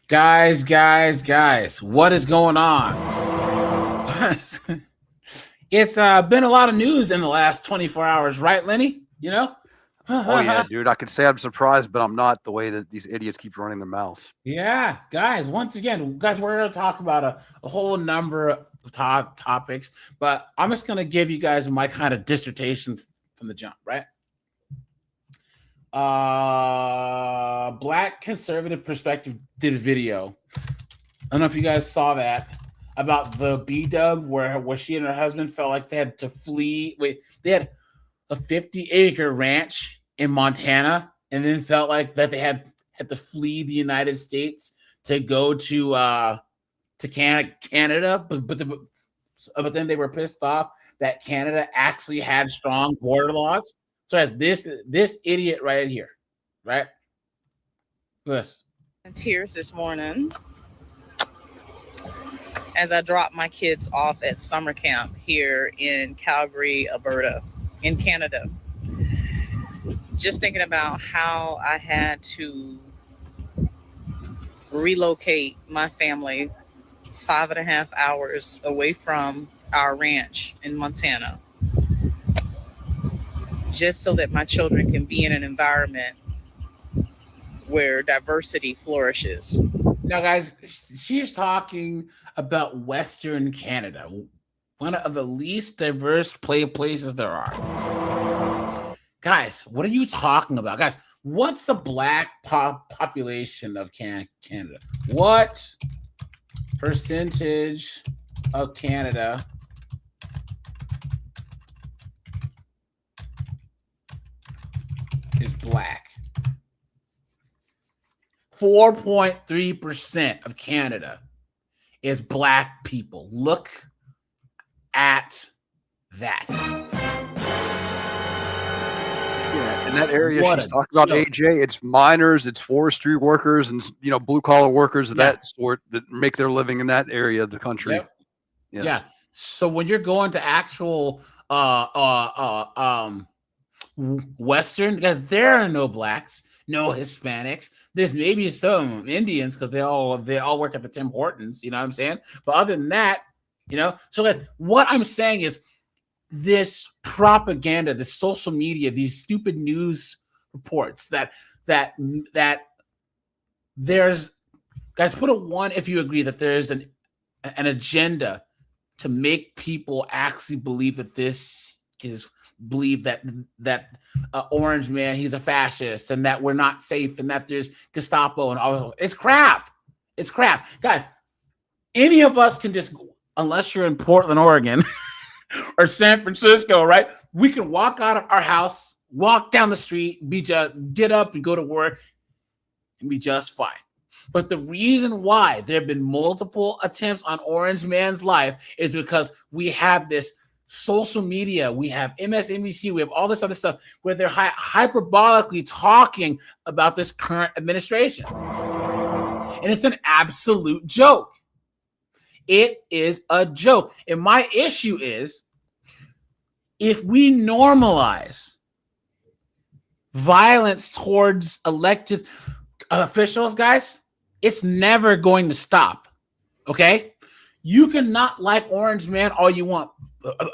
Guys, what is going on? It's been a lot of news in the last 24 hours, right, Lenny? You know? Oh yeah, dude. I could say I'm surprised, but I'm not, the way that these idiots keep running their mouths. Yeah, guys, once again, we're going to talk about a whole number of topics, but I'm just going to give you guys my kind of dissertation from the jump, right? Black Conservative Perspective did a video. I don't know if you guys saw that, about the B-dub where she and her husband felt like they had to flee. They had a 50-acre ranch in Montana and then felt like that they had to flee the United States to go to Canada, but then they were pissed off that Canada actually had strong border laws. So as this idiot right here, right? This. Tears this morning as I dropped my kids off at summer camp here in Calgary, Alberta, in Canada. Just thinking about how I had to relocate my family 5.5 hours away from our ranch in Montana, just so that my children can be in an environment where diversity flourishes. Now, guys, she's talking about Western Canada, one of the least diverse places there are. Guys, what are you talking about? Guys, what's the black population of Canada? What percentage of Canada is black? 4.3% of Canada is black people. Look at that. Yeah, in that area she's talking about, AJ, it's miners, it's forestry workers, and blue collar workers of that sort that make their living in that area of the country. Yep. Yes. Yeah. So when you're going to actual Western, because there are no blacks, no Hispanics. There's maybe some Indians because they all work at the Tim Hortons, you know what I'm saying? But other than that, so guys, what I'm saying is this propaganda, this social media, these stupid news reports that there's, guys, put a 1 if you agree that there's an agenda to make people actually believe that this is that Orange Man, he's a fascist, and that we're not safe, and that there's Gestapo and all. It's crap. Guys, any of us can just, unless you're in Portland, Oregon or San Francisco, right? We can walk out of our house, walk down the street, get up and go to work and be just fine. But the reason why there have been multiple attempts on Orange Man's life is because we have this social media, we have MSNBC, we have all this other stuff where they're hyperbolically talking about this current administration. And it's an absolute joke. It is a joke. And my issue is, if we normalize violence towards elected officials, guys, it's never going to stop. Okay? You can not like Orange Man all you want.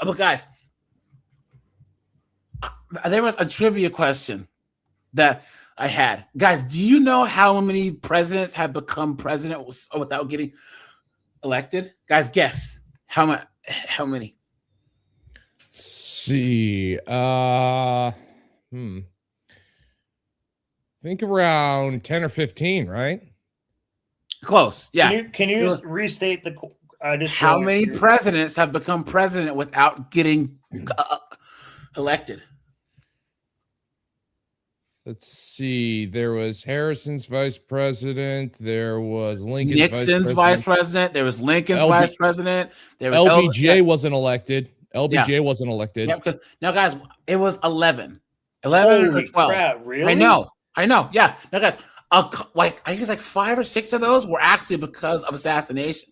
But guys, there was a trivia question that I had. Guys, do you know how many presidents have become president without getting elected? Guys, guess how many? Let's see. Think around 10 or 15, right? Close. Yeah. Can you restate the? How many presidents have become president without getting elected? Let's see. There was Harrison's vice president. There was Nixon's vice president. There was Lincoln's vice president. There was LBJ wasn't elected. LBJ wasn't elected. Yeah, now, guys, it was 11. 11 Holy or 12. Crap, really? I know. Yeah. Now, guys, I guess 5 or 6 of those were actually because of assassinations.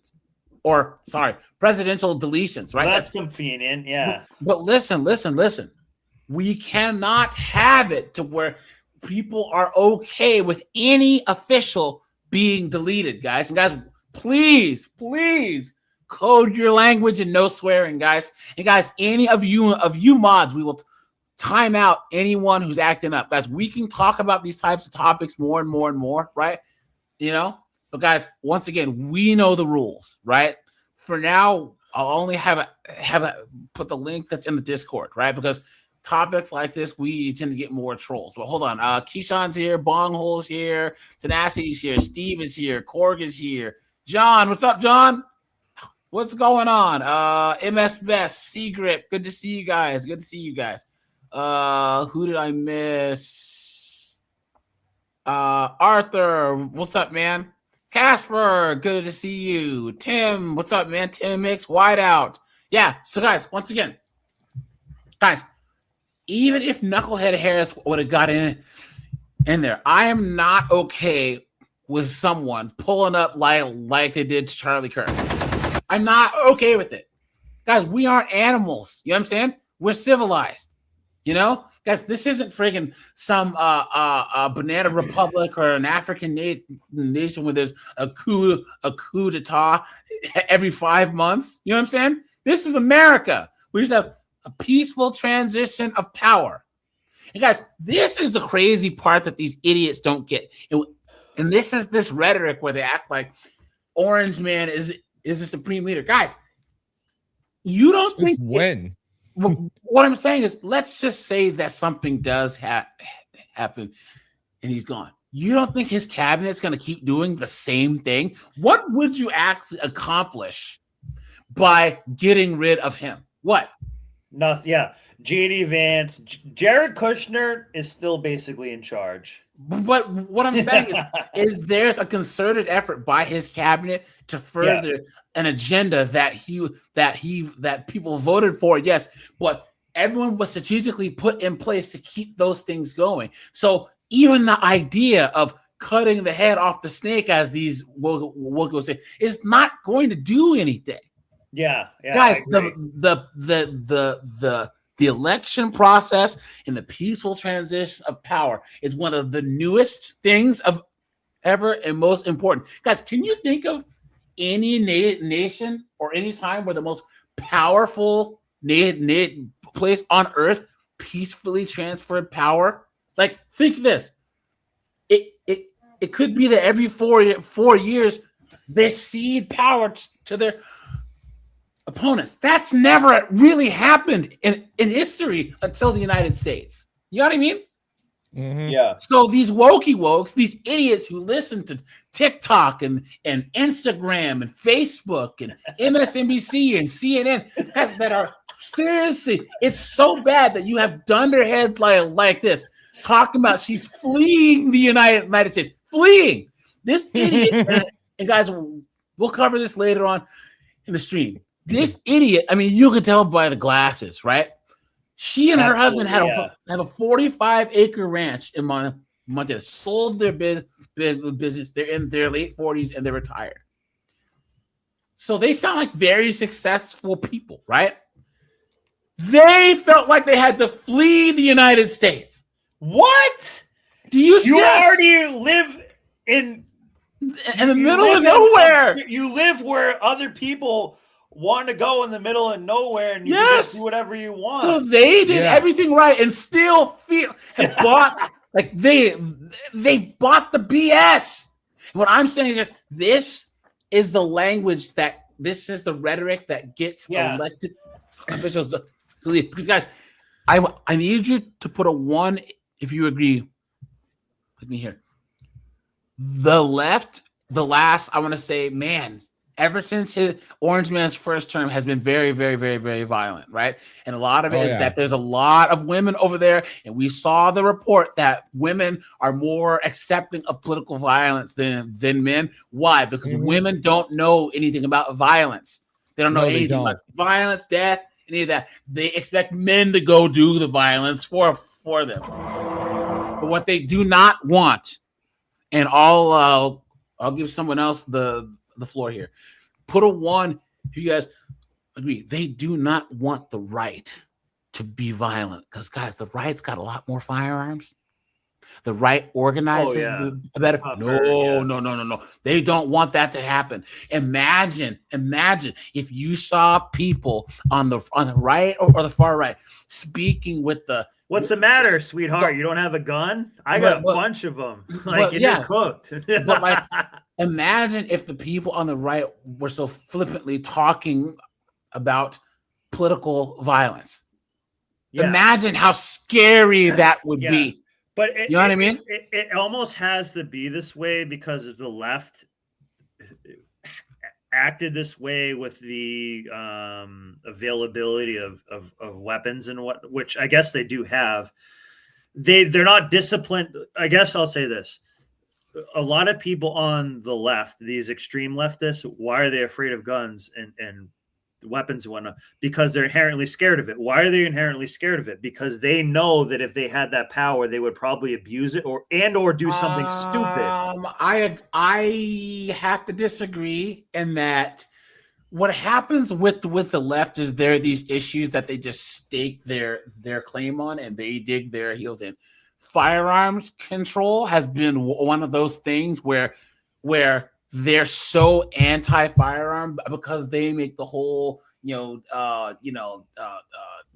Presidential deletions, right? Well, that's convenient, yeah. But listen. We cannot have it to where people are okay with any official being deleted, guys. And guys, please code your language and no swearing, guys. And guys, any of you mods, we will time out anyone who's acting up. Guys, we can talk about these types of topics more and more, right? You know? But guys, once again, we know the rules, right? For now, I'll only have put the link that's in the Discord, right? Because topics like this, we tend to get more trolls. But hold on. Keyshawn's here, Bonghole's here, Tenacity's here, Steve is here, Korg is here. John, what's up, John? What's going on? MS Best, C-Grip, good to see you guys. Good to see you guys. Who did I miss? Arthur, what's up, man? Casper, good to see you. Tim, what's up, man? Tim Mix, Whiteout. Yeah, so guys, once again, guys, even if Knucklehead Harris would have got in there, I am not okay with someone pulling up like they did to Charlie Kirk. I'm not okay with it. Guys, we aren't animals. You know what I'm saying? We're civilized. You know? Guys, this isn't friggin' some banana republic or an African nation where there's a coup d'etat every 5 months. You know what I'm saying? This is America. We just have a peaceful transition of power. And guys, this is the crazy part that these idiots don't get. And this is this rhetoric where they act like Orange Man is the supreme leader. Guys, you don't think when? What I'm saying is, let's just say that something does happen and he's gone. You don't think his cabinet's going to keep doing the same thing? What would you actually accomplish by getting rid of him? What? Nothing. Yeah. JD Vance, Jared Kushner is still basically in charge. But what I'm saying is there's a concerted effort by his cabinet to further an agenda that people voted for, yes, but everyone was strategically put in place to keep those things going. So even the idea of cutting the head off the snake, as these will go say, is not going to do anything. Yeah, guys, the election process and the peaceful transition of power is one of the newest things of ever and most important. Guys, can you think of any nation or any time where the most powerful place on earth peacefully transferred power? Like, think of this. It could be that every 4 years they cede power to their opponents. That's never really happened in history until the United States. You know what I mean? Mm-hmm. Yeah. So these wokey, these idiots who listen to TikTok and Instagram and Facebook and MSNBC and CNN that are seriously, it's so bad that you have dunderheads like this talking about she's fleeing the United States. Fleeing. This idiot, and guys, we'll cover this later on in the stream. This idiot, I mean, you can tell by the glasses, right? She and her husband have a 45-acre ranch in Montana. Sold their business. They're in their late 40s and they're retired. So they sound like very successful people, right? They felt like they had to flee the United States. What? Do you already live in the middle of nowhere? You live where other people want to go in the middle of nowhere, and you can just do whatever you want. So they did everything right and still bought like they bought the BS. And what I'm saying is this is the language this is the rhetoric that gets elected officials to leave. Because guys, I need you to put a 1 if you agree with me here. The left, I want to say, man, ever since Orange Man's first term has been very, very, very, very violent, right? And a lot of it is that there's a lot of women over there, and we saw the report that women are more accepting of political violence than men. Why? Because women don't know anything about violence. They don't know anything about violence, death, any of that. They expect men to go do the violence for them. But what they do not want, and I'll give someone else the floor here. Put a 1 if you guys agree. They do not want the right to be violent because, guys, the right's got a lot more firearms. the right organizes better. No. They don't want that to happen. Imagine if you saw people on the right or the far right speaking with the. What's the matter, sweetheart? You don't have a gun? I got a bunch of them. Like, you're cooked. But like, imagine if the people on the right were so flippantly talking about political violence. Yeah. Imagine how scary that would be. But you know what I mean? It almost has to be this way because of the left acted this way with the availability of weapons and which I guess they do have. They're not disciplined. I guess I'll say this. A lot of people on the left, these extreme leftists, why are they afraid of guns and weapons and whatnot? Because they're inherently scared of it. Why are they inherently scared of it? Because they know that if they had that power, they would probably abuse it or do something stupid. I have to disagree in that what happens with the left is there are these issues that they just stake their claim on and they dig their heels in. Firearms control has been one of those things where they're so anti-firearm because they make the whole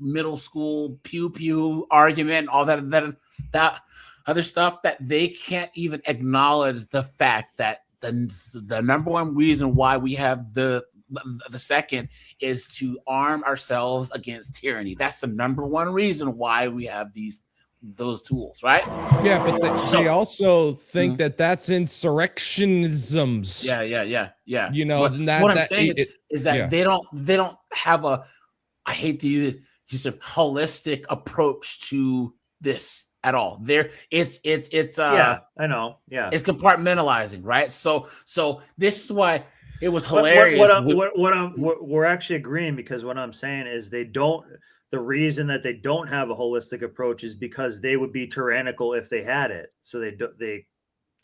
middle school pew argument, all that other stuff, that they can't even acknowledge the fact that the number one reason why we have the second is to arm ourselves against tyranny. That's the number one reason why we have those tools, right? Yeah, but they also think that that's insurrectionisms. Yeah. You know, what I'm saying is that they don't have a, I hate to use a holistic approach to this at all. It's I know. Yeah. It's compartmentalizing, right? So this is why it was hilarious. We're actually agreeing, because what I'm saying is the reason that they don't have a holistic approach is because they would be tyrannical if they had it. So they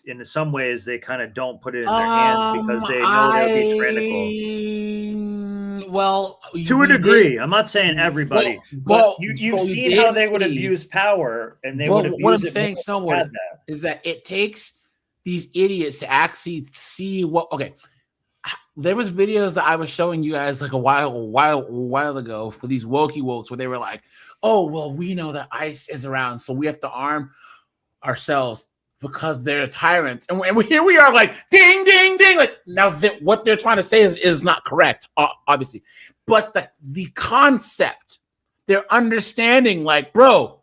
in some ways they kind of don't put it in their hands because they know they'll be tyrannical. Well, to a degree, I'm not saying everybody, but you've seen how they would abuse power, and they would abuse what I'm saying somewhere is that it takes these idiots to actually see what. Okay, there was videos that I was showing you guys like a while ago for these wokes where they were like, "Oh, well, we know that ICE is around, so we have to arm ourselves because they're tyrants." And here we are, like, ding, ding, ding. Like, now what they're trying to say is not correct, obviously, but the concept, they're understanding, like, bro,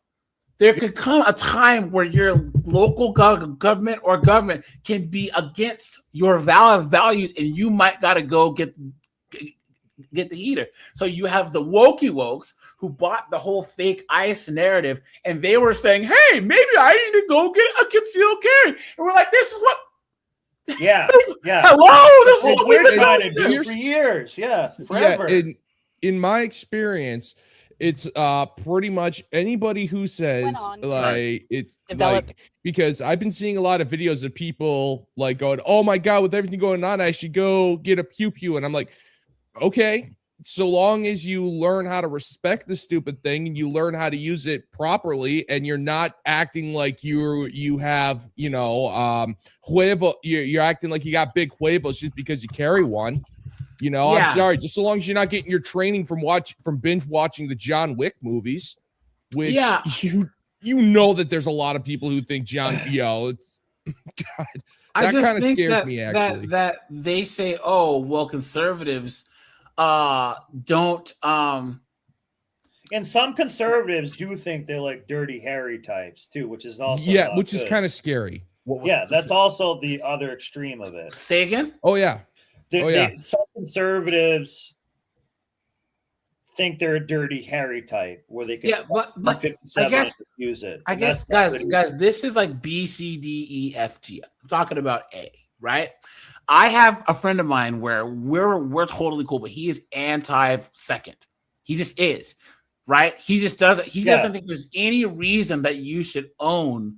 there could come a time where your local government or government can be against your values, and you might got to go get the heater. So you have the wokes who bought the whole fake ICE narrative, and they were saying, "Hey, maybe I need to go get a concealed carry." And we're like, "This is what." Yeah. Hello, this is what we're trying to do for years. Yeah, forever. Yeah, in my experience, it's pretty much anybody who says because I've been seeing a lot of videos of people like going, "Oh my God, with everything going on, I should go get a pew," and I'm like, okay, so long as you learn how to respect the stupid thing and you learn how to use it properly, and you're not acting like you have huevo, you're acting like you got big huevos just because you carry one. I'm sorry, just so long as you're not getting your training from binge watching the John Wick movies, which you know that there's a lot of people who think it's God, that kind of scares me actually. That they say, "Oh, well, conservatives don't." And some conservatives do think they're like dirty Harry types too, which is also which is kind of scary. That's also the other extreme of it. Say again? Oh yeah. Some conservatives think they're a dirty Harry type where they can but I guess use it. I guess guys, this is like B, C, D, E, F, G. I'm talking about A, right? I have a friend of mine where we're totally cool, but he is anti-second. He just is, right? He just doesn't. He doesn't think there's any reason that you should own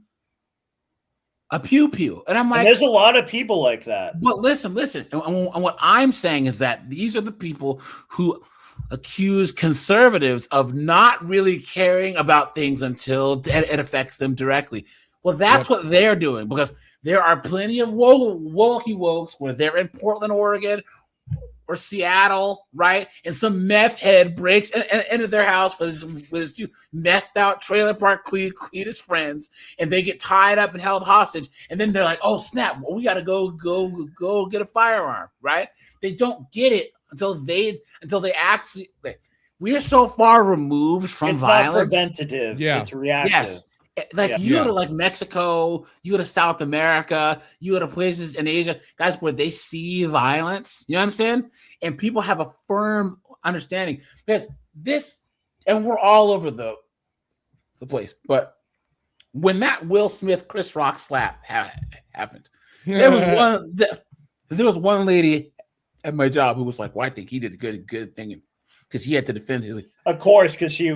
a pew, and I'm like, there's a lot of people like that. But listen, and what I'm saying is that these are the people who accuse conservatives of not really caring about things until it affects them directly. Well, that's what they're doing, because there are plenty of wokey wokes where they're in Portland, Oregon, or Seattle, right? And some meth head breaks into their house with his two methed out trailer park Cletus friends, and they get tied up and held hostage. And then they're like, "Oh snap! We got to go get a firearm," right? They don't get it until they actually. We are so far removed from violence. It's not preventative. Yeah. It's reactive. Yes. Like you go to like Mexico, you go to South America, you go to places in Asia, guys, where they see violence. You know what I'm saying? And people have a firm understanding, because this, and we're all over the place. But when that Will Smith Chris Rock slap happened, there was one lady at my job who was like, "Well, I think he did a good thing," because he had to defend his. Of course, because she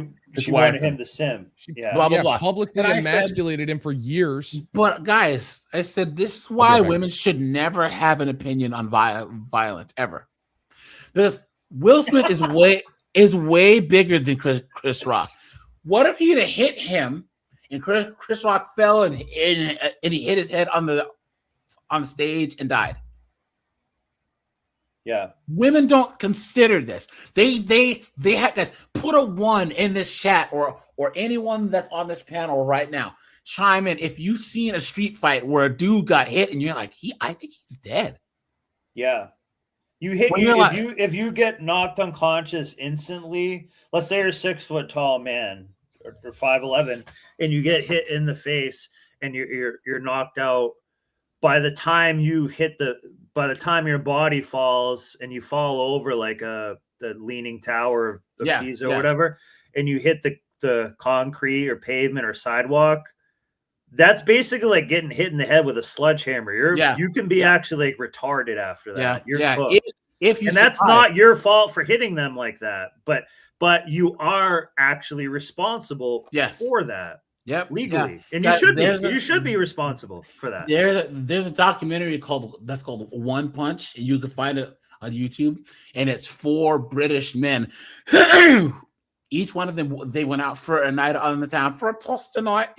wanted him to sim. Blah, blah, blah. Publicly emasculated him for years. But guys, I said this is why women should never have an opinion on violence ever, because Will Smith is way bigger than Chris Rock. What if he'd have hit him and Chris Rock fell and he hit his head on the stage and died? Yeah. Women don't consider this. They have, guys, put a 1 in this chat, or anyone that's on this panel right now, chime in if you've seen a street fight where a dude got hit and you're like, I think he's dead. Yeah. If you get knocked unconscious instantly, let's say you're 6 foot tall man or 5'11", and you get hit in the face and you're knocked out, by the time your body falls and you fall over like the leaning tower of Pisa or whatever, and you hit the concrete or pavement or sidewalk, that's basically like getting hit in the head with a sledgehammer. You can be actually like retarded after that. You're cooked. And that's not your fault for hitting them like that, but you are actually responsible for that. Yep, legally, and you should be responsible for that. There's a documentary called One Punch, and you can find it on YouTube, and it's 4 British men. Each one of them, they went out for a night on the town for a toast tonight,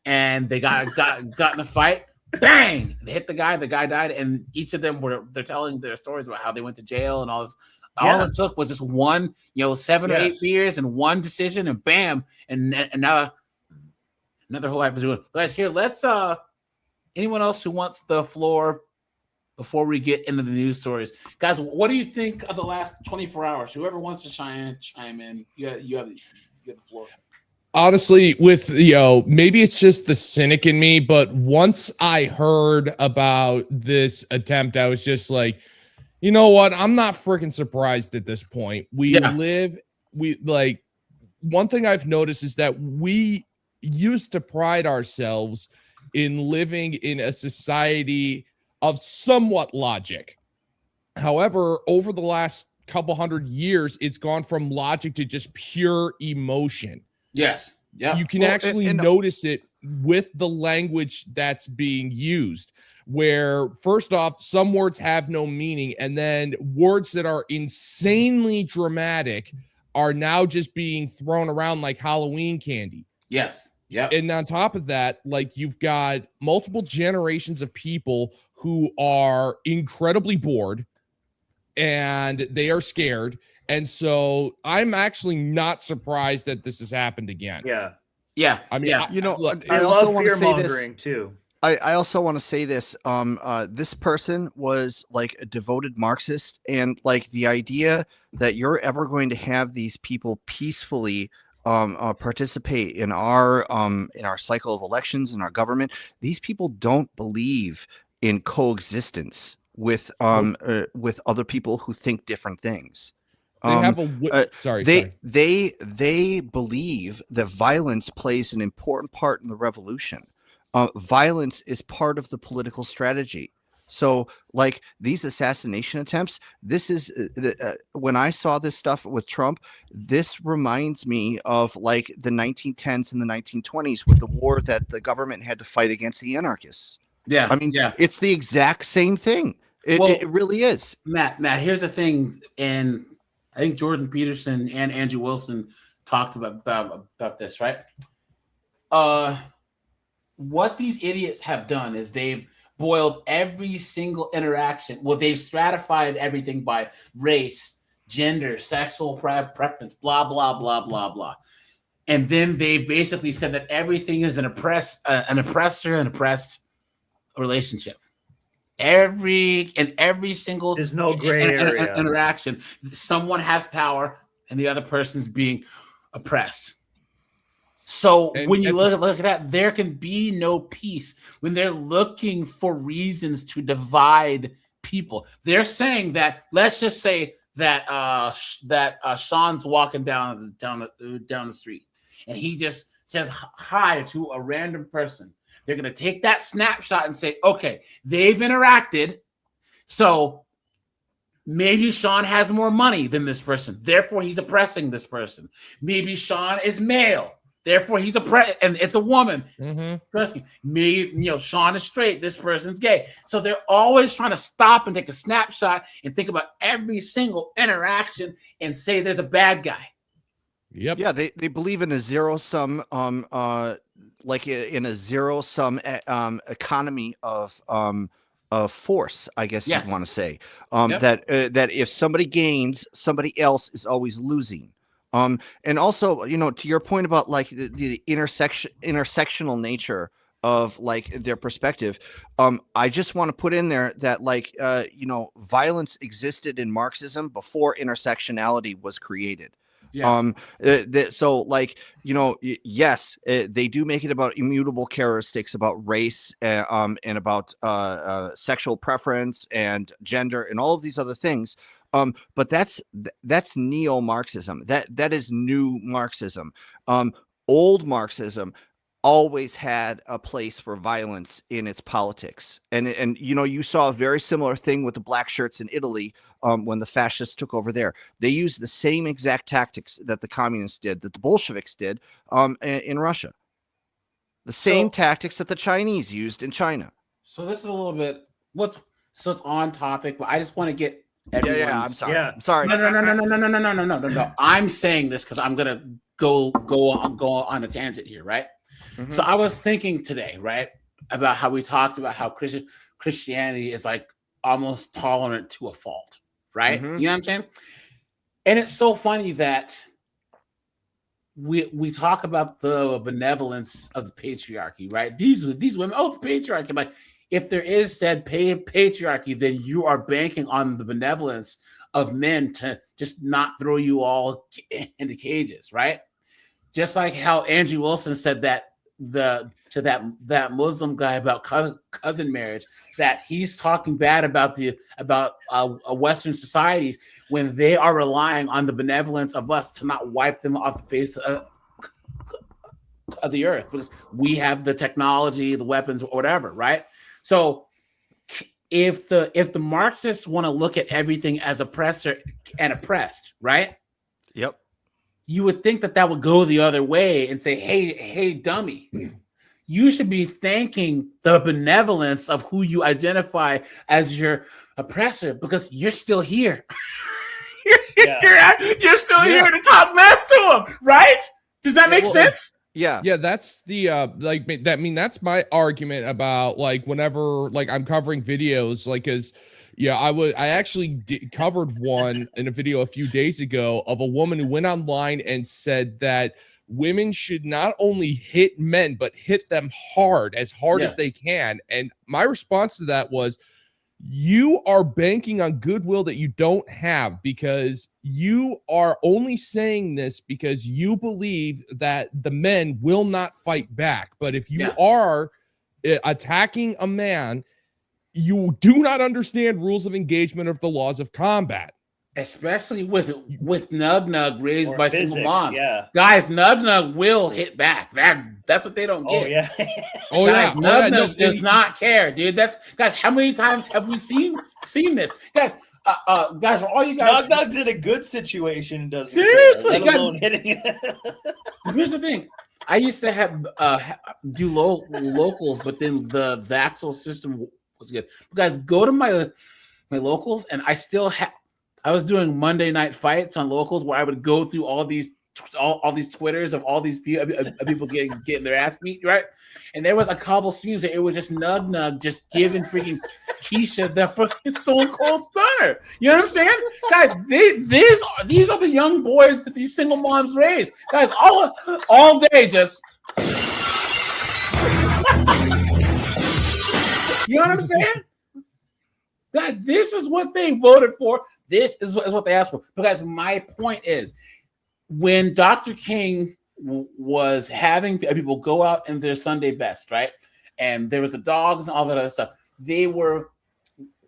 and they got in a fight. Bang! They hit the guy died, and each of them they're telling their stories about how they went to jail and all this. All it took was just one, 7 or 8 beers and one decision, and bam, and now another whole episode. Guys, here, let's anyone else who wants the floor before we get into the news stories. Guys, what do you think of the last 24 hours? Whoever wants to chime in, you have the floor. Honestly, with maybe it's just the cynic in me, but once I heard about this attempt, I was just like, you know what? I'm not freaking surprised at this point. One thing I've noticed is that we used to pride ourselves in living in a society of somewhat logic. However, over the last couple hundred years, it's gone from logic to just pure emotion. Yes. Yeah. You can notice it with the language that's being used, where first off, some words have no meaning, and then words that are insanely dramatic are now just being thrown around like Halloween candy. Yes. Yeah. And on top of that, like, you've got multiple generations of people who are incredibly bored and they are scared. And so I'm actually not surprised that this has happened again. Yeah. Yeah. I mean, look, I also want to say this too. I also want to say this. This person was like a devoted Marxist, and like the idea that you're ever going to have these people peacefully participate in our cycle of elections in our government. These people don't believe in coexistence with other people who think different things. They have they believe that violence plays an important part in the revolution. Violence is part of the political strategy. So, like, these assassination attempts, this is when I saw this stuff with Trump, this reminds me of like the 1910s and the 1920s with the war that the government had to fight against the anarchists. Yeah. I mean, it's the exact same thing. It really is. Matt, here's the thing. And I think Jordan Peterson and Andrew Wilson talked about this, right? what these idiots have done is they've boiled every single interaction. Well, they've stratified everything by race, gender, sexual preference, blah, blah, blah, blah, blah. And then they basically said that everything is an oppressor and oppressed relationship. Every single There's no gray area. Interaction, someone has power and the other person's being oppressed. So when you look at that, there can be no peace when they're looking for reasons to divide people. They're saying that, let's just say that Sean's walking down the street and he just says hi to a random person. They're going to take that snapshot and say, okay, they've interacted. So maybe Sean has more money than this person. Therefore, he's oppressing this person. Maybe Sean is male. Therefore, he's and it's a woman. Mm-hmm. Maybe, Sean is straight. This person's gay. So they're always trying to stop and take a snapshot and think about every single interaction and say there's a bad guy. Yep. Yeah, they believe in a zero-sum like in a zero-sum economy of force, I guess you'd want to say. That if somebody gains, somebody else is always losing. And also, to your point about like the intersectional nature of like their perspective, I just want to put in there that like violence existed in Marxism before intersectionality was created. Yeah. So like, yes, they do make it about immutable characteristics, about race, and about sexual preference and gender and all of these other things. But that's neo-Marxism. That is new Marxism. Old Marxism always had a place for violence in its politics. And you saw a very similar thing with the black shirts in Italy when the fascists took over there. They used the same exact tactics that the communists did, that the Bolsheviks did in Russia. The same tactics that the Chinese used in China. So this is a little bit it's on topic, but I just want to get I'm sorry. Yeah. I'm sorry. No. I'm saying this because I'm gonna go on a tangent here, right? Mm-hmm. So I was thinking today, right, about how we talked about how Christianity is like almost tolerant to a fault, right? Mm-hmm. You know what I'm saying? And it's so funny that we talk about the benevolence of the patriarchy, right? These women, the patriarchy. Like, if there is said patriarchy, then you are banking on the benevolence of men to just not throw you all into cages, right? Just like how Andrew Wilson said that that Muslim guy about cousin marriage, that he's talking bad about Western societies when they are relying on the benevolence of us to not wipe them off the face of the earth because we have the technology, the weapons, or whatever, right? So if the Marxists want to look at everything as oppressor and oppressed, right? Yep. You would think that would go the other way and say, hey, dummy, you should be thanking the benevolence of who you identify as your oppressor because you're still here. You're still here to talk mess to him, right? Does that make sense? Yeah, that's the that's my argument about like whenever like I'm covering videos, like I actually covered one in a video a few days ago of a woman who went online and said that women should not only hit men but hit them hard as they can. And my response to that was, you are banking on goodwill that you don't have because you are only saying this because you believe that the men will not fight back. But if you are attacking a man, you do not understand rules of engagement of the laws of combat. Especially with Nug raised by physics, single moms. Yeah. Guys, Nug will hit back. That's what they don't get. Nug does not care, dude. Guys, how many times have we seen this? Guys, for all you guys, Nug's in a good situation. Doesn't seriously, care, let alone hitting it. Here's the thing. I used to have do locals, but then the actual system was good. You guys, go to my locals, and I still have. I was doing Monday night fights on locals where I would go through all these all these Twitters of all these people getting their ass beat, right? And there was a couple streams that it was just Nug just giving freaking Keisha the fucking Stone Cold Stunner. You know what I'm saying, guys? These are the young boys that these single moms raise, guys. All day just. You know what I'm saying? Guys, this is what they voted for. This is what they asked for. But guys, my point is, when Dr. King was having people go out in their Sunday best, right? And there was the dogs and all that other stuff. They were,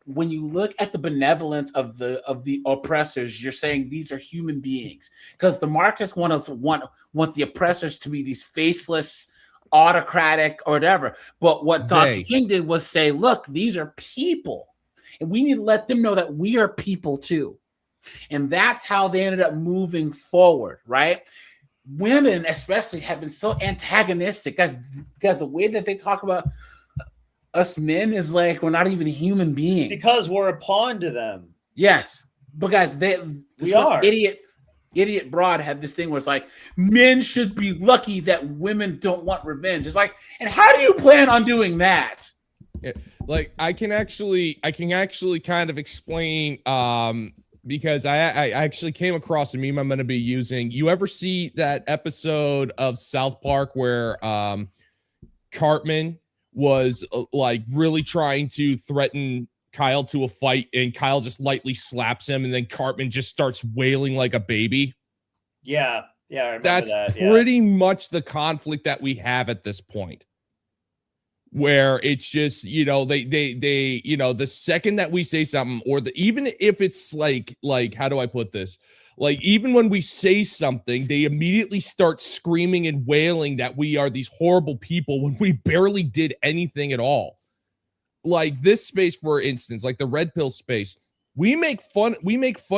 when you look at the benevolence of the oppressors, you're saying these are human beings. Because the Marxists want the oppressors to be these faceless, autocratic, or whatever. But what Dr. King did was say, look, these are people. And we need to let them know that we are people too. And that's how they ended up moving forward, right? Women especially have been so antagonistic. Guys, the way that they talk about us men is like we're not even human beings. Because we're a pawn to them. Yes. But guys, we are. Idiot Broad had this thing where it's like men should be lucky that women don't want revenge. It's like, and how do you plan on doing that? Yeah, like I can actually kind of explain because I actually came across a meme I'm going to be using. You ever see that episode of South Park where Cartman was like really trying to threaten Kyle to a fight and Kyle just lightly slaps him and then Cartman just starts wailing like a baby? Yeah, I remember that's that. Pretty much the conflict that we have at this point. Where it's just, they the second that we say something, or even if it's like how do I put this? Like, even when we say something, they immediately start screaming and wailing that we are these horrible people when we barely did anything at all. Like this space, for instance, like the red pill space, we make fun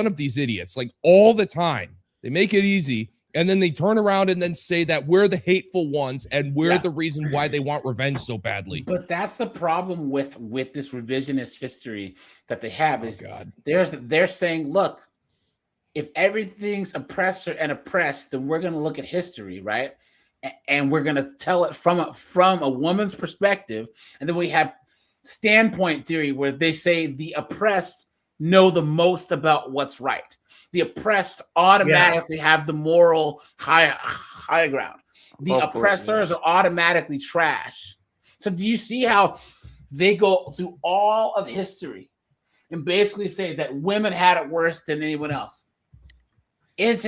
of these idiots like all the time. They make it easy. And then they turn around and then say that we're the hateful ones and we're the reason why they want revenge so badly. But that's the problem with this revisionist history that they have is they're saying, look, if everything's oppressor and oppressed, then we're going to look at history, right? And we're going to tell it from a woman's perspective. And then we have standpoint theory where they say the oppressed know the most about what's right. The oppressed automatically have the moral high ground. The oppressors are automatically trash. So do you see how they go through all of history and basically say that women had it worse than anyone else? It's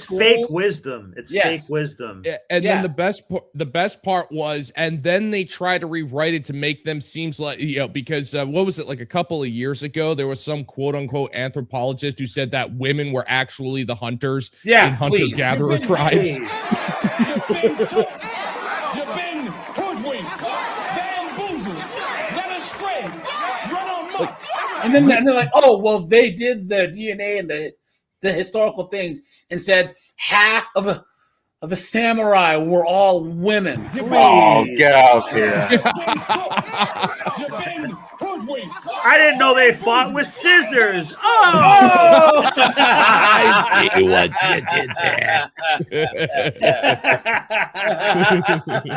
fake wisdom. It's fake wisdom. And then the best part was, and then they try to rewrite it to make them seems like, because what was it, like a couple of years ago, there was some quote unquote anthropologist who said that women were actually the hunters in hunter-gatherer tribes. You've been hoodwinked, bamboozled, led astray, run amok. And then they're like, oh, well, they did the DNA and the historical things and said half of the samurai were all women. Oh, get out here. I didn't know they fought with scissors. Oh! I see what you did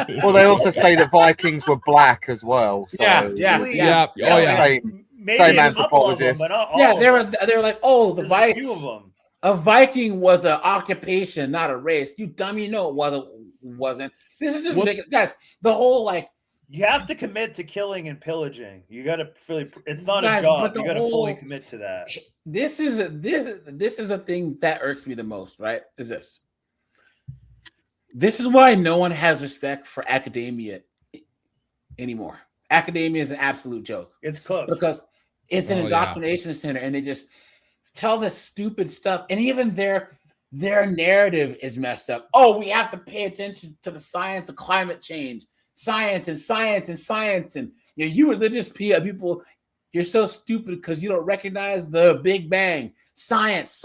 there. Well, they also say the Vikings were black as well. So Yeah. Oh, yeah. Same anthropologist. They were like, oh, the Vikings. Few of them. A Viking was an occupation, not a race. You dumb, it wasn't. This is just ridiculous. Guys, the whole you have to commit to killing and pillaging. You got to really. It's not a job. You got to fully commit to that. This is a thing that irks me the most. Right? Is this? This is why no one has respect for academia anymore. Academia is an absolute joke. It's cooked because it's an indoctrination center, and they just tell this stupid stuff, and even their narrative is messed up. Oh, we have to pay attention to the science of climate change, science, and you religious people, you're so stupid because you don't recognize the Big Bang, science,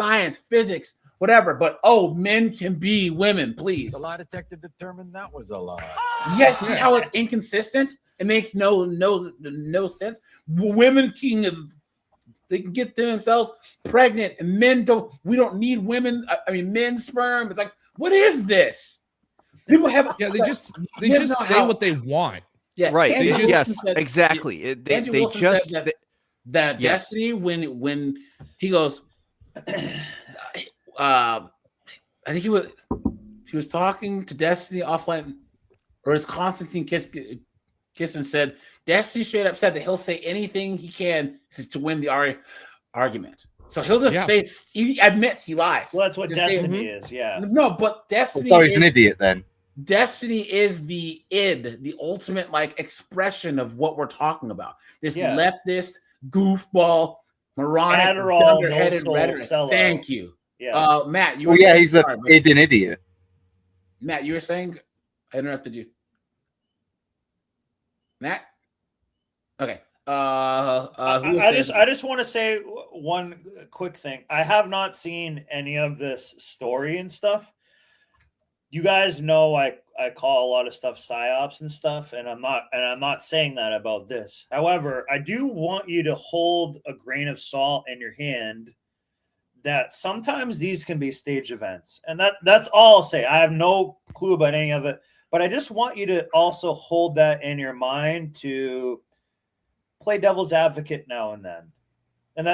physics, whatever. But men can be women, please. The lie detector determined that was a lie. Yes, see how it's inconsistent? It makes no sense. Women can They can get themselves pregnant, and men don't. We don't need women. I mean, men's sperm. It's like, what is this? People have. Yeah, they just say what they want. Yeah, Right. Yes, exactly. Andrew They Wilson just said that yes. Destiny when he goes, I think he was talking to Destiny offline, or as Constantine Kissin said, Destiny straight up said that he'll say anything he can to win the argument. So he'll just say, he admits he lies. Well, that's what Destiny is, yeah. No, but Destiny. So he's an idiot then. Destiny is the id, the ultimate like expression of what we're talking about. This leftist goofball, moronic, underheaded rhetoric. Thank you. Yeah. Matt, you were he's an idiot. Matt, you were saying I interrupted you. Matt? Okay. I just want to say one quick thing. I have not seen any of this story and stuff. You guys know I call a lot of stuff psyops and stuff, and I'm not saying that about this. However, I do want you to hold a grain of salt in your hand that sometimes these can be stage events. And that's all I'll say. I have no clue about any of it, but I just want you to also hold that in your mind to play devil's advocate now and then. And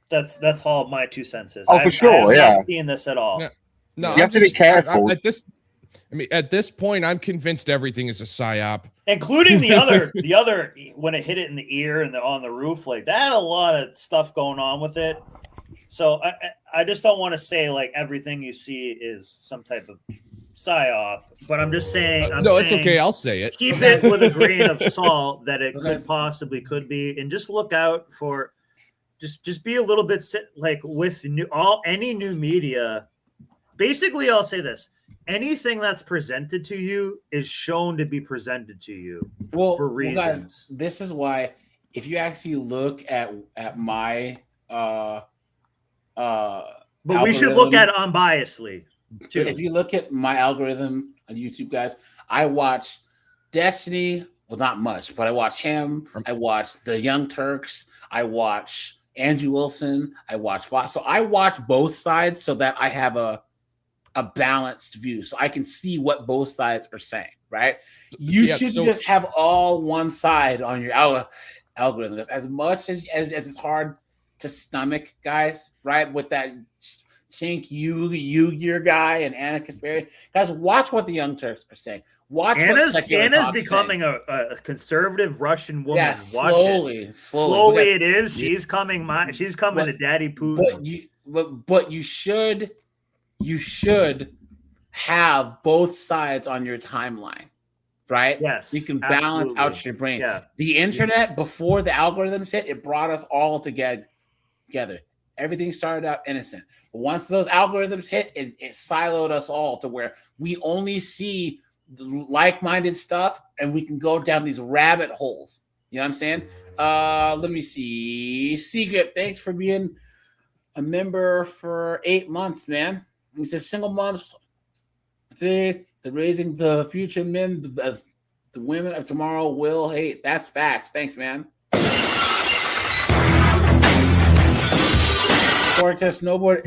that's all my 2 cents is. Oh, for sure, I'm not seeing this at all. Yeah. No, you have to be careful. At this point, I'm convinced everything is a psyop, including the other when it hit it in the ear and on the roof, like that had a lot of stuff going on with it. So I just don't want to say like everything you see is some type of psyop, but I'm just saying. It's okay. I'll say it. Keep it with a grain of salt that it could be, and just look out for. Just be a little bit like with any new media. Basically, I'll say this: anything that's presented to you is shown to be presented to you for reasons. Guys, this is why, if you actually look at my but we should look at it unbiasedly too. If you look at my algorithm on YouTube, guys, I watch Destiny. Well, not much, but I watch him. I watch the Young Turks. I watch Andrew Wilson. I watch Fox. So I watch both sides so that I have a balanced view, so I can see what both sides are saying, right? You should just have all one side on your algorithm. As much as it's hard to stomach, guys, right? With that Chink Yu guy and Anna Kasperi, guys, watch what the Young Turks are saying. Watch Anna's becoming a conservative Russian woman. Yeah, slowly it is. She's coming to Daddy Putin. But you should have both sides on your timeline, right? Yes. You can balance out your brain. Yeah. The internet, before the algorithms hit, it brought us all together. Everything started out innocent. But once those algorithms hit, it siloed us all to where we only see like-minded stuff, and we can go down these rabbit holes. You know what I'm saying? Let me see. Secret, thanks for being a member for 8 months, man. He says single moms today, they're raising the future men. The women of tomorrow will hate. That's facts. Thanks, man. Cortez snowboard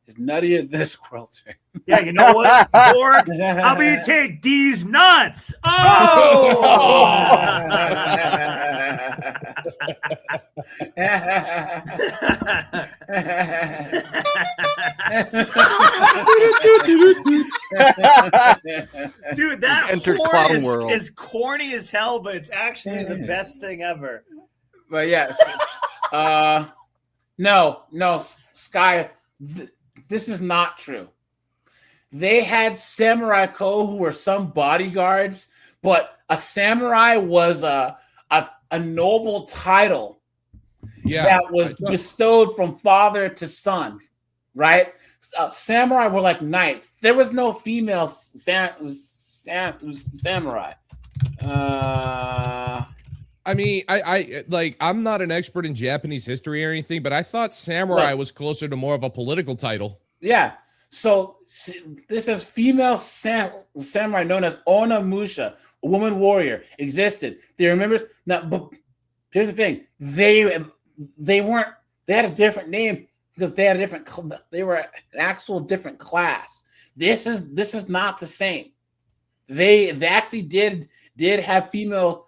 is nuttier than a squirrel turd. Yeah, you know what? Borg, how about you take these nuts? Dude, that horn is corny as hell, but it's actually the best thing ever. But yes, no, Sky, this is not true. They had samurai ko who were some bodyguards, but a samurai was a noble title that was bestowed from father to son, right? Samurai were like knights. There was no female samurai. I mean, I'm not an expert in Japanese history or anything, but I thought samurai was closer to more of a political title. Yeah. So this is female samurai known as Onamusha, a woman warrior, existed. They remember now, but here's the thing: they had a different name because they had a different. They were an actual different class. This is not the same. They actually did have female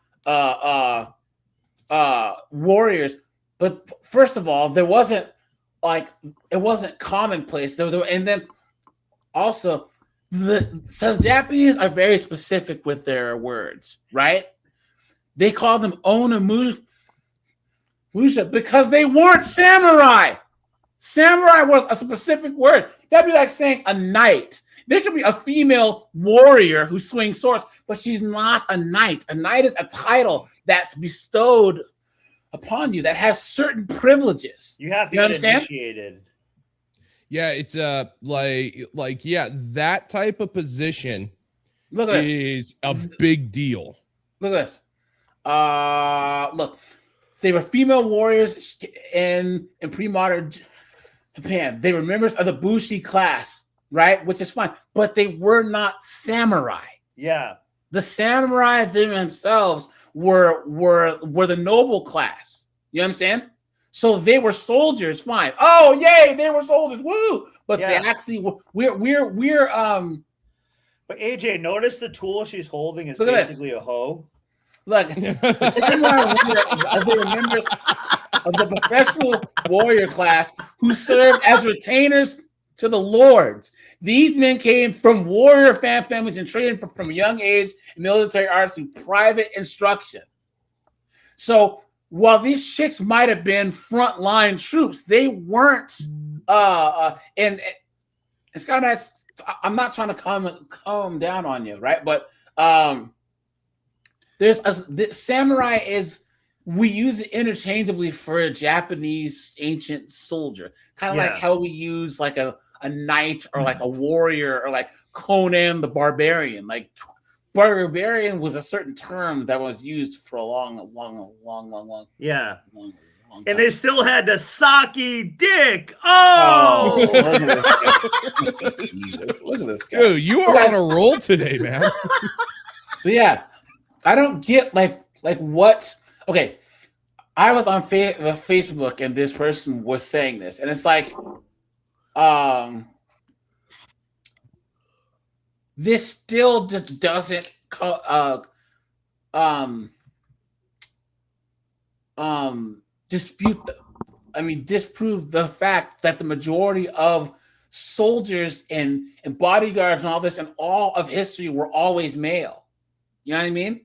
warriors, but first of all, it wasn't commonplace. And then also the Japanese are very specific with their words, right? They call them onamusha because they weren't samurai. Samurai was a specific word. That'd be like saying a knight. There could be a female warrior who swings swords, but she's not a knight. A knight is a title that's bestowed upon you that has certain privileges. You have to get initiated. Yeah, it's like that type of position is a big deal. Look at this. Look, they were female warriors in pre-modern Japan. They were members of the Bushi class, right? Which is fine, but they were not samurai. Yeah, the samurai themselves were the noble class. You know what I'm saying? So they were soldiers, fine. Oh, yay, they were soldiers, woo! But they actually we're But AJ, notice the tool she's holding is basically a hoe. Look, the samurai they were members of the professional warrior class who served as retainers to the lords. These men came from warrior families and trained from a young age in military arts through private instruction. So while these chicks might have been frontline troops, they weren't. And it's kind of, I'm not trying to calm down on you, right? But the samurai is, we use it interchangeably for a Japanese ancient soldier, kind of like how we use like a knight or like a warrior or like Conan the Barbarian. Like barbarian was a certain term that was used for a long Yeah. long And time. they still had the sake dick. Oh, look at this guy. Jesus, look at this guy. Dude, you are on a roll today, man. But yeah, I don't get like what. Okay, I was on Facebook and this person was saying this, and it's like, this still just doesn't disprove the fact that the majority of soldiers and bodyguards and all this and all of history were always male. You know what I mean?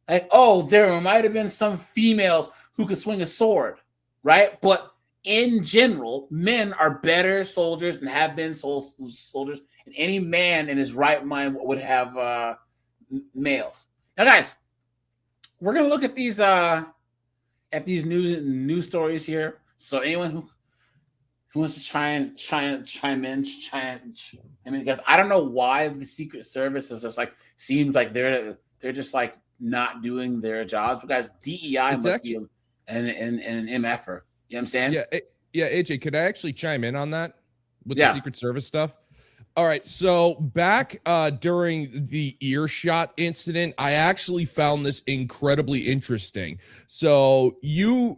Like, oh, there might have been some females who could swing a sword, right? But in general, men are better soldiers and have been soldiers, and any man in his right mind would have males. Now, guys, we're gonna look at these news stories here. So, anyone who wants to chime in, because I don't know why the Secret Service is just like seems like they're just like not doing their jobs. But guys, DEI must be an MFer. You know what I'm saying? Yeah, AJ, could I actually chime in on that with the Secret Service stuff? All right, so back during the Earshot incident, I actually found this incredibly interesting. So you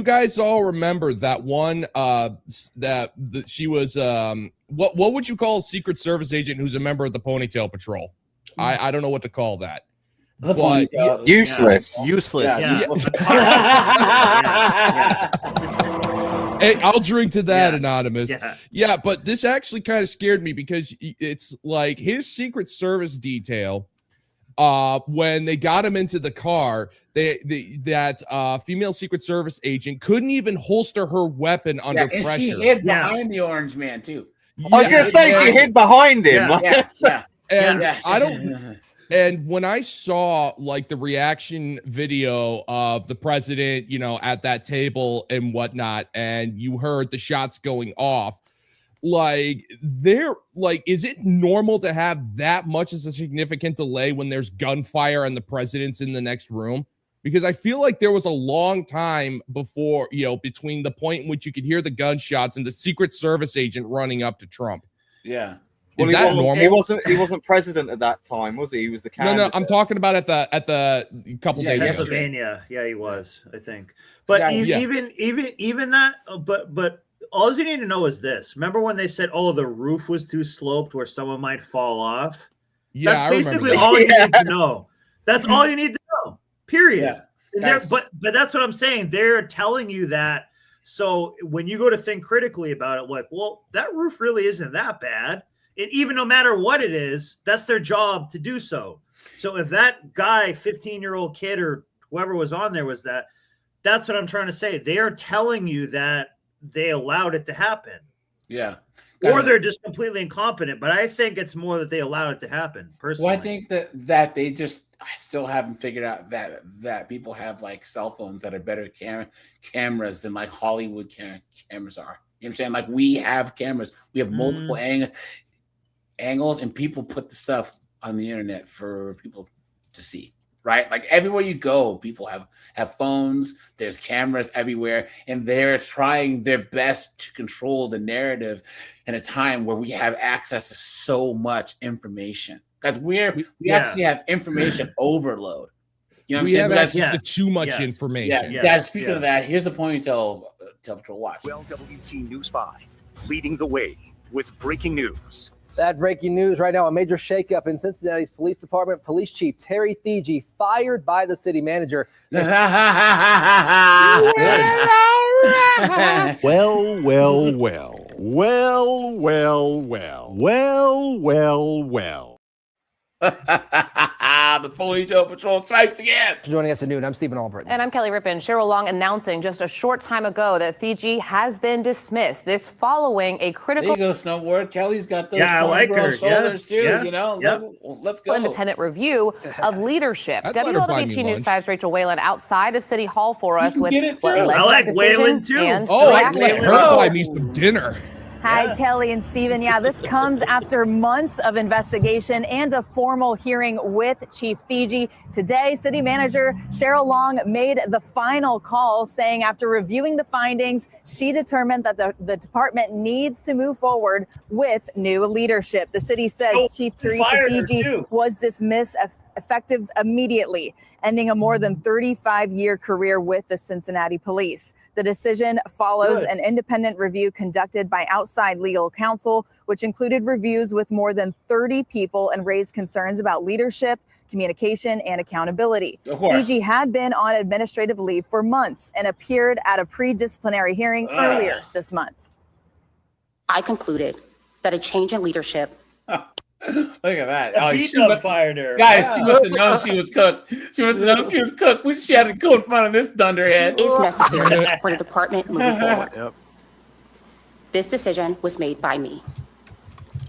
guys all remember that one she was what would you call a Secret Service agent who's a member of the Ponytail Patrol? I don't know what to call that. But useless. Hey, I'll drink to that, Anonymous. Yeah, but this actually kind of scared me because it's like his Secret Service detail. When they got him into the car, that female Secret Service agent couldn't even holster her weapon under pressure. She hid behind the orange man too. I was gonna say she hid behind him. I don't. And when I saw like the reaction video of the president, at that table and whatnot, and you heard the shots going off, is it normal to have that much as a significant delay when there's gunfire and the president's in the next room? Because I feel like there was a long time before, between the point in which you could hear the gunshots and the Secret Service agent running up to Trump. Yeah. Is that normal? He wasn't president at that time, was he? He was the candidate. No, I'm talking about at the couple days ago. Pennsylvania. Yeah, he was, I think. But even that, but all you need to know is this. Remember when they said, "Oh, the roof was too sloped where someone might fall off"? Yeah, that's basically all you need to know. That's all you need to know. Period. Yeah. But that's what I'm saying. They're telling you that. So when you go to think critically about it, like, well, that roof really isn't that bad. And even no matter what it is, that's their job to do so. So if that guy, 15-year-old kid or whoever was on there was that's what I'm trying to say. They are telling you that they allowed it to happen. Yeah. Or they're just completely incompetent. But I think it's more that they allowed it to happen, personally. Well, I think that they just still haven't figured out that people have like cell phones that are better cameras than like Hollywood cameras are. You know what I'm saying? Like we have cameras. We have multiple angles, and people put the stuff on the internet for people to see, right? Like everywhere you go, people have phones, there's cameras everywhere, and they're trying their best to control the narrative in a time where we have access to so much information. Because we actually have information overload. You know what I'm saying? We have access to too much information. Guys, speaking of that, here's a Ponytail Patrol watch. Well, WT News 5 leading the way with breaking news. That breaking news right now, a major shakeup in Cincinnati's police department. Police Chief Terry Thigi fired by the city manager. Well. The Ponytail Patrol strikes again. Joining us at noon, I'm Stephen Albritton. And I'm Kelly Rippin. Cheryl Long announcing just a short time ago that Thigi has been dismissed. This following a critical... There you go, Snowboard. Kelly's got those I like her shoulders too, Yeah. you know? Yeah. Let's go. Independent review of leadership. I'd let her buy me WLWT News lunch. 5's Rachel Whalen outside of City Hall for us with get it, what too. led I to like that Whalen, decision too. and Oh, the I'd let action. her buy me some dinner. Hi, Kelly and Stephen. Yeah, this comes after months of investigation and a formal hearing with Chief Thigi. Today, City Manager Cheryl Long made the final call, saying after reviewing the findings, she determined that the department needs to move forward with new leadership. The city says Chief Teresa Thigi was dismissed effective immediately, ending a more than 35-year career with the Cincinnati Police. The decision follows an independent review conducted by outside legal counsel, which included reviews with more than 30 people and raised concerns about leadership, communication, and accountability. Thigi had been on administrative leave for months and appeared at a pre-disciplinary hearing earlier this month. I concluded that a change in leadership. Look at that. She must fired her. Guys, she must have known she was cooked. She must have known she was cooked when she had to go in front of this dunderhead. Is necessary for the department moving forward. This decision was made by me,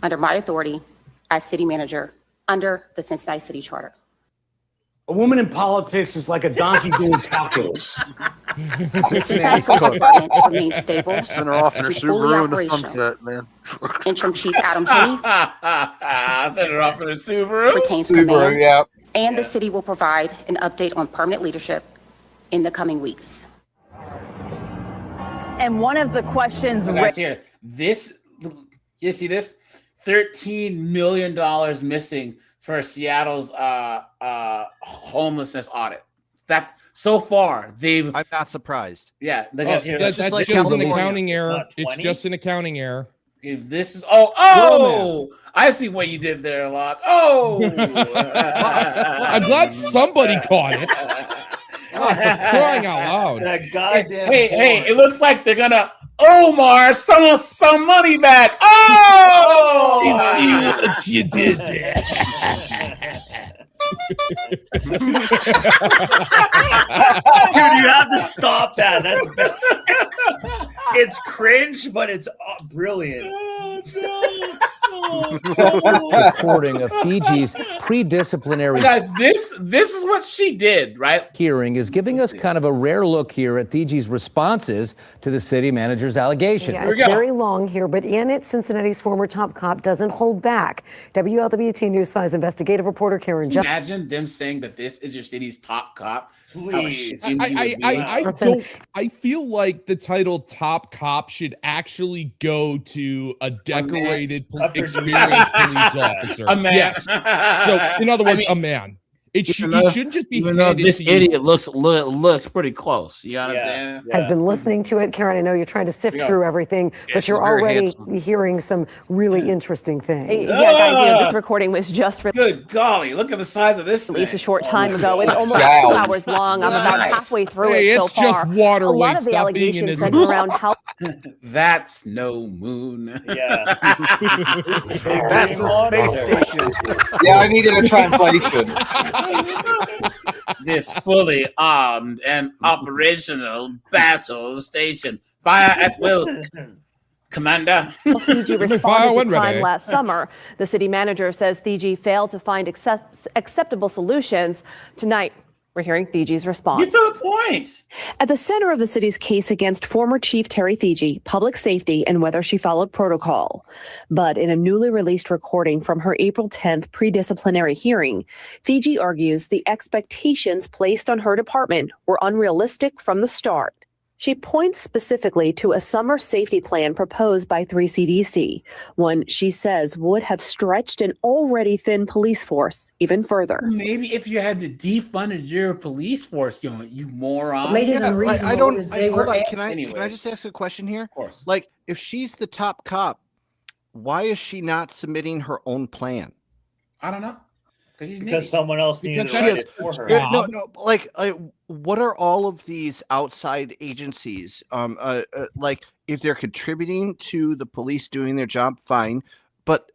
under my authority as city manager, under the Cincinnati City Charter. A woman in politics is like a donkey doing calculus. The Cincinnati Police Department remains stable, Send her off in her fully Subaru in the operational. sunset, man. Interim Chief Adam Penny Send her off in a Subaru. retains command, and the city will provide an update on permanent leadership in the coming weeks. And one of the questions... Guys, here, this, you see this? $13 million missing for Seattle's homelessness audit. That so far they've. I'm not surprised. Yeah, That's just an accounting error. It's just an accounting error. If this is oh, I see what you did there, Locke. Oh, I'm glad somebody caught it. Oh, for crying out loud! That goddamn. Hey, it looks like they're gonna Omar some money back. Oh, You see what you did there. Dude, you have to stop that. That's bad. It's cringe, but it's brilliant. Recording of Fiji's pre-disciplinary guys, this is what she did, right? hearing is giving us kind of a rare look here at Fiji's responses to the city manager's allegation. Yeah, it's very long here, but in it, Cincinnati's former top cop doesn't hold back. WLWT News 5's investigative reporter Karen Johnson. Imagine them saying that this is your city's top cop. Please. I feel like the title top cop should actually go to a decorated experienced police officer. A man. Yes. So in other words, a man. He shouldn't just be handed this to you. idiot looks pretty close. You know what I'm saying? Has been listening to it. Karen, I know you're trying to sift through everything, but you're already hearing some really interesting things. Yeah, guys, this recording was just for Good golly, look at the size of this released thing. a short time ago. It's almost 2 hours long. I'm about halfway through it so it's just far. water A lot weight. of the Stop being allegations an center around how That's no moon. Yeah. That's a space station. Yeah, I needed a translation. This fully armed and operational battle station. Fire at will, Commander. Fiji responded to crime last summer. The city manager says Fiji failed to find acceptable solutions. Tonight, we're hearing Fiji's response. Get to the point. At the center of the city's case against former Chief Terry Fiji, public safety and whether she followed protocol. But in a newly released recording from her April 10th pre-disciplinary hearing, Fiji argues the expectations placed on her department were unrealistic from the start. She points specifically to a summer safety plan proposed by 3CDC, one she says would have stretched an already thin police force even further. Maybe if you had to defund your police force, you moron. Hold on. Can I just ask a question here? Of course. Like, if she's the top cop, why is she not submitting her own plan? I don't know. Because someone else needed to write it for her. No. Like, what are all of these outside agencies? Like, if they're contributing to the police doing their job, fine. But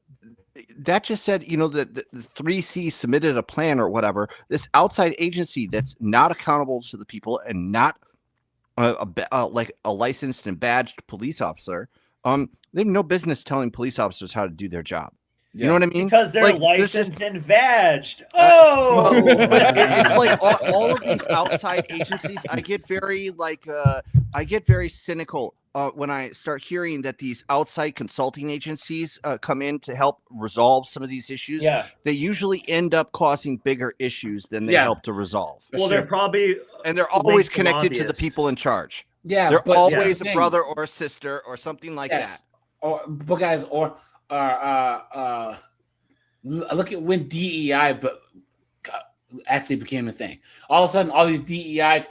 that just said, that the 3C submitted a plan or whatever. This outside agency that's not accountable to the people and not like a licensed and badged police officer. They have no business telling police officers how to do their job. You know what I mean? Because they're like, licensed and badged. Oh, it's like all of these outside agencies. I get very cynical when I start hearing that these outside consulting agencies come in to help resolve some of these issues. Yeah. They usually end up causing bigger issues than they help to resolve. Well, they're probably they're always connected to the people in charge. Yeah, they're always a brother or a sister or something like that. But guys, look at when DEI actually became a thing. All of a sudden, all these DEI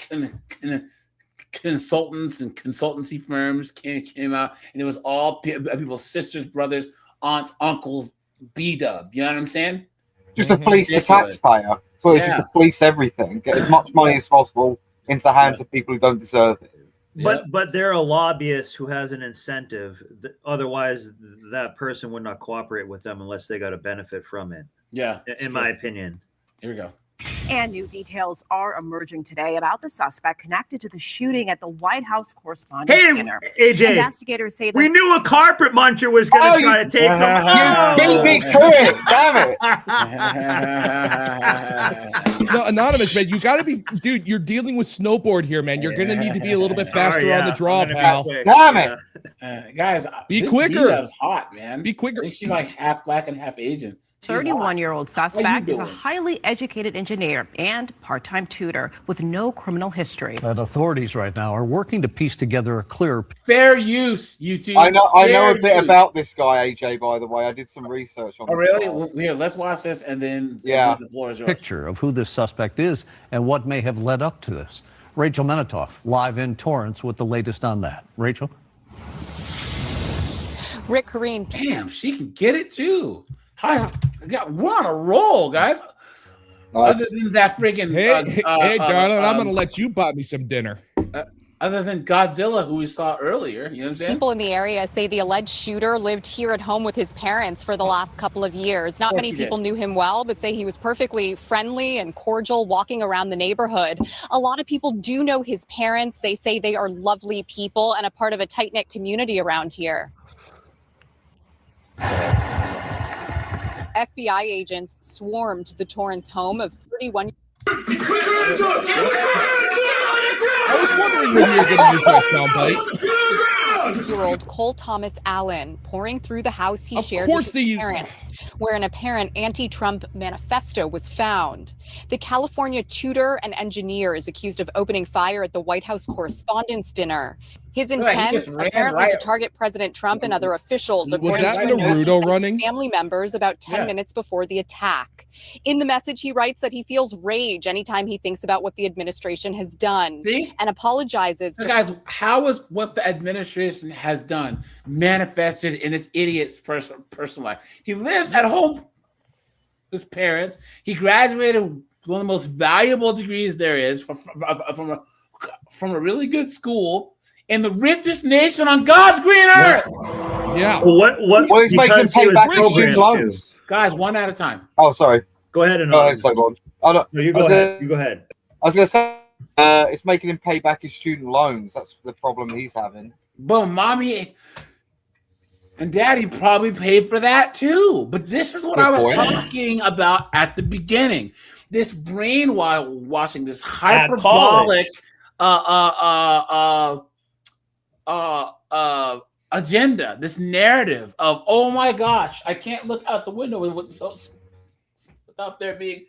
consultants and consultancy firms came out, and it was all people's sisters, brothers, aunts, uncles, B-dub. You know what I'm saying? Just to fleece the taxpayer. So it's just to fleece everything. Get as much money as possible into the hands of people who don't deserve it. But they're a lobbyist who has an incentive. Otherwise, that person would not cooperate with them unless they got a benefit from it. Yeah, in my opinion. Here we go. And new details are emerging today about the suspect connected to the shooting at the White House Correspondents' Dinner. AJ, investigators say that we knew a carpet muncher was going to try to take him. You beat me to it, damn it! No, Anonymous, man, you got to be, dude. You're dealing with snowboard here, man. You're gonna need to be a little bit faster on the draw, pal. Damn it, guys! Be quicker. That's hot, man. Be quicker. I think she's like half black and half Asian. 31-year-old suspect is a highly educated engineer and part-time tutor with no criminal history. And authorities right now are working to piece together a clear fair use. YouTube. I know a bit about this guy, AJ. By the way, I did some research on. Oh, really? Well, here, let's watch this, and then the floor is yours. picture of who this suspect is and what may have led up to this. Rachel Menitoff, live in Torrance with the latest on that. Rachel? Rick Kareen. Damn, she can get it too. Hi, we're on a roll, guys. Other than that friggin' hey, darling, I'm gonna let you buy me some dinner. Other than Godzilla, who we saw earlier, you know what I'm saying? People in the area say the alleged shooter lived here at home with his parents for the last couple of years. Not many people knew him well, but say he was perfectly friendly and cordial walking around the neighborhood. A lot of people do know his parents. They say they are lovely people and a part of a tight-knit community around here. FBI agents swarmed the Torrance home of 31. I was wondering when you were going to use that soundbite. 8-year-old Cole Thomas Allen pouring through the house he shared with his parents, where an apparent anti-Trump manifesto was found. The California tutor and engineer is accused of opening fire at the White House Correspondents' Dinner. His intent, apparently to target President Trump and other officials, according to a note he sent to family members about 10 minutes before the attack. In the message, he writes that he feels rage anytime he thinks about what the administration has done and apologizes. So guys, how is what the administration has done manifested in this idiot's personal life? He lives at home with his parents. He graduated one of the most valuable degrees there is from a really good school in the richest nation on God's green earth. Yeah. Well, he's making payback his student loans. Guys, one at a time. Oh, sorry. Go ahead and no, you go ahead. You go ahead. I was going to say it's making him pay back his student loans. That's the problem he's having. But mommy and daddy probably paid for that too. But this is what I was talking about at the beginning. This brainwashing, this hyperbolic agenda, this narrative of, oh my gosh, I can't look out the window without there being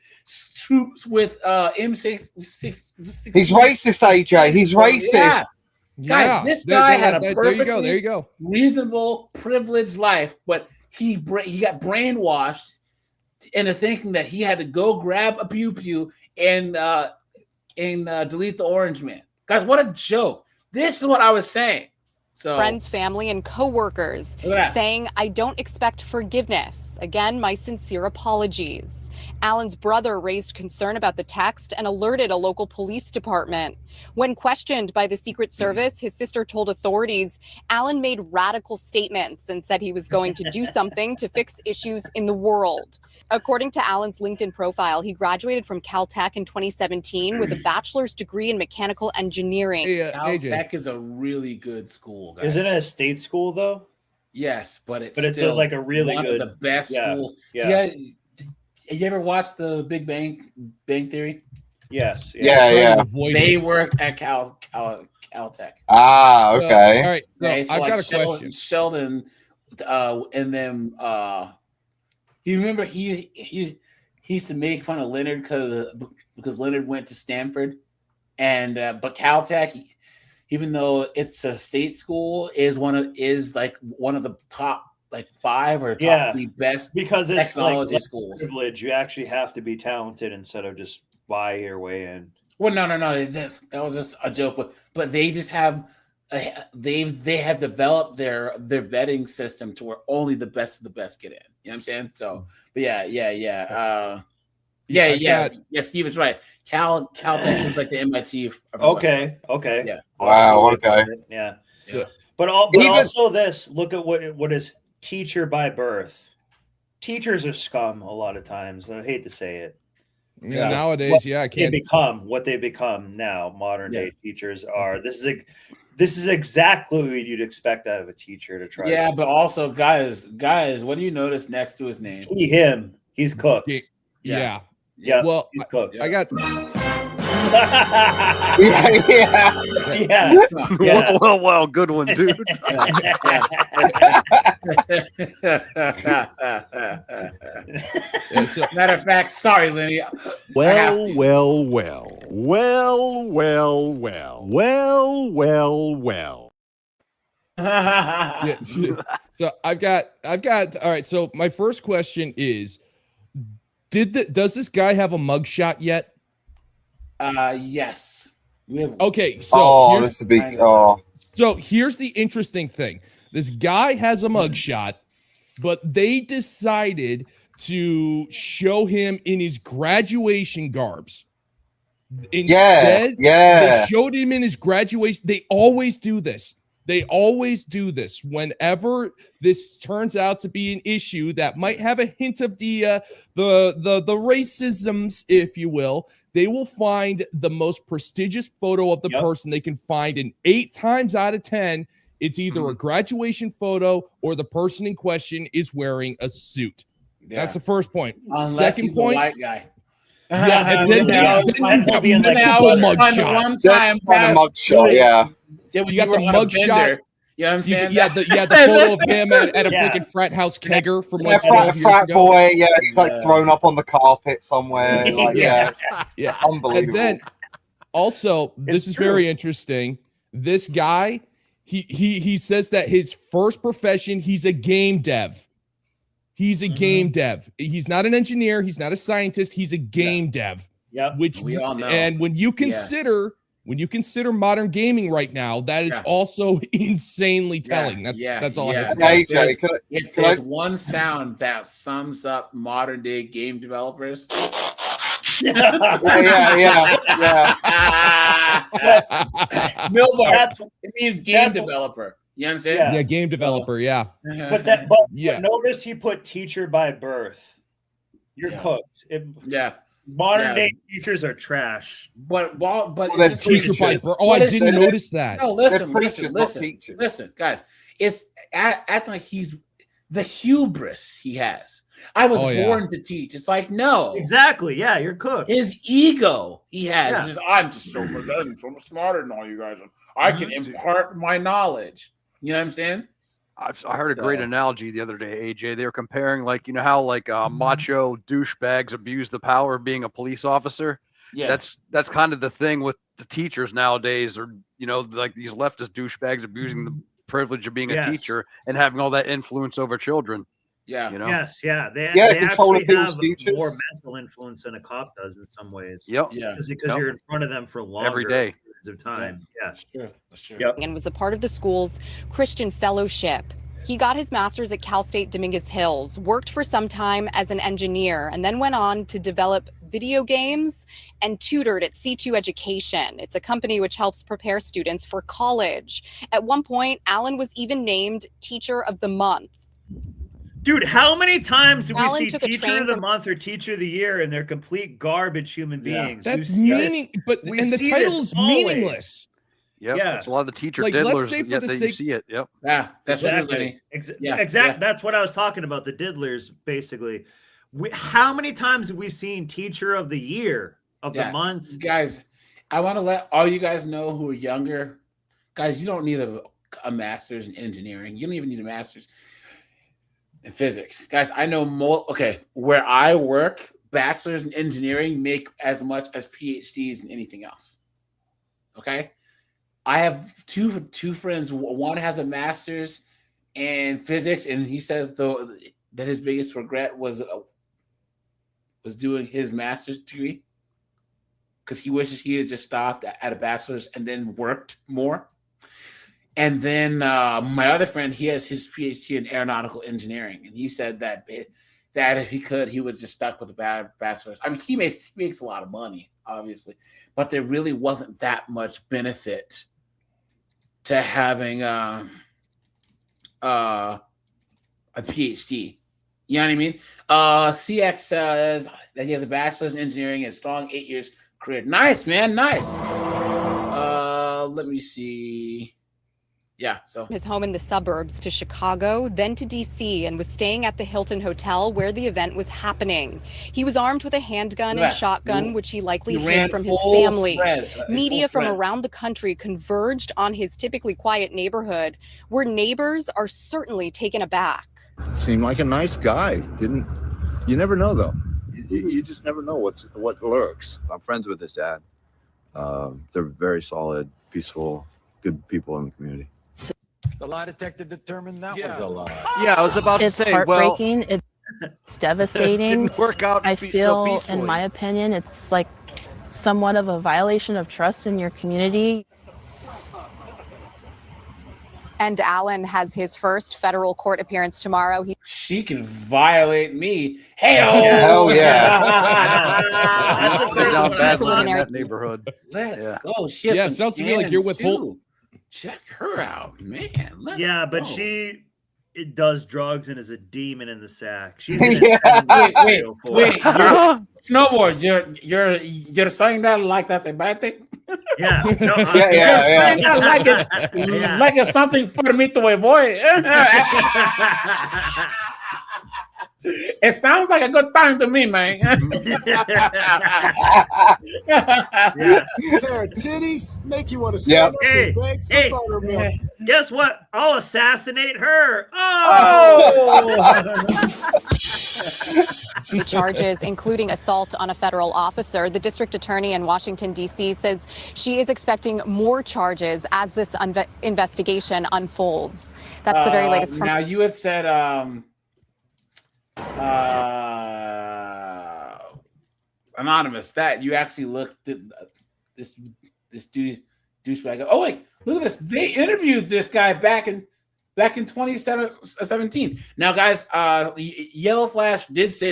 troops with M6. He's racist, AJ. He's racist. Yeah. Guys, this guy had a perfectly there you go. reasonable, privileged life, but he got brainwashed into thinking that he had to go grab a pew and delete the orange man. Guys, what a joke. This is what I was saying. So, friends, family, and co-workers saying, I don't expect forgiveness. Again, my sincere apologies. Allen's brother raised concern about the text and alerted a local police department. When questioned by the Secret Service, his sister told authorities Allen made radical statements and said he was going to do something to fix issues in the world. According to Allen's LinkedIn profile, he graduated from Caltech in 2017 with a bachelor's degree in mechanical engineering. Caltech is a really good school, guys. Isn't it a state school though? Yes, but it's still like a really one good, of the best schools. Yeah. You ever watched the Big Bang Theory? Yes. Yeah. They work at Caltech. Ah, okay. All right. So Okay, so I've like got a question. Sheldon, and then you remember he used to make fun of Leonard because Leonard went to Stanford, and but Caltech, even though it's a state school, is one of the top 5 or top 3 best because it's technology like schools. Privilege. You actually have to be talented instead of just buy your way in. Well, no, that was just a joke. But they just have they have developed their vetting system to where only the best of the best get in. You know what I'm saying? So, but yeah. Steve is right. Caltech is like the MIT. Okay. Yeah. Wow. Okay. Yeah. But also this. Look at what is teacher by birth. Teachers are scum a lot of times. I hate to say it. Yeah. Nowadays, I can't. They become what they become now. Modern day teachers are. This is exactly what you'd expect out of a teacher to try. Yeah, but also, guys, what do you notice next to his name? Him. He's cooked. Yeah. Well, he's cooked. I got. Yeah. Well, good one, dude. Matter of fact, sorry, Lenny. Well. So I've got. All right. So my first question is, does this guy have a mugshot yet? Yes. Okay. So so here's the interesting thing. This guy has a mugshot, but they decided to show him in his graduation garbs. Instead, they showed him in his graduation. They always do this. Whenever this turns out to be an issue that might have a hint of the racisms, if you will, they will find the most prestigious photo of the person they can find, and 8 times out of 10, it's either a graduation photo or the person in question is wearing a suit. Yeah. That's the first point. Unless Second he's point, a white guy. Yeah, and then you have multiple mugshots. Mugshot, yeah. You got the mugshot. You know what I'm saying? Yeah, the photo of him at a freaking frat house kegger from like 12 years frat ago. boy, yeah, he's like thrown up on the carpet somewhere. Like, yeah. Unbelievable. And then also, this is very interesting. This guy, he says that his first profession, he's a game dev. He's a game dev. He's not an engineer. He's not a scientist. He's a game dev. Yep. Which we all know. And when you consider modern gaming right now, that is also insanely telling. That's all I have to say. If there's one sound that sums up modern day game developers. Millbar. It means game developer. You know what I'm saying? Yeah, game developer. Yeah. But notice he put teacher by birth. You're cooked. Modern day teachers are trash. But it's teacher by birth. Oh, I didn't notice that. No, listen, guys. It's acting like he's the hubris he has. I was born to teach. It's like, no. Exactly. Yeah, you're cooked. His ego he has. I'm just so smarter than all you guys. I can impart my knowledge. You know what I'm saying? I heard a great analogy the other day, AJ. They were comparing, like, you know how like macho douchebags abuse the power of being a police officer. Yeah, that's kind of the thing with the teachers nowadays, or like these leftist douchebags abusing the privilege of being a teacher and having all that influence over children. Yeah. They actually have more mental influence than a cop does in some ways. Yep. Because you're in front of them for longer every day periods of time. That's true. Yep. And was a part of the school's Christian fellowship. He got his master's at Cal State Dominguez Hills, worked for some time as an engineer, and then went on to develop video games and tutored at C2 Education. It's a company which helps prepare students for college. At one point, Allen was even named Teacher of the Month. Dude, how many times do we Allen see took a Teacher train of the from- Month or Teacher of the Year, and they're complete garbage human beings? That's meaning, but and the title is meaningless. Yep. Yeah. It's a lot of the teacher Like, let's diddlers, say for yet the that you sake- see it. Yep. Yeah, that's Exactly. exactly. That's what I was talking about. The diddlers, basically. How many times have we seen Teacher of the Year, of the month? Guys, I want to let all you guys know who are younger. Guys, you don't need a master's in engineering. You don't even need a master's in physics. Guys, I know more. Okay, where I work, bachelors in engineering make as much as PhDs in anything else. Okay? I have two friends. One has a master's in physics, and he says that his biggest regret was doing his master's degree because he wishes he had just stopped at a bachelor's and then worked more. And then my other friend, he has his PhD in aeronautical engineering, and he said that if he could, he would just stuck with a bachelor's. I mean, he makes a lot of money, obviously, but there really wasn't that much benefit to having a PhD. You know what I mean? CX says that he has a bachelor's in engineering and a strong 8 years career. Nice, man. Nice. Let me see. Yeah, so his home in the suburbs to Chicago, then to DC, and was staying at the Hilton Hotel where the event was happening. He was armed with a handgun and shotgun, which he likely hid from his family. Media from around the country converged on his typically quiet neighborhood, where neighbors are certainly taken aback. Seemed like a nice guy. You never know, though. You just never know what lurks. I'm friends with his dad. They're very solid, peaceful, good people in the community. The lie detector determined that was a lie. Yeah, I was about to It's say, heartbreaking. It's devastating. Didn't work out I so feel, peacefully. in my opinion, it's like somewhat of a violation of trust in your community. And Allen has his first federal court appearance tomorrow. She can violate me. Hey, hell yeah. That's a down bad line in that neighborhood. Let's go. She has some sounds to me like you're cannons, withholding. too. Check her out, man. Let's But go. she does drugs and is a demon in the sack. She's wait, snowboard. You're saying that like that's a bad thing? Yeah, no, like it's something for me to avoid. It sounds like a good time to me, man. Pair of titties make you want to stand up and beg for buttermilk. Guess what? I'll assassinate her. Oh! Charges, including assault on a federal officer. The district attorney in Washington, D.C. says she is expecting more charges as this investigation unfolds. That's the very latest from. Now, you had said anonymous that you actually looked at this douchebag. Oh wait, look at this. They interviewed this guy back in 2017. Now, guys, Yellow Flash did say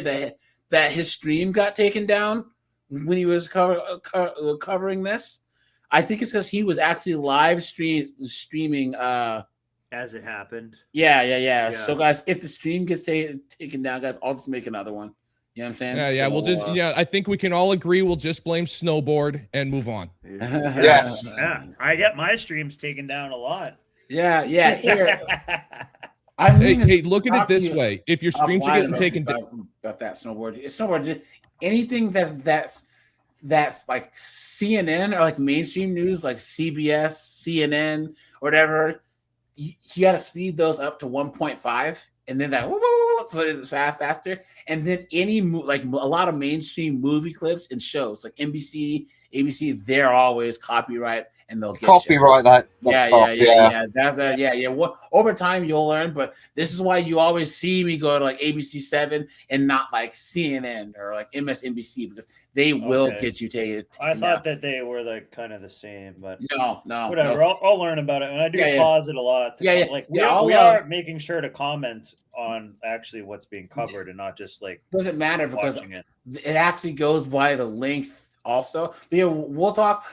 that his stream got taken down when he was covering this. I think it's because he was actually live streaming as it happened. Yeah. So, guys, if the stream gets taken down, guys, I'll just make another one. You know what I'm saying? Yeah, So, we'll just I think we can all agree we'll just blame snowboard and move on. Yes. Yeah, I get my streams taken down a lot. Yeah. Here. Hey, look at it this way. If your streams are getting taken down about that snowboard, anything that's like CNN or like mainstream news, like CBS, CNN, whatever, you got to speed those up to 1.5, and then that so it's faster. And then like a lot of mainstream movie clips and shows like NBC, ABC, they're always copyright. And they'll get copyright that stuff. Yeah. Over time you'll learn, but this is why you always see me go to like ABC7 and not like CNN or like MSNBC, because they will get you taken. I thought that they were like kind of the same, but no, whatever. No. I'll learn about it, and I do pause it a lot. Like we are making sure to comment on actually what's being covered and not just like doesn't matter because it actually goes by the length also. But yeah, we'll talk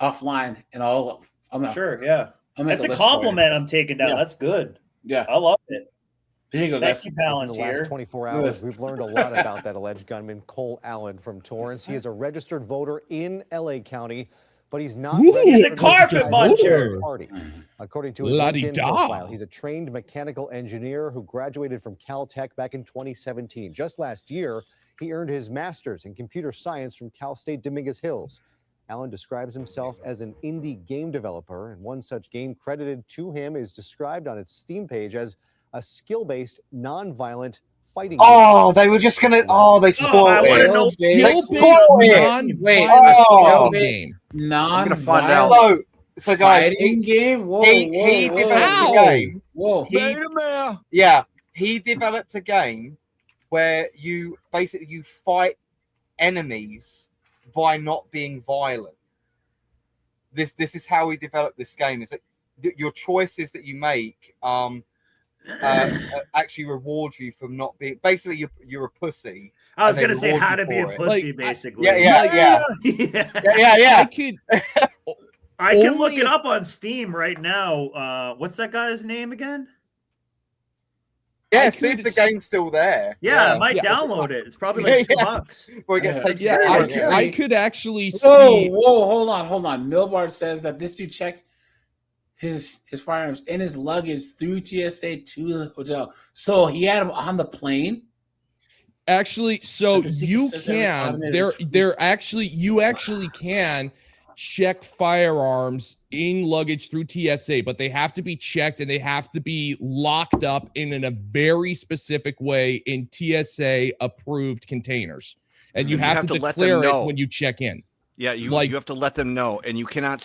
offline and I'm sure. Yeah, that's a compliment. I'm taking down. That's good. Yeah, I love it. There you go, guys. Thank you, Palantir. In the last 24 hours, we've learned a lot about that alleged gunman, Cole Allen from Torrance. He is a registered voter in LA County, but he's not. He's a carpet muncher. Party. According to his LinkedIn profile, he's a trained mechanical engineer who graduated from Caltech back in 2017. Just last year, he earned his master's in computer science from Cal State Dominguez Hills. Allen describes himself as an indie game developer, and one such game credited to him is described on its Steam page as a skill-based, non-violent fighting game. Oh, they were just gonna. Oh, they spoiled it. They spoiled it. Wait, game. Non-violent so guys, fighting game. Whoa, he developed a game. Whoa, he developed a game where you basically fight enemies by not being violent. This is how we developed this game. Is that your choices that you make actually reward you from not being. Basically, you're a pussy. I was gonna say how to be a pussy, basically. Yeah. I can look it up on Steam right now. What's that guy's name again? Yeah, see if the game's still there. Yeah, I might download it. It's probably like $2 before it gets taken. I could actually see. Whoa, hold on. Milbard says that this dude checked his firearms in his luggage through TSA to the hotel. So he had them on the plane. Actually, so you can. You actually can check firearms in luggage through TSA, but they have to be checked and they have to be locked up in a very specific way in TSA approved containers. And you have to declare it when you check in. Yeah, you have to let them know, and you cannot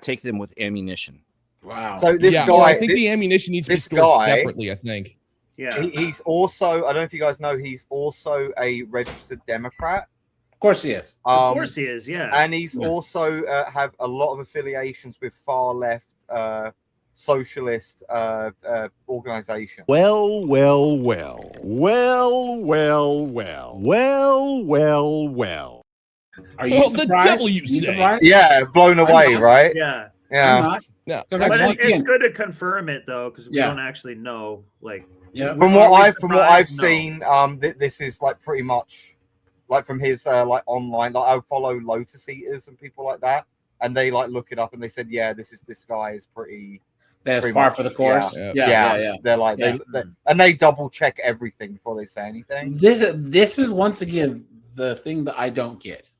take them with ammunition. Wow. So this guy, I think the ammunition needs to be stored separately, I think. Yeah. He's also, I don't know if you guys know, he's also a registered Democrat. Of course he is. Of course he is, yeah. And he's also have a lot of affiliations with far left socialist organizations. Well. Are you the devil you say? Surprised? Yeah, blown away, right? Yeah. Yeah. No, but it's good to confirm it though, because we don't actually know. Like, from what I've seen, this is like pretty much like from his like online. Like I follow Lotus Eaters and people like that, and they like look it up and they said, yeah, this guy is pretty. That's par for the course. Yeah. They're like they double check everything before they say anything. This is once again the thing that I don't get.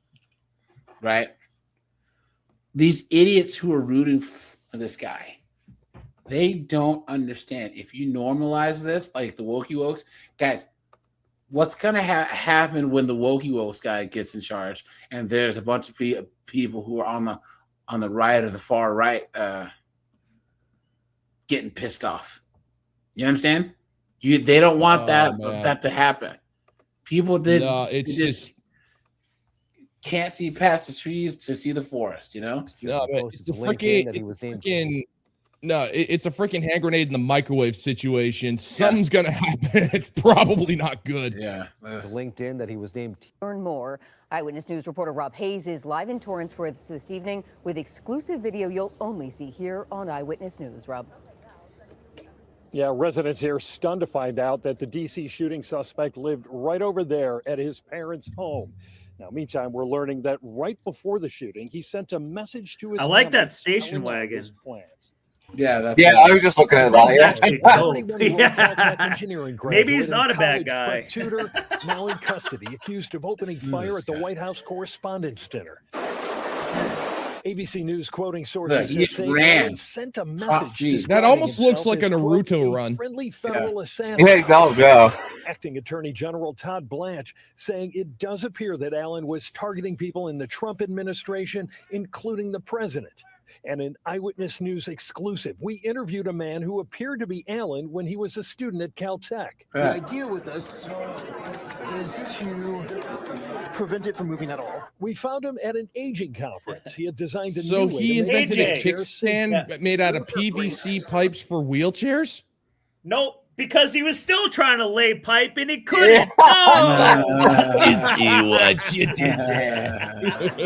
Right. These idiots who are rooting for this guy, They don't understand. If you normalize this, like the wokey wokes, guys, what's gonna happen when the wokey wokes guy gets in charge, and there's a bunch of people who are on the right or the far right getting pissed off? You know what I'm saying? They don't want that to happen. People just can't see past the trees to see the forest, you know? No, it's a freaking it's a freaking hand grenade in the microwave situation. Something's gonna happen. It's probably not good. Yeah. LinkedIn that he was named. Learn more. Eyewitness News reporter Rob Hayes is live in Torrance for us this evening with exclusive video you'll only see here on Eyewitness News. Rob. Yeah, residents here stunned to find out that the D.C. shooting suspect lived right over there at his parents' home. Now, meantime, we're learning that right before the shooting, he sent a message to his I like family that station wagon. his plans. Yeah, I was just looking at that. Maybe he's not a bad guy. Tutor, now in custody, accused of opening fire at the White House Correspondents' Dinner. ABC News quoting sources he say ran. sent a message. That almost looks like a Naruto run. Friendly federal assassin. Yeah. Acting Attorney General Todd Blanche saying it does appear that Allen was targeting people in the Trump administration, including the president. And an Eyewitness News exclusive, we interviewed a man who appeared to be Allen when he was a student at Caltech. The idea with this is to prevent it from moving at all. We found him at an aging conference. He had designed a So new way he to make invented a wheelchairs kickstand made out of PVC pipes for wheelchairs? Nope, because he was still trying to lay pipe and he couldn't. Is he what you did there?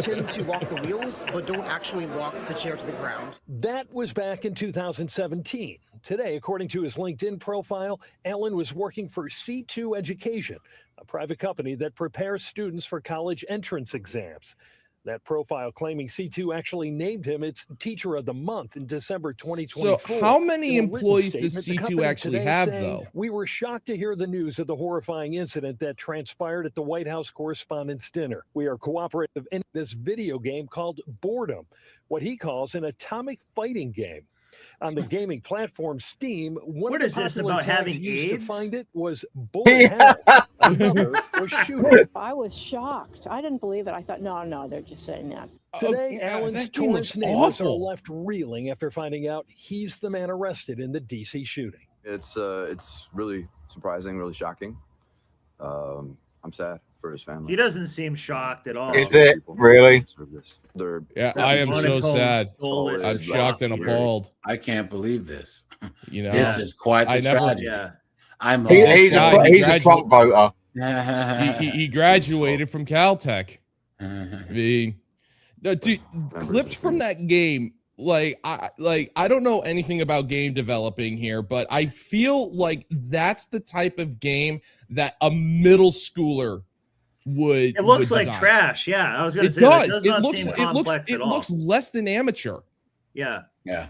Tend to lock the wheels, but don't actually lock the chair to the ground. That was back in 2017. Today, according to his LinkedIn profile, Allen was working for C2 Education, a private company that prepares students for college entrance exams. That profile claiming C2 actually named him its Teacher of the Month in December 2024. So how many employees does C2 actually have, though? We were shocked to hear the news of the horrifying incident that transpired at the White House Correspondents' Dinner. We are cooperative in this video game called Boredom, what he calls an atomic fighting game. On the gaming platform Steam, one of the popular tags used to find it was bullet hell. Another was shooting. I was shocked. I didn't believe it. I thought, no, they're just saying that. Today, Allen's Torrance neighbors are left reeling after finding out he's the man arrested in the D.C. shooting. It's really surprising, really shocking. I'm sad for his family. He doesn't seem shocked at all. Is it really? Yeah, I am so sad. I'm shocked and appalled. I can't believe this. You know, this is quite the tragedy. I'm he's a Trump voter. He graduated from Caltech. I mean, dude, clips from that game. I don't know anything about game developing here, but I feel like that's the type of game that a middle schooler would. It looks like design. trash. Yeah, I was going to say does. That does it not looks. seem It complex looks. It at all. looks less than amateur. Yeah. Yeah.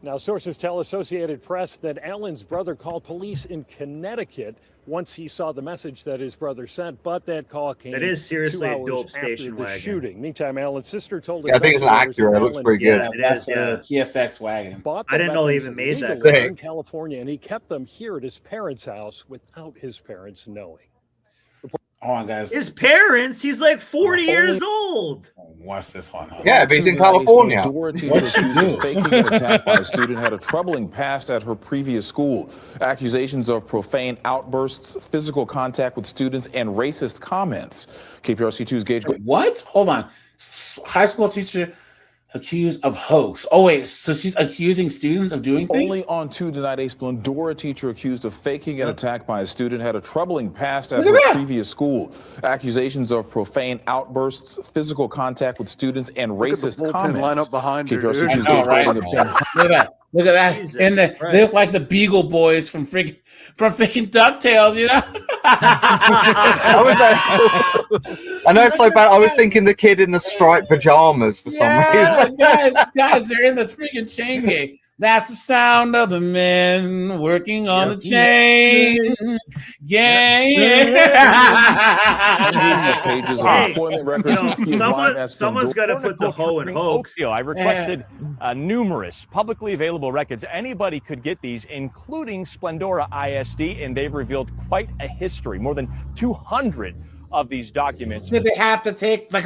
Now, sources tell Associated Press that Allen's brother called police in Connecticut once he saw the message that his brother sent, but that call came. That is seriously 2 a hours dope after station the wagon. shooting. Meantime, Allen's sister told I think it's an Acura. It looks pretty good. That's a TSX wagon. I didn't know he even made that legally in California, and he kept them here at his parents' house without his parents knowing. Hold on, guys. His parents, he's like 40 years old. Watch this one. Yeah, but he's in California. What'd she do? Faking an attack by a student had a troubling past at her previous school. Accusations of profane outbursts, physical contact with students, and racist comments. KPRC2's Gage. What? Hold on. High school teacher accused of hoax. Oh, wait. So she's accusing students of doing things? Only on 2 tonight, a Splendora teacher accused of faking an attack by a student had a troubling past at her previous school. Accusations of profane outbursts, physical contact with students, and racist comments. Line up behind her. KPRC2's I know, right? Gage. Look at that. Look at that. Jesus And they look like the Beagle Boys from freaking DuckTales, you know? I know it's so bad. I was thinking the kid in the striped pajamas for some reason. guys, they're in this freaking chain gang. That's the sound of the men working on the chain gang. Pages of employment records. Someone's got to put the hoe in hoax. I requested numerous publicly available records. Anybody could get these, including Splendora ISD, and they've revealed quite a history. More than 200 of these documents. Did they have to take like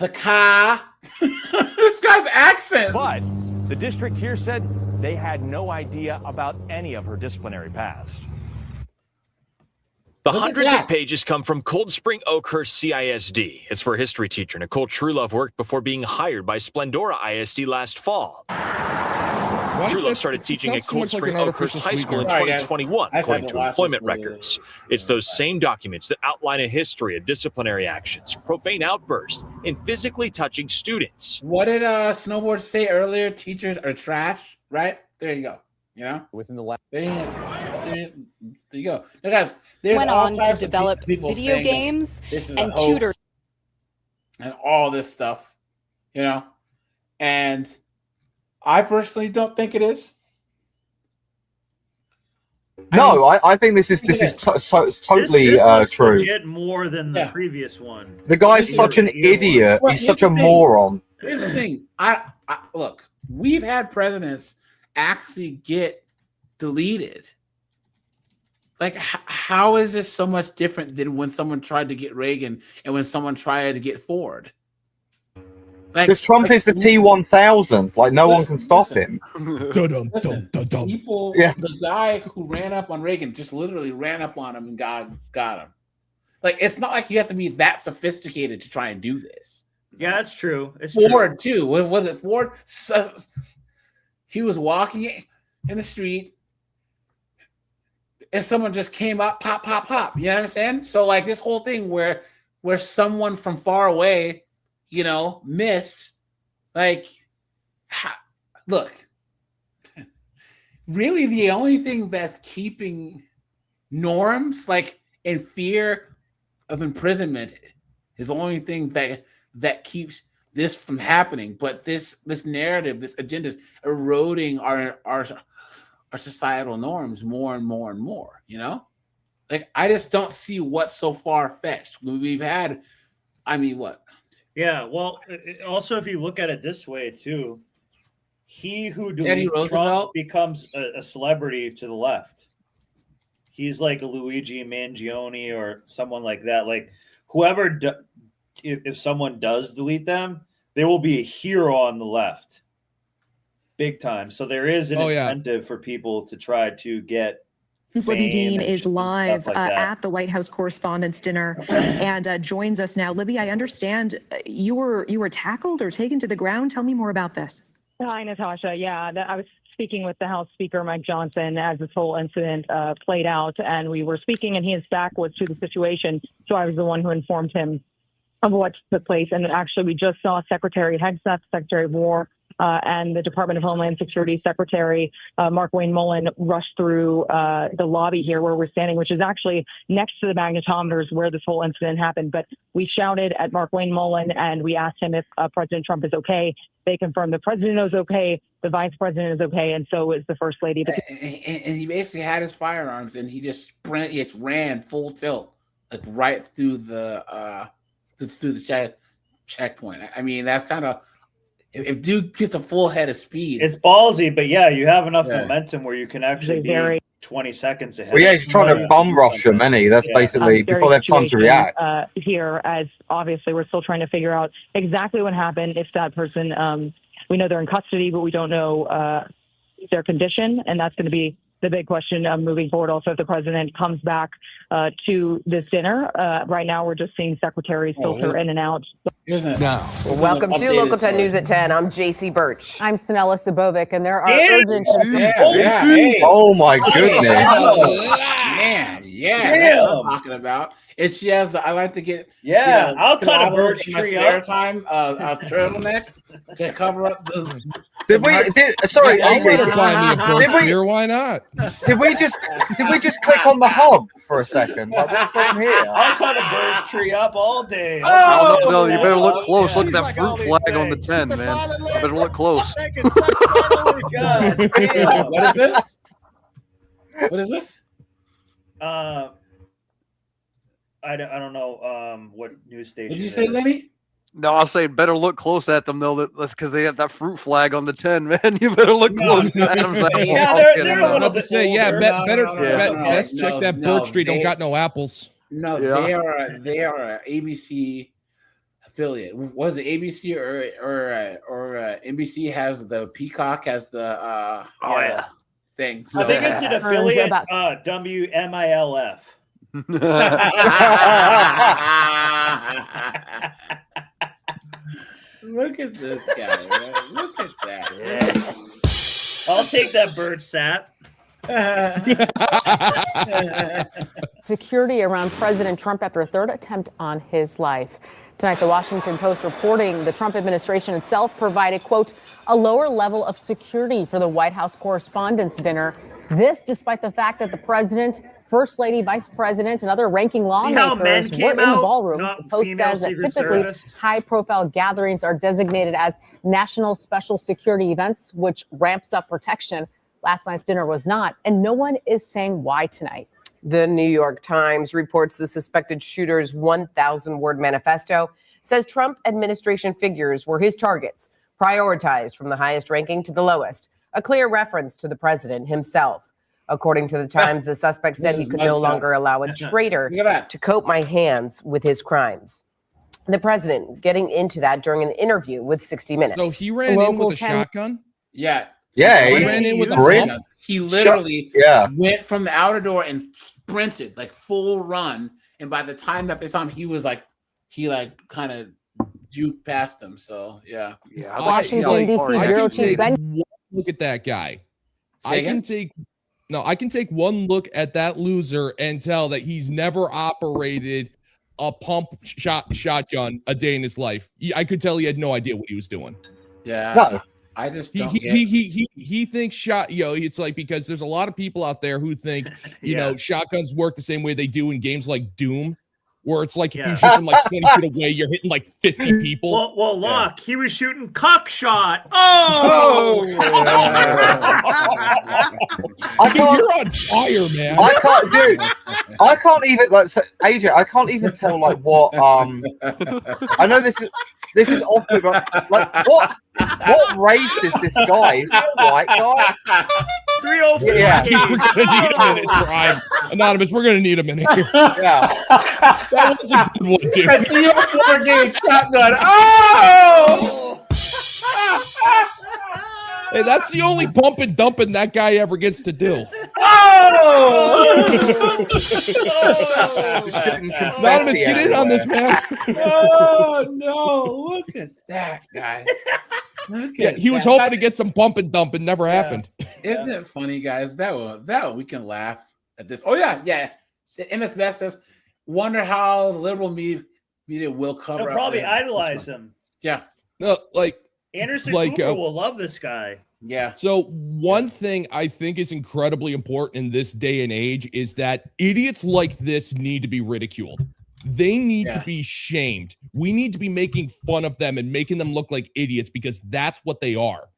a car? This guy's accent. But the district here said they had no idea about any of her disciplinary past. The hundreds of pages come from Cold Spring Oakhurst CISD. It's where history teacher Nicole Truelove worked before being hired by Splendora ISD last fall. Truelove started teaching at Cold Spring Oakhurst High School in 2021, according to employment records. It's those same documents that outline a history of disciplinary actions, profane outbursts, and physically touching students. What did Snowboard say earlier? Teachers are trash, right? There you go. You know, within the last. There you go. There's went all on to types of develop people video saying games this is and a hoax tutor and all this stuff, you know, and I personally don't think it is. No, I think this is totally this true. Legit more than the previous one. The guy's such an idiot. Well, He's such a moron. Here's the thing. I look. We've had presidents actually get deleted. Like, how is this so much different than when someone tried to get Reagan and when someone tried to get Ford? Because Trump is the T-1000. Like, no one can stop him. Listen, people, the guy who ran up on Reagan just literally ran up on him and got him. Like, it's not like you have to be that sophisticated to try and do this. Yeah, that's true. It's Ford, true. too. Was it Ford? He was walking in the street and someone just came up, pop, pop, pop. You know what I'm saying? So, like, this whole thing where someone from far away, you know, missed, like, look, really the only thing that's keeping norms, like, in fear of imprisonment is the only thing that keeps this from happening. But this narrative, this agenda is eroding our societal norms more and more and more, you know? Like, I just don't see what's so far-fetched. We've had, I mean, what? Yeah, well, also, if you look at it this way, too, he who deletes Trump becomes a celebrity to the left. He's like a Luigi Mangione or someone like that. Like, whoever, if someone does delete them, they will be a hero on the left. Big time. So there is an incentive for people to try to get Libby Dean is live at the White House Correspondents' Dinner and joins us now. Libby, I understand you were tackled or taken to the ground. Tell me more about this. Hi, Natasha. Yeah, I was speaking with the House Speaker, Mike Johnson, as this whole incident played out, and we were speaking, and his back was to the situation, so I was the one who informed him of what took place. And actually, we just saw Secretary Hegseth, Secretary of War, and the Department of Homeland Security Secretary Mark Wayne Mullen rushed through the lobby here where we're standing, which is actually next to the magnetometers where this whole incident happened. But we shouted at Mark Wayne Mullen and we asked him if President Trump is okay. They confirmed the president is okay, the vice president is okay, and so is the first lady. And he basically had his firearms and he just ran full tilt, like right through the checkpoint. I mean, that's kind of, if dude gets a full head of speed, it's ballsy, but yeah, you have enough momentum where you can actually be 20 seconds ahead. Well, yeah, he's trying to bum rush them, isn't he? That's basically before they have time to react. Here, as obviously we're still trying to figure out exactly what happened. If that person, we know they're in custody, but we don't know their condition, and that's going to be the big question moving forward. Also, if the president comes back to this dinner, right now we're just seeing secretaries filter in and out. Welcome to Local 10 News at 10. I'm JC Birch. I'm Stanella Sabovic, and there are urgent concerns. Oh my goodness. Man, that's what I'm talking about. And she has, I like to get, I'll cut a birch tree up. Time, a turtleneck to cover up the. Sorry, I'm gonna find me a birch here. Why not? Did we just click on the hub for a second? Like, what's going here? I'll cut a birch tree up all day. No, you better look close. Look at that fruit flag on the 10, man. You better look close. God What is this? What is this? I don't know what news station. What did you say, Lenny? No, I'll say better look close at them though. That's because they have that fruit flag on the 10, man. You better look close at them. They're a little bit say, yeah, best check that Birch Street don't got no apples. No, Yeah. they are a ABC affiliate. Was it ABC or NBC has the Peacock as the thing? So. I think it's an affiliate. WMILF. Look at this guy, man. Look at that. I'll take that bird sap. Security around President Trump after a third attempt on his life. Tonight, the Washington Post reporting the Trump administration itself provided, quote, a lower level of security for the White House Correspondents' Dinner. This despite the fact that the president, First Lady, Vice President, and other ranking lawmakers were in the ballroom. The Post says that typically high-profile gatherings are designated as national special security events, which ramps up protection. Last night's dinner was not, and no one is saying why tonight. The New York Times reports the suspected shooter's 1,000-word manifesto says Trump administration figures were his targets, prioritized from the highest ranking to the lowest, a clear reference to the president himself. According to the Times, the suspect said he could no longer allow a traitor to coat my hands with his crimes. The president getting into that during an interview with 60 Minutes. So he ran in with a shotgun? Yeah. Yeah, he ran in with a shotgun. He literally went from the outer door and sprinted, like full run. And by the time that they saw him, he was like, kind of juked past him. So, yeah. Washington, D.C. Bureau Chief Ben. Look at that guy. Say I again? can take one look at that loser and tell that he's never operated a pump shotgun a day in his life. I could tell he had no idea what he was doing. Yeah. No. I just he thinks it's like, because there's a lot of people out there who think you know shotguns work the same way they do in games like Doom, where it's like if you shoot from like 20 feet away, you're hitting like 50 people. Well, Locke, he was shooting cock shot. Oh! You're on fire, man. I can't, dude. I can't even AJ. I can't even tell like what. I know this is awkward, but like what race is this guy? Is he a white guy? 304. Yeah. We're gonna need a minute, Prime. Anonymous, we're gonna need a minute here. Yeah. That was a good one, dude. 304 game shotgun. Oh! Hey, that's the only pump and dumping that guy ever gets to do. Anonymous, get in on this, man. Oh no! Look at that guy. He was hoping to get some pump and dump, and never happened. Isn't it funny, guys? That we can laugh at this. Oh yeah. MS Best says, "Wonder how the liberal media will cover." They'll up probably this idolize one. him. Yeah. No, like Anderson like, Cooper will love this guy. Yeah. So one thing I think is incredibly important in this day and age is that idiots like this need to be ridiculed. They need to be shamed. We need to be making fun of them and making them look like idiots, because that's what they are.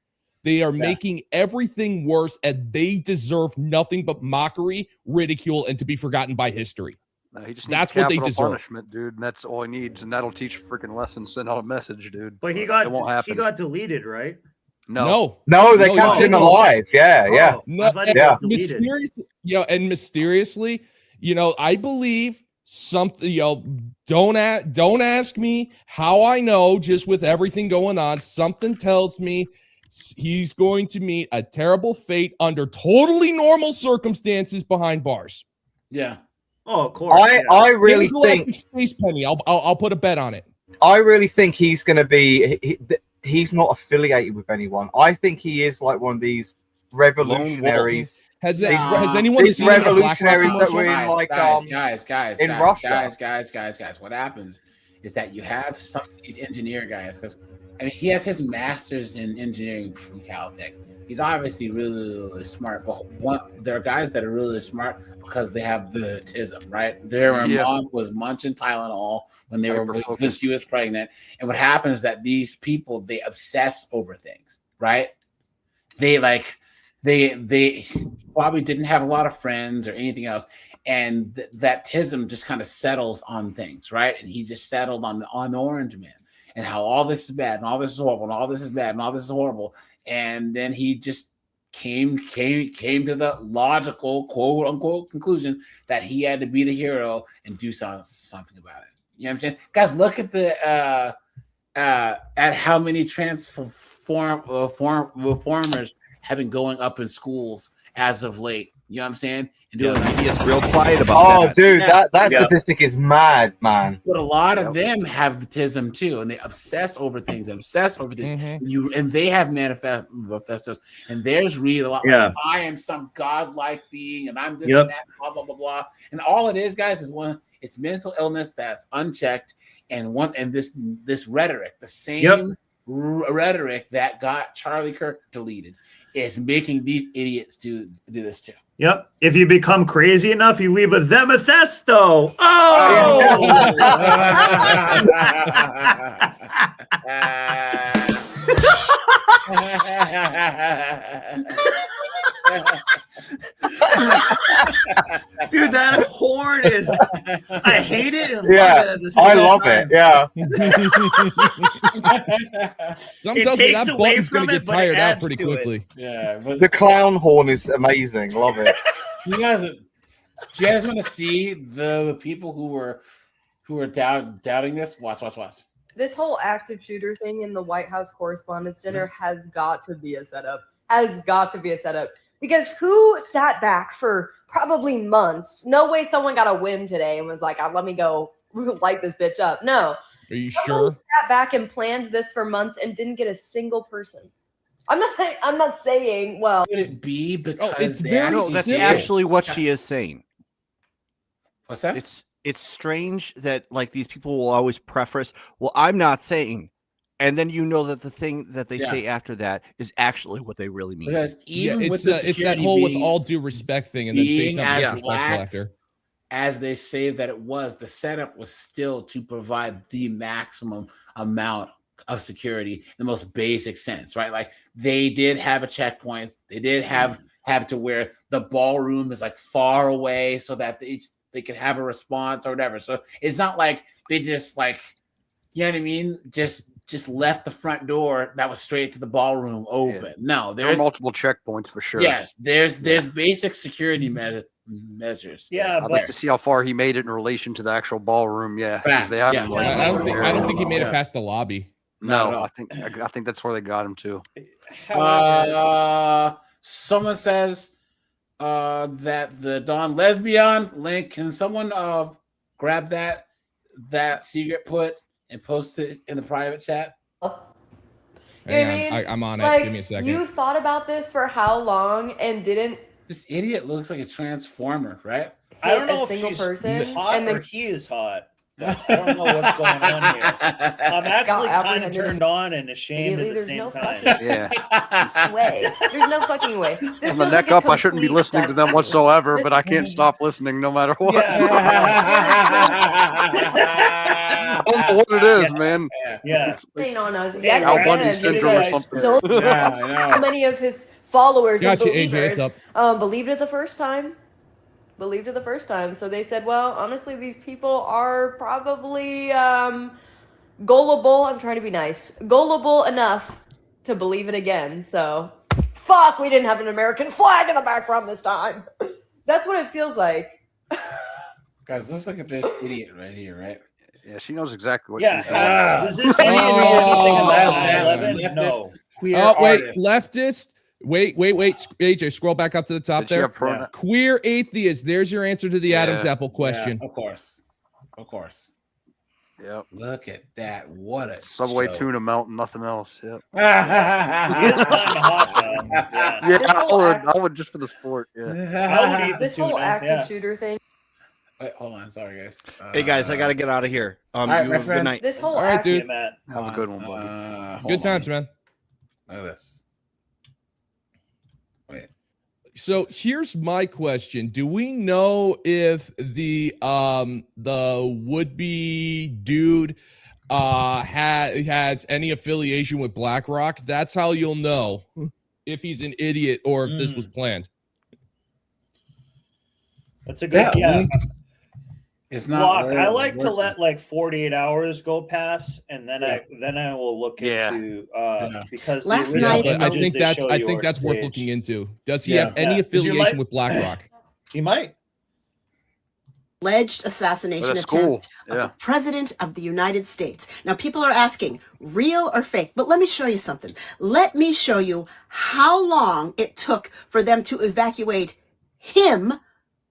They are making everything worse, and they deserve nothing but mockery, ridicule, and to be forgotten by history. No, he just that's needs what they capital deserve. Punishment, dude, and that's all he needs, and that'll teach a freaking lesson, send out a message, dude. But it won't happen. he got deleted, right? No, they kept him alive. Yeah. Mysteriously, I believe something. Don't ask me how I know. Just with everything going on, something tells me he's going to meet a terrible fate under totally normal circumstances behind bars. Yeah. Oh, of course. I really think Space Penny. I'll put a bet on it. I really think he's going to be. He's not affiliated with anyone. I think he is like one of these revolutionaries. Has anyone these seen revolutionaries that were in like guys? What happens is that you have some of these engineer guys, because he has his master's in engineering from Caltech. He's obviously really, really smart, but there are guys that are really smart because they have the autism, right? Their mom was munching Tylenol when she was pregnant. And what happens is that these people, they obsess over things, right? They they probably didn't have a lot of friends or anything else, and that Tism just kind of settles on things, right? And he just settled on Orange Man and how all this is bad and all this is horrible and all this is bad and all this is horrible, and then he just came to the logical quote unquote conclusion that he had to be the hero and do something about it. You know what I'm saying? Guys, look at the at how many reformers have been going up in schools as of late. You know what I'm saying? And doing is real quiet about that. Oh, dude, that statistic is mad, man. But a lot of them have the Tism too, and they obsess over things and obsess over things. And they have manifestos, and theirs read a lot. Like, I am some godlike being, and I'm this and that, blah blah blah blah. And all it is, guys, is it's mental illness that's unchecked, and this rhetoric, the same rhetoric that got Charlie Kirk deleted, is making these idiots do this too. Yep. If you become crazy enough, you leave a Themethesто. Oh! Dude, that horn is. I hate it. And love it I love it. Yeah. Some tells me that button's going to get tired out pretty quickly. Yeah. The clown horn is amazing. Love it. Do you guys want to see the people who were doubting this? Watch. This whole active shooter thing in the White House Correspondents' Dinner has got to be a setup. Because who sat back for probably months? No way someone got a whim today and was like, let me go light this bitch up. No. Are you someone sure? Sat back and planned this for months and didn't get a single person. I'm not saying, well. Could it be because it's that's actually what she is saying. What's that? It's strange that like these people will always preface, well, I'm not saying, and then you know that the thing that they say after that is actually what they really mean. Because even it's that whole with all due respect thing, and then say something disrespectful after. As they say that it was, the setup was still to provide the maximum amount of security in the most basic sense, right? Like they did have a checkpoint. They did have to where the ballroom is like far away so that they could have a response or whatever. So it's not like they just like, you know what I mean? Just left the front door that was straight to the ballroom open. Yeah. No, there are multiple checkpoints for sure. Yes, there's basic security measures. Yeah, I'd like to see how far he made it in relation to the actual ballroom. Yeah, I don't think he made it past the lobby. No, I think that's where they got him to. Someone says that the Dawn lesbian link. Can someone grab that secret put and post it in the private chat? I'm on like, it. Give me a second. You thought about this for how long and didn't? This idiot looks like a transformer, right? I don't know if she's hot and or he is hot. I don't know what's going on here. I'm actually kind of turned on and ashamed at the same time. Yeah. There's no fucking way. From the neck up, I shouldn't be listening to them whatsoever, but I can't stop listening no matter what. I don't know what it is, man. Yeah. On us. Al Bundy syndrome or something. So many of his followers and believers believed it the first time. So they said, well, honestly, these people are probably gullible. I'm trying to be nice. Gullible enough to believe it again. So, fuck, we didn't have an American flag in the background this time. That's what it feels like. Guys, let's look at this idiot right here, right? Yeah, she knows exactly what she's doing. Does this anything about 9/11? No. Leftist. Wait. AJ, scroll back up to the top there. Queer atheist. There's your answer to the Adam's apple question. Yeah, of course. Yep. Look at that. What a Subway tuna melt and nothing else. Yep. It's kind of hot, though. Yeah, I would just for the sport. Yeah. I would eat this the tuna. Whole active shooter thing. Wait, hold on. Sorry, guys. Hey, guys, I got to get out of here. All right, you have a good night. This whole all right, dude. Have a good one, buddy. Good times, man. Look at this. Wait. So here's my question: do we know if the would-be dude has any affiliation with BlackRock? That's how you'll know if he's an idiot or if this was planned. That's a good It's not. Block. I like to let like 48 hours go past, and then I will look into because Last night I think that's worth looking into. Does he have any affiliation with BlackRock? He might. Alleged assassination attempt of the President of the United States. Now, people are asking, real or fake? But let me show you something. Let me show you how long it took for them to evacuate him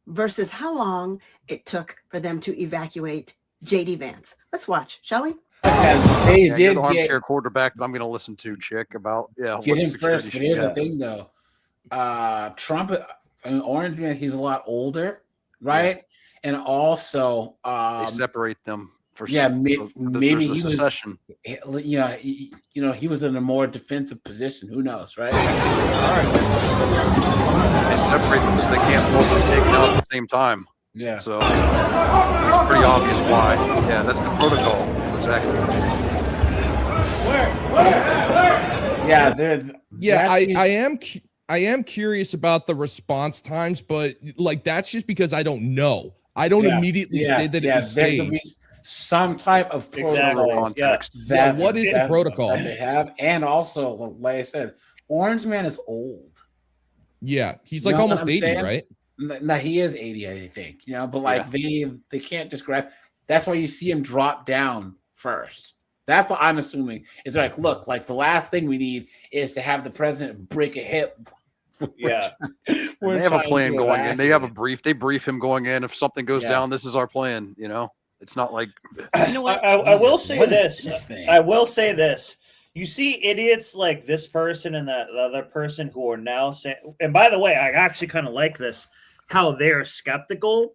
versus how long it took for them to evacuate J.D. Vance. Let's watch, shall we? They did the armchair quarterback that I'm going to listen to, Chick, about get him first. But here's the thing, though. Trump, Orange Man, he's a lot older, right? Yeah. And also, they separate them for maybe he was, he was in a more defensive position. Who knows, right? They separate them so they can't both be taken out at the same time. Yeah. So it's pretty obvious why. Yeah, that's the protocol. Exactly. I am curious about the response times, but like that's just because I don't know. I don't immediately say that it was staged. Some type of protocol context. What is the protocol that they have? And also, like I said, Orange Man is old. Yeah, he's like almost 80, right? No, he is 80, I think. But like they can't just grab. That's why you see him drop down first. That's what I'm assuming. It's like, look, like the last thing we need is to have the president break a hip. Yeah, they have a plan going in. They have a brief. They brief him going in. If something goes down, this is our plan. It's not like. I will say this. I will say this. You see idiots like this person and that other person who are now saying. And by the way, I actually kind of like this. How they're skeptical.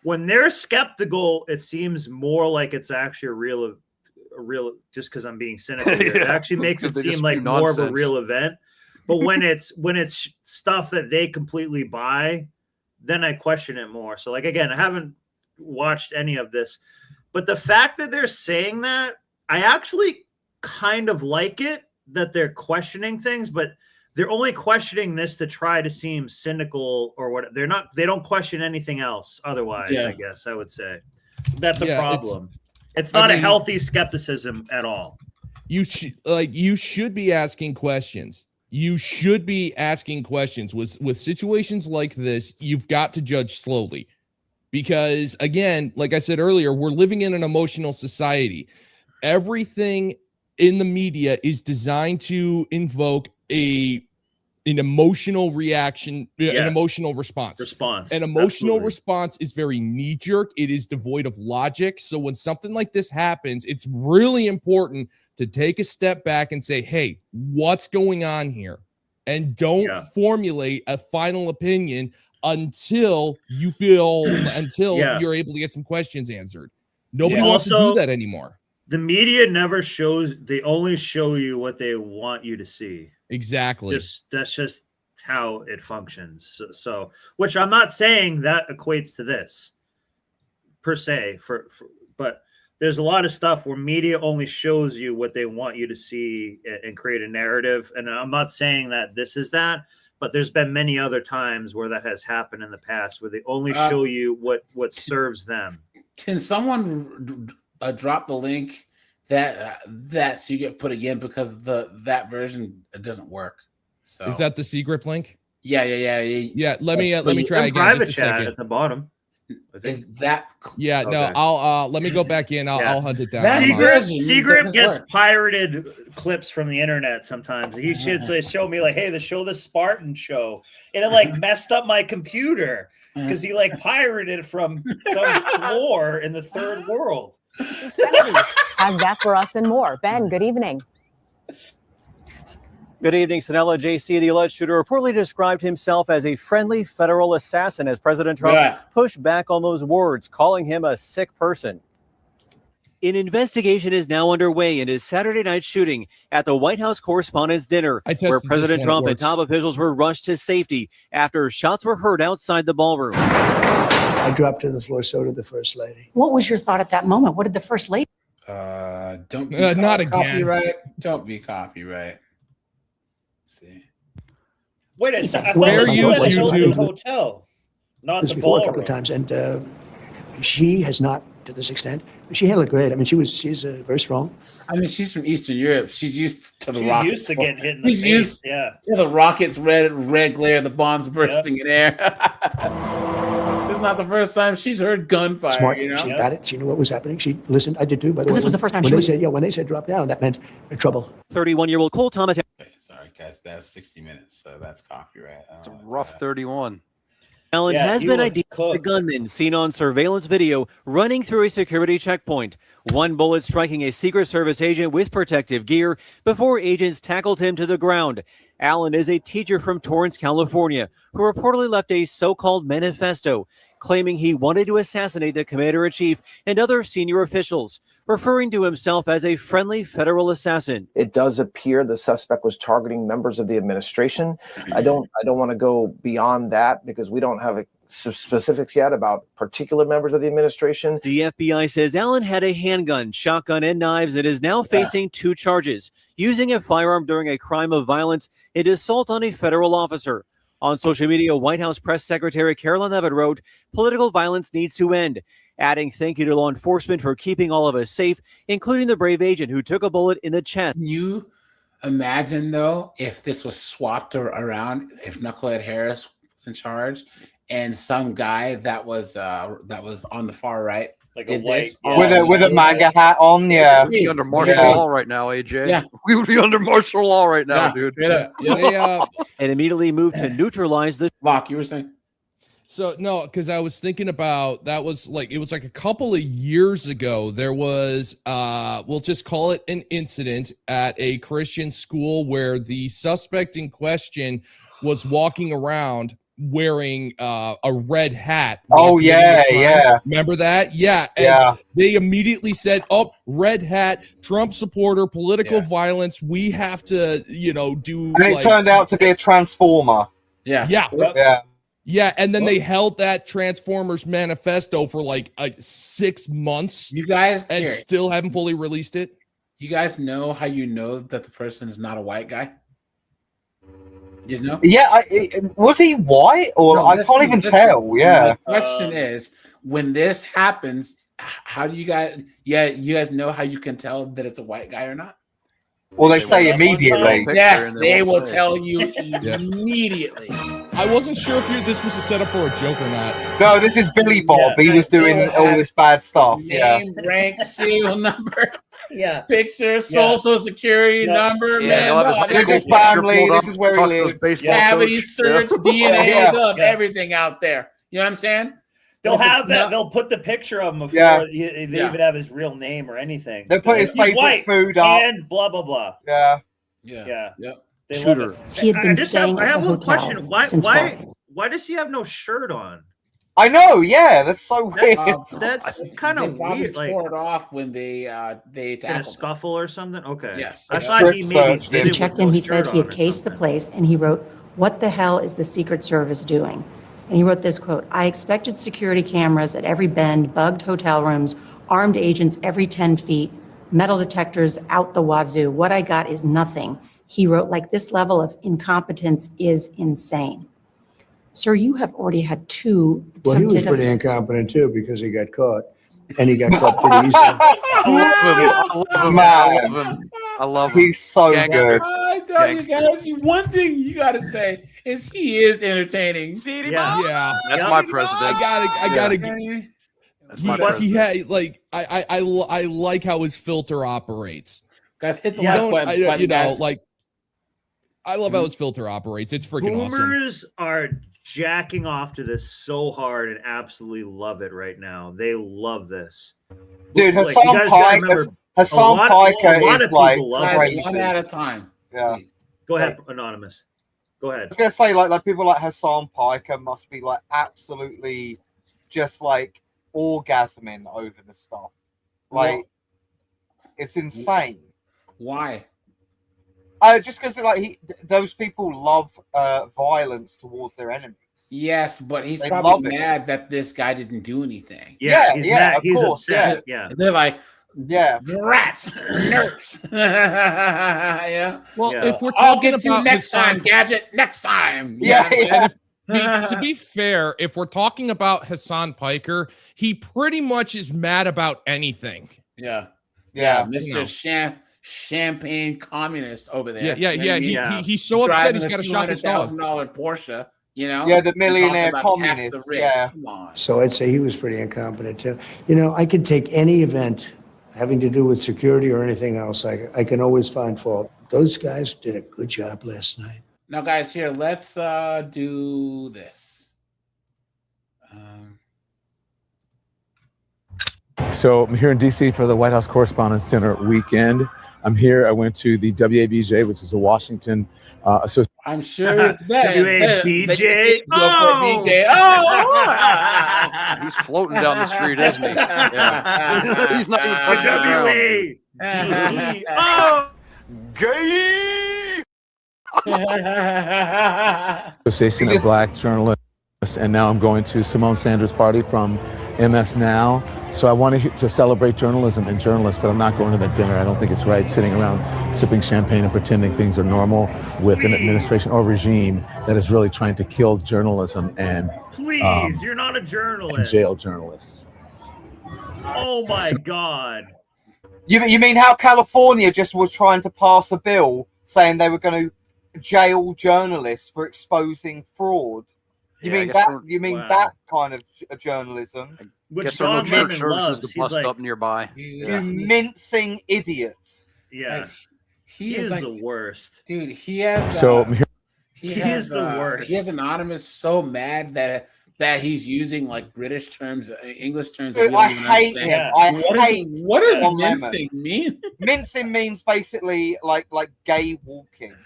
When they're skeptical, it seems more like it's actually a real. Just because I'm being cynical, here, it actually makes it seem like more of a real event. But when it's stuff that they completely buy, then I question it more. So like, again, I haven't watched any of this, but the fact that they're saying that, I actually kind of like it that they're questioning things, but they're only questioning this to try to seem cynical or what. They don't question anything else. Otherwise, I guess I would say that's a problem. It's not a healthy skepticism at all. You should be asking questions. You should be asking questions with situations like this. You've got to judge slowly because, again, like I said earlier, we're living in an emotional society. Everything in the media is designed to invoke an emotional reaction, an emotional response. An emotional response is very knee-jerk. It is devoid of logic. So when something like this happens, it's really important to take a step back and say, hey, what's going on here? And don't formulate a final opinion until you're able to get some questions answered. Nobody wants to do that anymore. The media never shows, they only show you what they want you to see. Exactly. That's just how it functions. So which I'm not saying that equates to this per se, but there's a lot of stuff where media only shows you what they want you to see and create a narrative. And I'm not saying that this is that, but there's been many other times where that has happened in the past where they only show you what serves them. Can someone drop the link that so you get put again because that version doesn't work? So is that the secret link? Yeah. Let me try again. Just a second. At the bottom. I'll let me go back in. I'll hunt it down. Seagrip gets pirated clips from the internet sometimes. He should show me like, hey, show the Spartan show. And it like messed up my computer because he like pirated from some floor in the third world. Has that for us and more. Ben, good evening. Good evening, Sanella. JC, the alleged shooter, reportedly described himself as a friendly federal assassin as President Trump pushed back on those words, calling him a sick person. An investigation is now underway in his Saturday night shooting at the White House Correspondents' Dinner, where President Trump and top officials were rushed to safety after shots were heard outside the ballroom. I dropped to the floor, so did the First Lady. What was your thought at that moment? What did the First Lady? Don't be not again. Copyright. Don't be copyright. See. Wait a second. I Fair thought this use, was at YouTube. the hotel, not This the before a couple ballroom. of times, and she has not to this extent. She handled it great. I mean, she's very strong. I mean, she's from Eastern Europe. She's used to the She's rockets. used to getting hit in the She's face. used Yeah. to the rockets, red glare, the bombs bursting in air. It's not the first time she's heard gunfire. Smart. You know, She got it. She knew what was happening. She listened. I did too. By the way, This was the first time when she they was- said, when they said drop down, that meant trouble. 31-year-old Cole Thomas. Okay, sorry guys, that's 60 minutes, so that's copyright. It's a rough 31. Allen Yeah, has he been looks identified as a cooked. gunman seen on surveillance video running through a security checkpoint. One bullet striking a Secret Service agent with protective gear before agents tackled him to the ground. Allen is a teacher from Torrance, California, who reportedly left a so-called manifesto claiming he wanted to assassinate the commander-in-chief and other senior officials, referring to himself as a friendly federal assassin. It does appear the suspect was targeting members of the administration. I don't want to go beyond that because we don't have specifics yet about particular members of the administration. The FBI says Allen had a handgun, shotgun, and knives and is now facing 2 charges: using a firearm during a crime of violence and assault on a federal officer. On social media, White House Press Secretary Caroline Leavitt wrote, "Political violence needs to end," adding thank you to law enforcement for keeping all of us safe, including the brave agent who took a bullet in the chest. Can you imagine though if this was swapped around, if Knucklehead Harris was in charge and some guy that was on the far right, like did a white this? with a MAGA hat on, yeah. We'd be under martial law right now, AJ. Yeah. We would be under martial law right now, Yeah, dude. straight up. They, And immediately moved to neutralize the. Locke, you were saying? So no, because I was thinking about that was like it was like a couple of years ago. There was we'll just call it an incident at a Christian school where the suspect in question was walking around wearing a red hat. Oh yeah, yeah. Remember that? Yeah. And Yeah. they immediately said, "Oh, red hat, Trump supporter, political violence. We have to, do." And it turned out to be a transformer. Yeah. Yeah. Yeah. Yeah, and then they held that Transformers manifesto for like 6 months. You guys and here. still haven't fully released it. You guys know how you know that the person is not a white guy? You just know? Yeah, was he white or No, I listen, can't even listen. tell. Yeah. The question is, when this happens, how do you guys? Yeah, you guys know how you can tell that it's a white guy or not? Well, they say immediately. Yes, they will tell you immediately. I wasn't sure if this was a setup for a joke or not. No, this is Billy Bob. He was doing all this bad stuff. Yeah. Name, rank, serial number, Yeah. picture, social security number, man. This is family. This is where he lives. Cavity search, DNA, Yeah. they'll have everything out there. You know what I'm saying? They'll If it's have that. not- They'll put the picture of him before Yeah. they Yeah. even have his real name or anything. They put his He's favorite white food up. and blah blah blah. Yeah. Yeah. Yeah. They Shooter. love it. He had been I just have, staying I at have the one hotel question. Why since Friday. why does he have no shirt on? I know. Yeah, that's so weird. That's kind They of probably weird. Like tore it off when they in a tackled him. scuffle or something. Okay. Yes. I Yeah. thought he maybe Strip did He it checked with in. no He said shirt he had on or cased the something. place and he wrote, "What the hell is the Secret Service doing?" And he wrote this quote, "I expected security cameras at every bend, bugged hotel rooms, armed agents every 10 feet, metal detectors out the wazoo. What I got is nothing." He wrote, like, this level of incompetence is insane. Sir, you have already had 2 Well, he was attempted pretty ass- incompetent too because he got caught, and he got caught pretty easily. I love him. He's so Gangster. good. I tell you guys, one thing you gotta say is he is entertaining. Yeah. Yeah. That's Yeah. my president. I gotta. That's my He president. had like I like how his filter operates. Guys, hit the You like don't, button, guys. like I love how his filter operates. It's freaking awesome. Boomers are jacking off to this so hard and absolutely love it right now. They love this. Dude, Like, Hassan you guys gotta Pike. remember, Hassan a lot Piker of is like people love Guys, crazy. one at a time. Yeah. Please. Go ahead, Anonymous. Go I ahead. was gonna say like people like Hassan Piker must be like absolutely just like orgasming over the stuff. Like it's insane. Why? Just because like those people love violence towards their enemies. Yes, but he's They probably love it. mad that this guy didn't do anything. Yeah, Yeah, he's yeah, mad. of He's course, upset. Yeah. And they're like, rat nerds. Yeah. Well, Yeah. if we're I'll talking get you about next Hassan, time, Gadget. Next time. And to be fair, if we're talking about Hassan Piker, he pretty much is mad about anything. Yeah. Yeah. Mr. Champagne communist over there. He's so upset he's got to shop his dog. $200,000 Porsche. You know, Yeah, the millionaire talking about tax communist. the rich. Yeah. Come on. So I'd say he was pretty incompetent too. You know, I could take any event having to do with security or anything else. I can always find fault. Those guys did a good job last night. Now, guys, here, let's do this. So I'm here in DC for the White House Correspondents' Dinner weekend. I'm here. I went to the WABJ, which is a Washington association. I'm sure that WABJ. He's floating down the street, isn't he? Yeah. He's not even touching the ground. Gay! Association of Black Journalists, and now I'm going to Simone Sanders' party from MS Now. So I wanted to celebrate journalism and journalists, but I'm not going to that dinner. I don't think it's right sitting around sipping champagne and pretending things are normal with an administration or regime that is really trying to kill journalism and you're not a journalist. Jail journalists. Oh my God. You mean how California just was trying to pass a bill saying they were going to jail journalists for exposing fraud? You mean that kind of journalism? Which Don Lemon services loves. to He's bust like, up nearby. You mincing idiot. Yeah. He is like, the worst. Dude, he has So he is the worst. He has Anonymous so mad that he's using like British terms, English terms. Dude, I hate him. What does mincing mean? Mincing means basically like gay walking.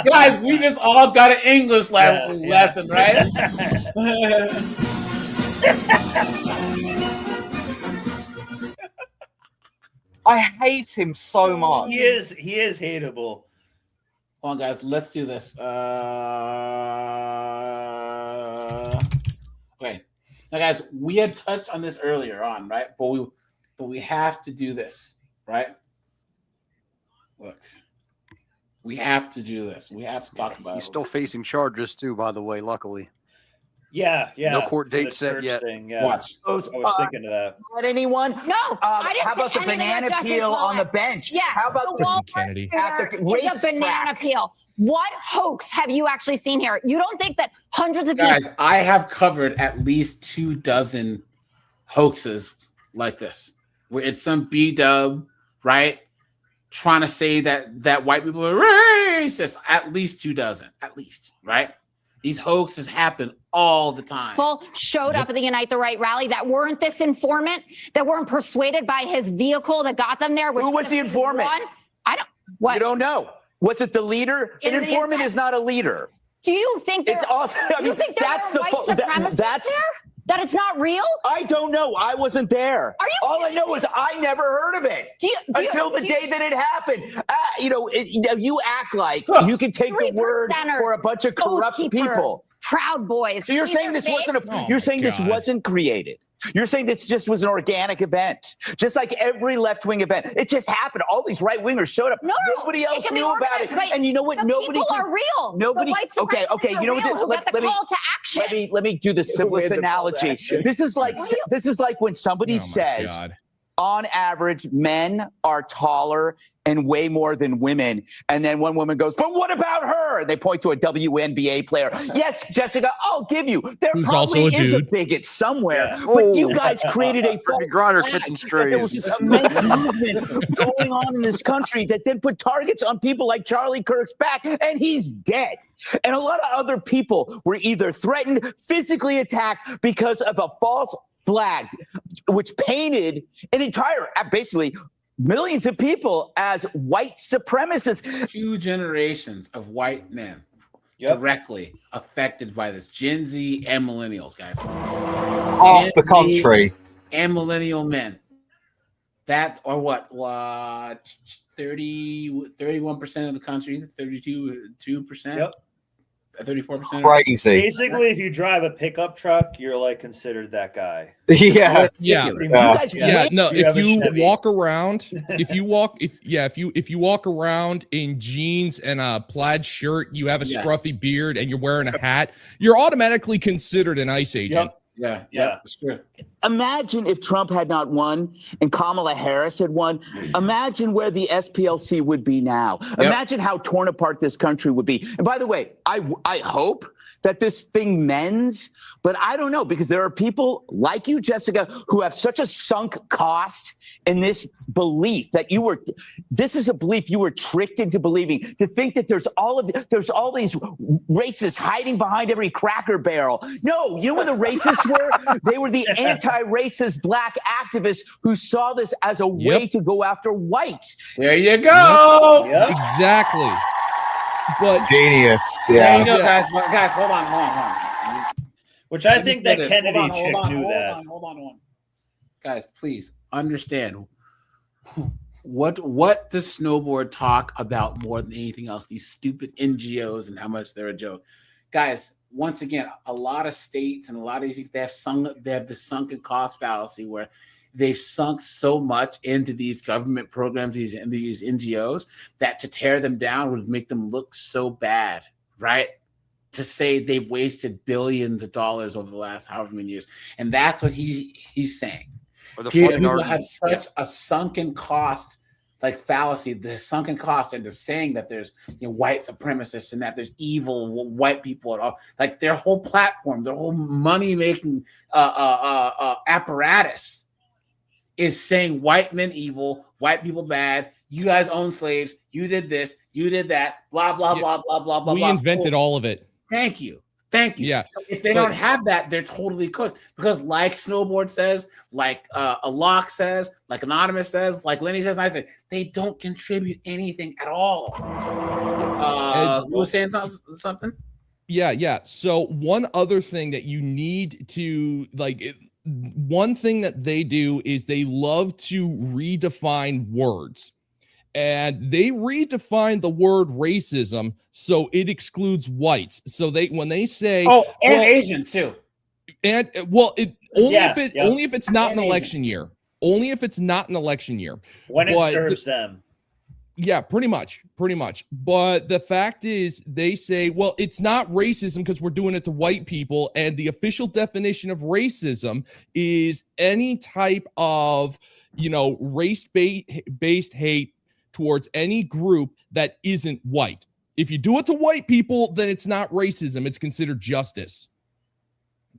Guys, we just all got an English lesson, right? I hate him so much. He is hateable. Come on, guys, let's do this. Okay, now, guys, we had touched on this earlier on, right? But we have to do this, right? Look, we have to do this. We have to talk about it. He's still facing charges too, by the way. Luckily. Yeah. No court date set yet. Yeah. Watch. I was thinking of that. Let anyone? No, I didn't how about the banana peel on the bench? Yeah. How about the Kennedy at the it's a banana peel? What hoax have you actually seen here? You don't think that hundreds of Guys, people? I have covered at least 24 hoaxes like this, where it's some B-dub, right, trying to say that white people are racist. At least 24, at least, right? These hoaxes happen all the time. People showed up at the Unite the Right rally that weren't this informant, that weren't persuaded by his vehicle that got them there. Who was the informant? I don't. What? You don't know. Was it the leader? An informant is not a leader. Do you think it's awesome? I mean, that's the white supremacists there? That it's not real? I don't know. I wasn't there. Are you? All I know is I never heard of it until the day that it happened. You act like you can take the word for a bunch of corrupt people. Proud Boys. So you're saying this wasn't this wasn't created. You're saying this just was an organic event, just like every left-wing event. It just happened. All these right-wingers showed up. Nobody else knew about it. And you know what? Nobody. People are real. Nobody. Okay. You know what? Let me do the simplest analogy. This is like when somebody says, on average, men are taller and way more than women. And then one woman goes, but what about her? And they point to a WNBA player. Yes, Jessica, I'll give you. There Who's probably also a is a dude. bigot somewhere. But you guys created a Griner catching strays. There was this immense movement going on in this country that then put targets on people like Charlie Kirk's back, and he's dead. And a lot of other people were either threatened, physically attacked because of a false flag, which painted an entire, basically, millions of people as white supremacists. 2 generations of white men directly affected by this. Gen Z and millennials, guys. Half the country. And millennial men. That, or what? 31% of the country, 32%. Yep. 34%. Crazy. Basically, if you drive a pickup truck, you're like considered that guy. Yeah. Yeah. No, if you walk around, if you walk around in jeans and a plaid shirt, you have a scruffy beard and you're wearing a hat, you're automatically considered an ICE agent. Yeah. Sure. Imagine if Trump had not won and Kamala Harris had won. Imagine where the SPLC would be now. Imagine how torn apart this country would be. And by the way, I hope that this thing mends, but I don't know, because there are people like you, Jessica, who have such a sunk cost in this belief that this is a belief you were tricked into believing, to think that there's all these racists hiding behind every Cracker Barrel. No, you know what the racists were? They were the anti-racist black activists who saw this as a way to go after whites. There you go. Exactly. But genius. Yeah. Guys, hold on. Which I think that Kennedy chick knew that. Hold on. Guys, please understand what does Snowboard talk about more than anything else? These stupid NGOs and how much they're a joke. Guys, once again, a lot of states and a lot of these things, they have the sunken cost fallacy where they've sunk so much into these government programs, these NGOs, that to tear them down would make them look so bad, right? To say they've wasted billions of dollars over the last however many years. And that's what he's saying. People have such a sunken cost, like fallacy, the sunken cost into saying that there's white supremacists and that there's evil white people at all. Like their whole platform, their whole money-making apparatus is saying white men evil, white people bad, you guys own slaves, you did this, you did that, blah, blah, blah, blah, blah, blah. We invented all of it. Thank you. Yeah. So if they don't have that, they're totally cooked. Because like Snowboard says, like Alok says, like Anonymous says, like Lenny says, and I said, they don't contribute anything at all. You were saying something? Yeah. So one other thing that you need to one thing that they do is they love to redefine words. And they redefine the word racism so it excludes whites. So when they say Asians too. And only if it's not an election year. Only if it's not an election year. When it serves them. Yeah, pretty much. But the fact is, they say, well, it's not racism because we're doing it to white people. And the official definition of racism is any type of, race-based hate towards any group that isn't white. If you do it to white people, then it's not racism. It's considered justice.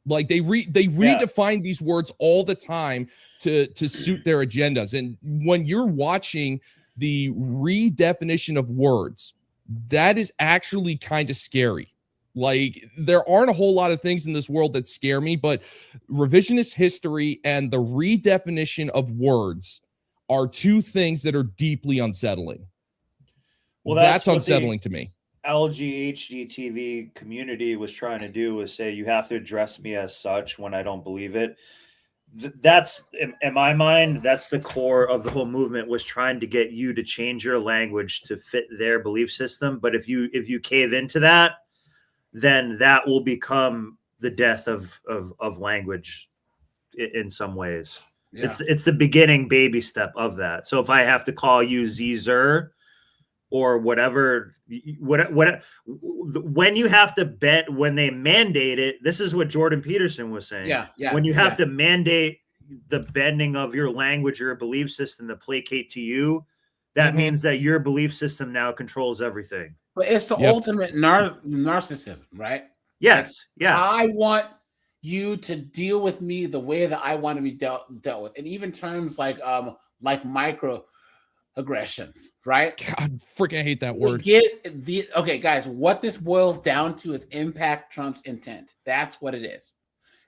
Like they redefine these words all the time to suit their agendas. And when you're watching the redefinition of words, that is actually kind of scary. Like there aren't a whole lot of things in this world that scare me, but revisionist history and the redefinition of words are two things that are deeply unsettling. Well, that's unsettling to me. LGHDTV community was trying to do was say, you have to address me as such when I don't believe it. That's, in my mind, that's the core of the whole movement, was trying to get you to change your language to fit their belief system. But if you cave into that, then that will become the death of language in some ways. Yeah. It's the beginning baby step of that. So if I have to call you Zer or whatever, when you have to bet, when they mandate it, this is what Jordan Peterson was saying. Yeah. When you have to mandate the bending of your language or belief system to placate to you, that means that your belief system now controls everyth But it's the ultimate narcissism, right? Yes. Like, I want you to deal with me the way that I want to be dealt with, and even terms like microaggressions, right? God, I freaking hate that word. Okay, guys, what this boils down to is impact Trump's intent. That's what it is.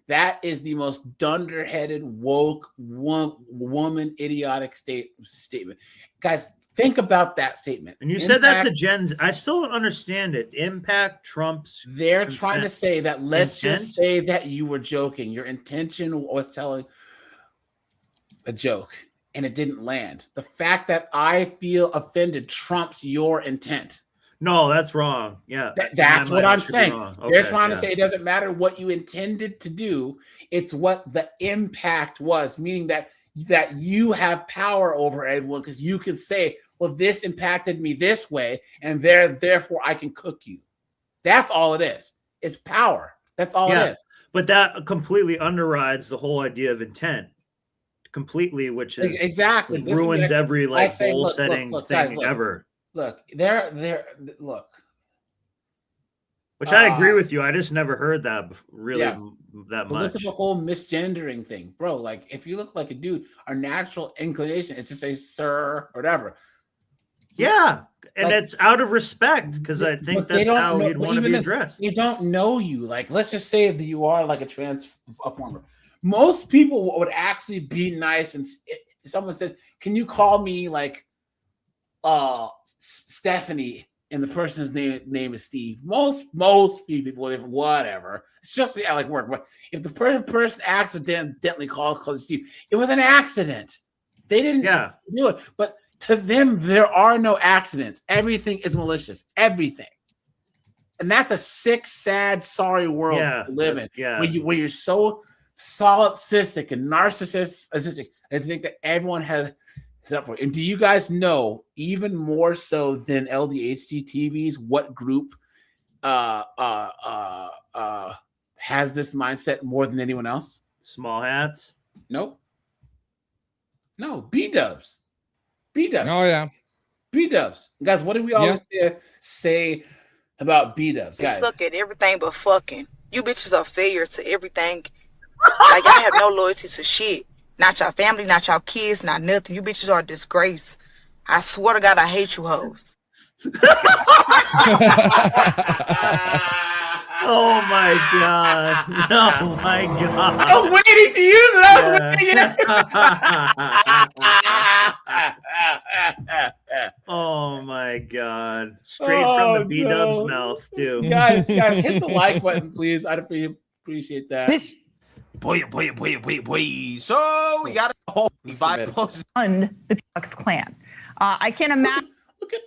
That is the most dunderheaded, woke, woman, idiotic statement. Guys, think about that statement. And you said that's a Gen's. I still don't understand it. Impact Trump's. They're trying to say that, let's just say that you were joking. Your intention was telling a joke and it didn't land. The fact that I feel offended trumps your intent. No, that's wrong. Yeah. That's what I'm saying. Okay, They're trying to say it doesn't matter what you intended to do. It's what the impact was, meaning that you have power over everyone because you can say, well, this impacted me this way, and therefore I can cook you. That's all it is. It's power. That's all it is. But that completely underrides the whole idea of intent. Completely, which is exactly ruins every like goal setting thing guys, ever. Look. Which I agree with you. I just never heard that really that much. Look at the whole misgendering thing, bro. Like, if you look like a dude, our natural inclination is to say sir or whatever. Yeah, and like, it's out of respect because I think that's how you'd want to be addressed. They don't know you. Like, let's just say that you are like a transformer. Most people would actually be nice, and if someone said, "Can you call me like Stephanie?" and the person's name is Steve. Most people, whatever, especially at like work. But if the person accidentally calls Steve, it was an accident. They didn't do it. But to them, there are no accidents. Everything is malicious. Everything. And that's a sick, sad, sorry world to live in. Where you're so solipsistic and narcissistic and think that everyone has up for it. And do you guys know, even more so than LDHD TVs, what group has this mindset more than anyone else? Small hats? Nope. No, B-dubs. B-dubs. Oh, yeah. B-dubs. Guys, what do we always say about B-dubs? They guys? Suck at everything but fucking. You bitches are failures to everything. Like, I have no loyalty to shit. Not your family, not your kids, not nothing. You bitches are a disgrace. I swear to God, I hate you hoes. Oh my God. Oh my God. I was waiting to use it. Oh my God. Straight from the B-dub's mouth, too. Guys, hit the like button, please. I'd appreciate that. Boy. So we got a whole on the Ku Klux Klan. I can't imagine. Look at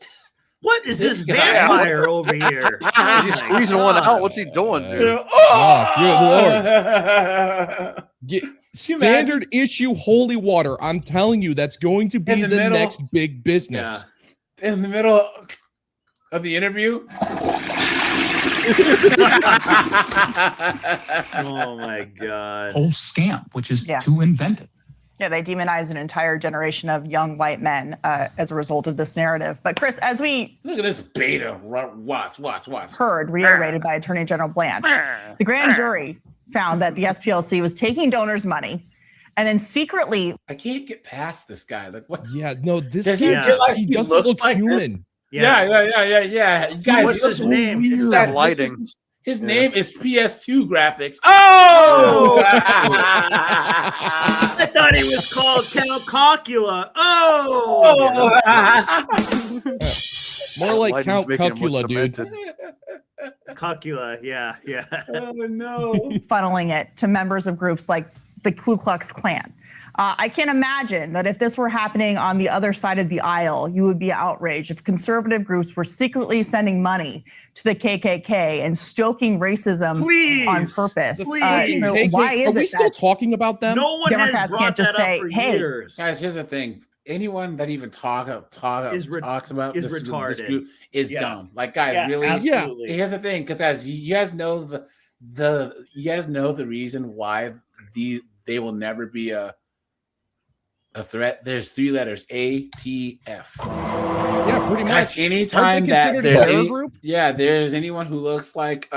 what is this vampire over here? He's squeezing one out. What's he doing, dude? Good Lord. Standard issue holy water. I'm telling you, that's going to be the next big business. Yeah. In the middle of the interview. Oh my God. Whole scam, which is to invent it. Yeah, they demonize an entire generation of young white men as a result of this narrative. But Chris, as we look at this beta, watch. Heard reiterated by Attorney General Blanche, the grand jury found that the SPLC was taking donors' money and then secretly. I can't get past this guy. Like, what? Yeah, no, this guy he doesn't look like human. Yeah. Guys, what's his name? It's that lighting. His name is PS2 graphics. Oh! I thought he was called Count Cocula. Oh! More like Count Cocula, dude. Cocula, yeah. Oh, no. Funneling it to members of groups like the Ku Klux Klan. I can't imagine that if this were happening on the other side of the aisle, you would be outraged if conservative groups were secretly sending money to the KKK and stoking racism on purpose. So why is Are we still talking about them? No one Democrats has brought can't just that say, up for hey, years. Guys, here's the thing. Anyone that even talks about is this retarded. group is dumb. Like, guys, really? Absolutely. Here's the thing, because guys, you guys know the reason why they will never be a threat. There's 3 letters, ATF. Yeah, pretty much. Anytime that there's anyone who looks like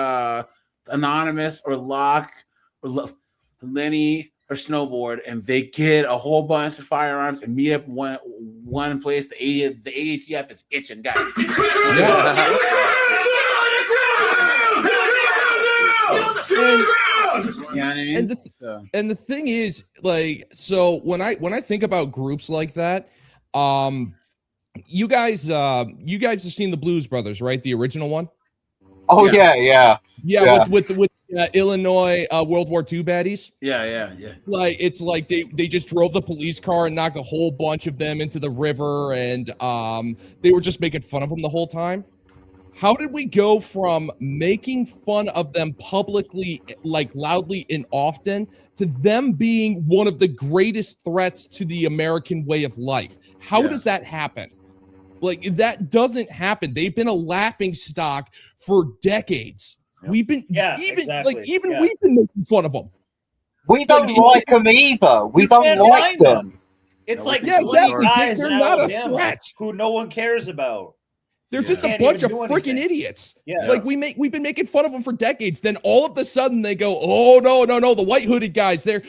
Anonymous or Locke or Lenny or Snowboard, and they get a whole bunch of firearms and meet up one place, the ATF is itching, guys. You know what I mean? And the thing is, like, so when I think about groups like that, you guys have seen the Blues Brothers, right? The original one. Oh yeah. With Illinois World War II baddies. Yeah. Like, it's like they just drove the police car and knocked a whole bunch of them into the river, and they were just making fun of them the whole time. How did we go from making fun of them publicly, like loudly and often, to them being one of the greatest threats to the American way of life? How does that happen? Like, that doesn't happen. They've been a laughing stock for decades. We've been we've been making fun of them. We don't like them either. We don't like them. It's like exactly. guys They're in not a Alabama threat. who no one cares about. They're just a bunch of freaking idiots. Yeah. Like we've been making fun of them for decades. Then all of a sudden they go, "Oh no, the white hooded guys, they're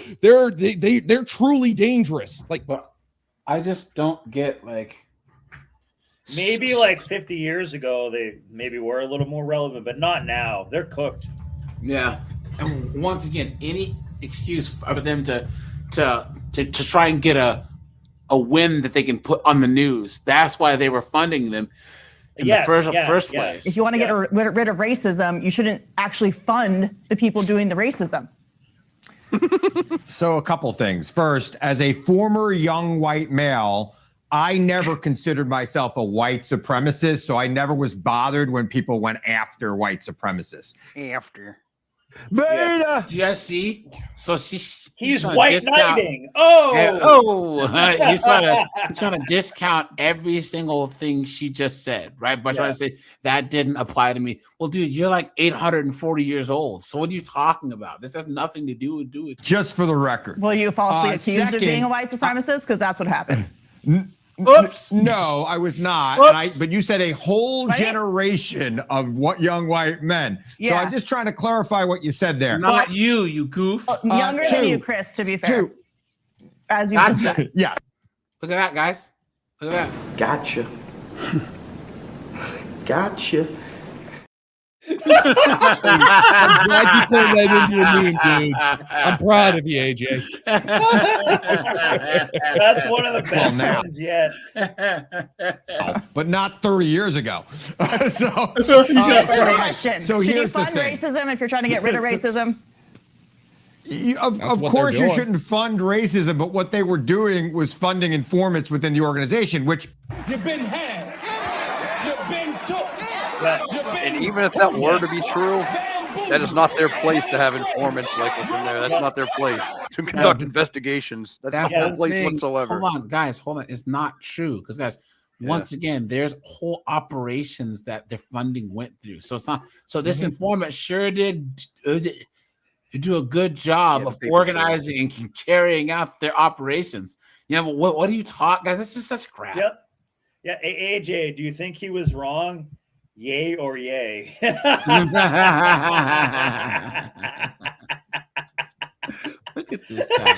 truly dangerous." Like, but I just don't get like maybe like 50 years ago they maybe were a little more relevant, but not now. They're cooked. Yeah. And once again, any excuse for them to try and get a win that they can put on the news. That's why they were funding them in the first place. If you want to get rid of racism, you shouldn't actually fund the people doing the racism. So a couple things. First, as a former young white male, I never considered myself a white supremacist, so I never was bothered when people went after white supremcists. Beta. Do you guys see? So he's white knighting. He's trying to discount every single thing she just said, right? But trying to say that didn't apply to me. Well, dude, you're like 840 years old. So what are you talking about? This has nothing to do with Just for the record. Will you falsely accused of being a white supremacist? Because that's what happened. Oops. No, I was not. But you said a whole generation of young white men. So I'm just trying to clarify what you said there. Not you goof. Younger than you, Chris, to be fair. As you just said. Yeah. Look at that, guys. Look at that. Gotcha. Gotcha. I'm glad you turned that into a meme, dude. I'm proud of you, AJ. That's one of the best ones yet. But not 30 years ago. So question. So should you here's fund the thing. racism if you're trying to get rid of racism? Of course you shouldn't fund racism, but what they were doing was funding informants within the organization, which You've been had. You've been took. And even if that were to be true, that is not their place to have informants like within there. That's not their place to conduct investigations. That's not their place whatsoever. Hold on, guys. Hold on. It's not true because, guys, once again, there's whole operations that their funding went through. So it's not. So this informant sure did do a good job of organizing and carrying out their operations. Yeah, but what are you talking, guys? This is such crap. Yep. Yeah, AJ, do you think he was wrong? Yay or yay? Look at this guy.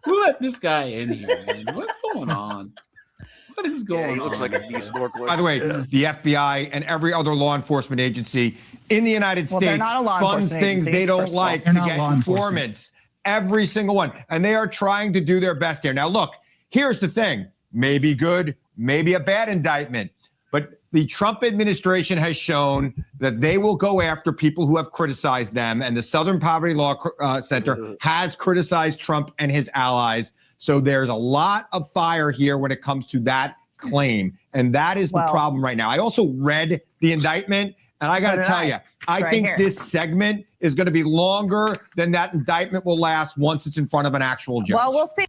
Who let this guy in here, man? What's going on? What is going on? He looks like a snorkeler. By the way, the FBI and every other law enforcement agency in the United Well, States they're not a law funds enforcement things agency, they don't first of all. like They're to not get law enforcement. informants. Every single one. And they are trying to do their best here. Now, look, here's the thing. Maybe good, maybe a bad indictment. But the Trump administration has shown that they will go after people who have criticized them. And the Southern Poverty Law Center has criticized Trump and his allies. So there's a lot of fire here when it comes to that claim. And that is the problem right now. I also read the indictment. And I got to tell you, I think this segment is going to be longer than that indictment will last once it's in front of an actual judge. Well, we'll see.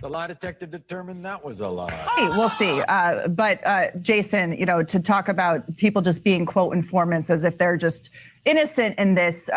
The lie detector determined that was a lie. Hey, we'll see. But Jason, to talk about people just being, quote, informants as if they're just innocent in this,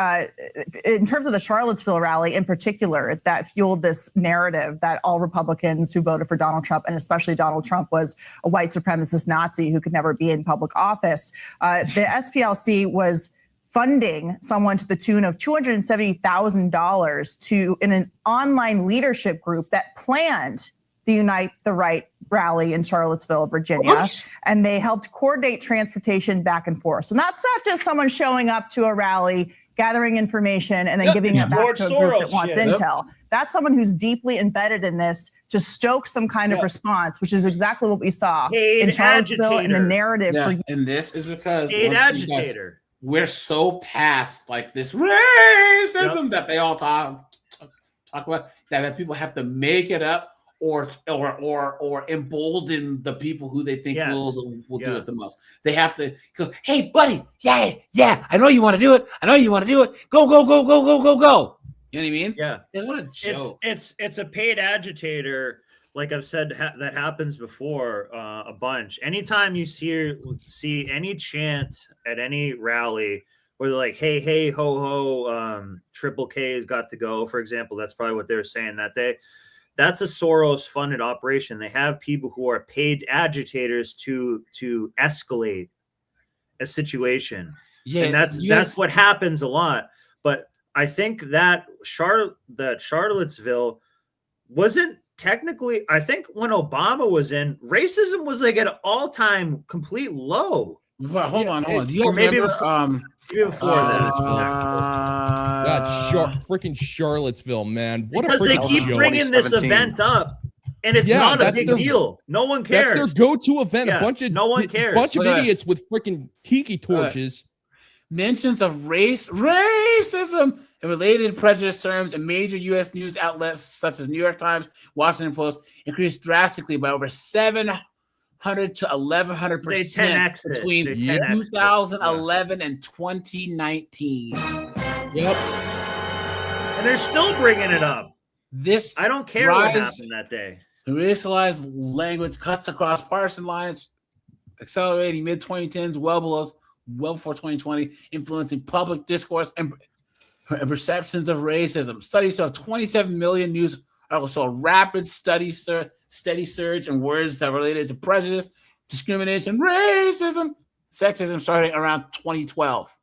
in terms of the Charlottesville rally in particular, that fueled this narrative that all Republicans who voted for Donald Trump, and especially Donald Trump, was a white supremacist Nazi who could never be in public office. The SPLC was funding someone to the tune of $270,000 in an online leadership group that planned the Unite the Right rally in Charlottesville, Virginia. And they helped coordinate transportation back and forth. So that's not just someone showing up to a rally, gathering information, and then giving it back to a group that wants intel. That's someone who's deeply embedded in this to stoke some kind of response, which is exactly what we saw in Charlottesville and the narrative. And this is because agitator. We're so past like this racism that they all talk about, that people have to make it up or embolden the people who they think will do it the most. They have to go, hey, buddy, yeah, I know you want to do it. Go. You know what I mean? Yeah. What a joke. It's a paid agitator. Like I've said, that happens before a bunch. Anytime you see any chant at any rally where they're like, hey, ho, Triple K has got to go, for example, that's probably what they were saying that day. That's a Soros-funded operation. They have people who are paid agitators to escalate a situation. Yeah, and that's what happens a lot. But I think that Charlottesville wasn't technically, I think when Obama was in, racism was like at an all-time complete low. But hold on. Do you maybe remember? Before that. Freaking Charlottesville, man. What because they keep bringing this event up, and it's not a big deal. No one cares. That's their go-to event. Yeah, a bunch of no one cares. Bunch of idiots with freaking tiki torches. Mentions of racism, and related prejudice terms in major U.S. news outlets such as New York Times, Washington Post increased drastically by over 700 to 1100% between 2011 and 2019. Yep, and they're still bringing it up. I don't care what happened that day. The racialized language cuts across partisan lines, accelerating mid 2010s, well before 2020, influencing public discourse and perceptions of racism. Studies of 27 million news articles saw a rapid steady surge in words that related to prejudice, discrimination, racism, sexism starting around 2012.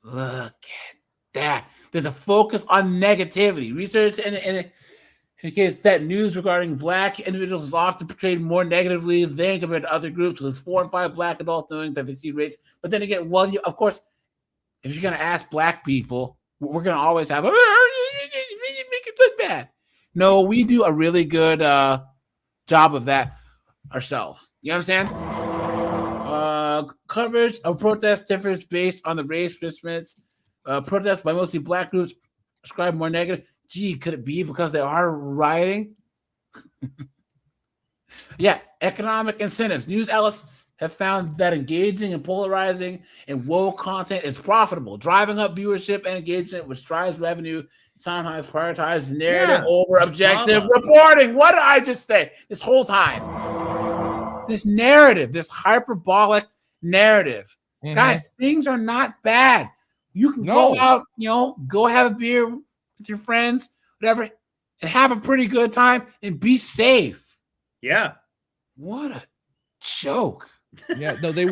Look at that. There's a focus on negativity. Research indicates that news regarding Black individuals is often portrayed more negatively than compared to other groups, with 4 in 5 Black adults knowing that they see race. But then again, of course, if you're going to ask Black people, we're going to always have, make it look bad. No, we do a really good job of that ourselves. You know what I'm saying? Coverage of protests differs based on the race participants. Protests by mostly Black groups described more negative. Gee, could it be because they are rioting? Yeah, economic incentives. News outlets have found that engaging and polarizing and woke content is profitable, driving up viewership and engagement, which drives revenue. Sometimes prioritizes narrative over objective reporting. What did I just say this whole time? This narrative, this hyperbolic narrative. Guys, things are not bad. You can go out, go have a beer with your friends, whatever, and have a pretty good time and be safe. Yeah. What a joke. Yeah, no, they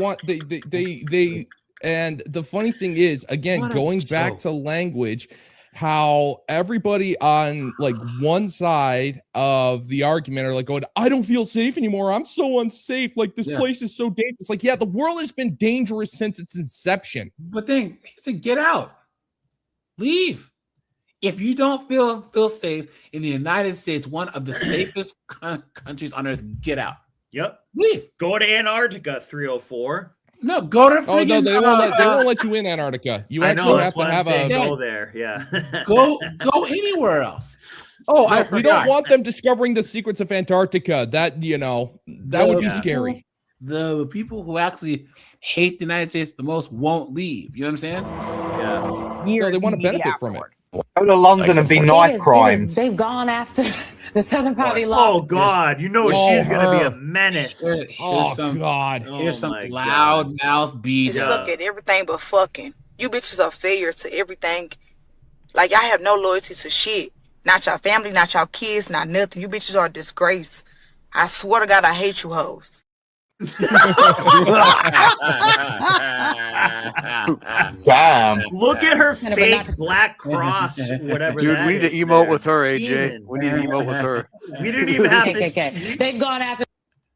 and the funny thing is, again, going back to language, how everybody on like one side of the argument are like going, I don't feel safe anymore. I'm so unsafe. Like this place is so dangerous. Like, yeah, the world has been dangerous since its inception. But then get out. Leave. If you don't feel safe in the United States, one of the safest countries on earth, get out. Yep. Leave. Go to Antarctica, 304. No, go to they won't let you in Antarctica. You actually have to have a go there. Yeah. go anywhere else. We don't want them discovering the secrets of Antarctica. That would be scary. The people who actually hate the United States the most won't leave. You know what I'm saying? Yeah. They want to benefit from it. Go to London and be knife crimes. They've gone after the Southern Party. Oh God, she's going to be a menace. Here's some loud mouth beats. Just look at everything but fucking. You bitches are failures to everything. Like, I have no loyalty to shit. Not your family, not your kids, not nothing. You bitches are a disgrace. I swear to God, I hate you hoes. Damn. Look at her fake black cross, whatever. Dude, we need to emote with her, AJ. We need to emote with her. We didn't even have to. They've gone after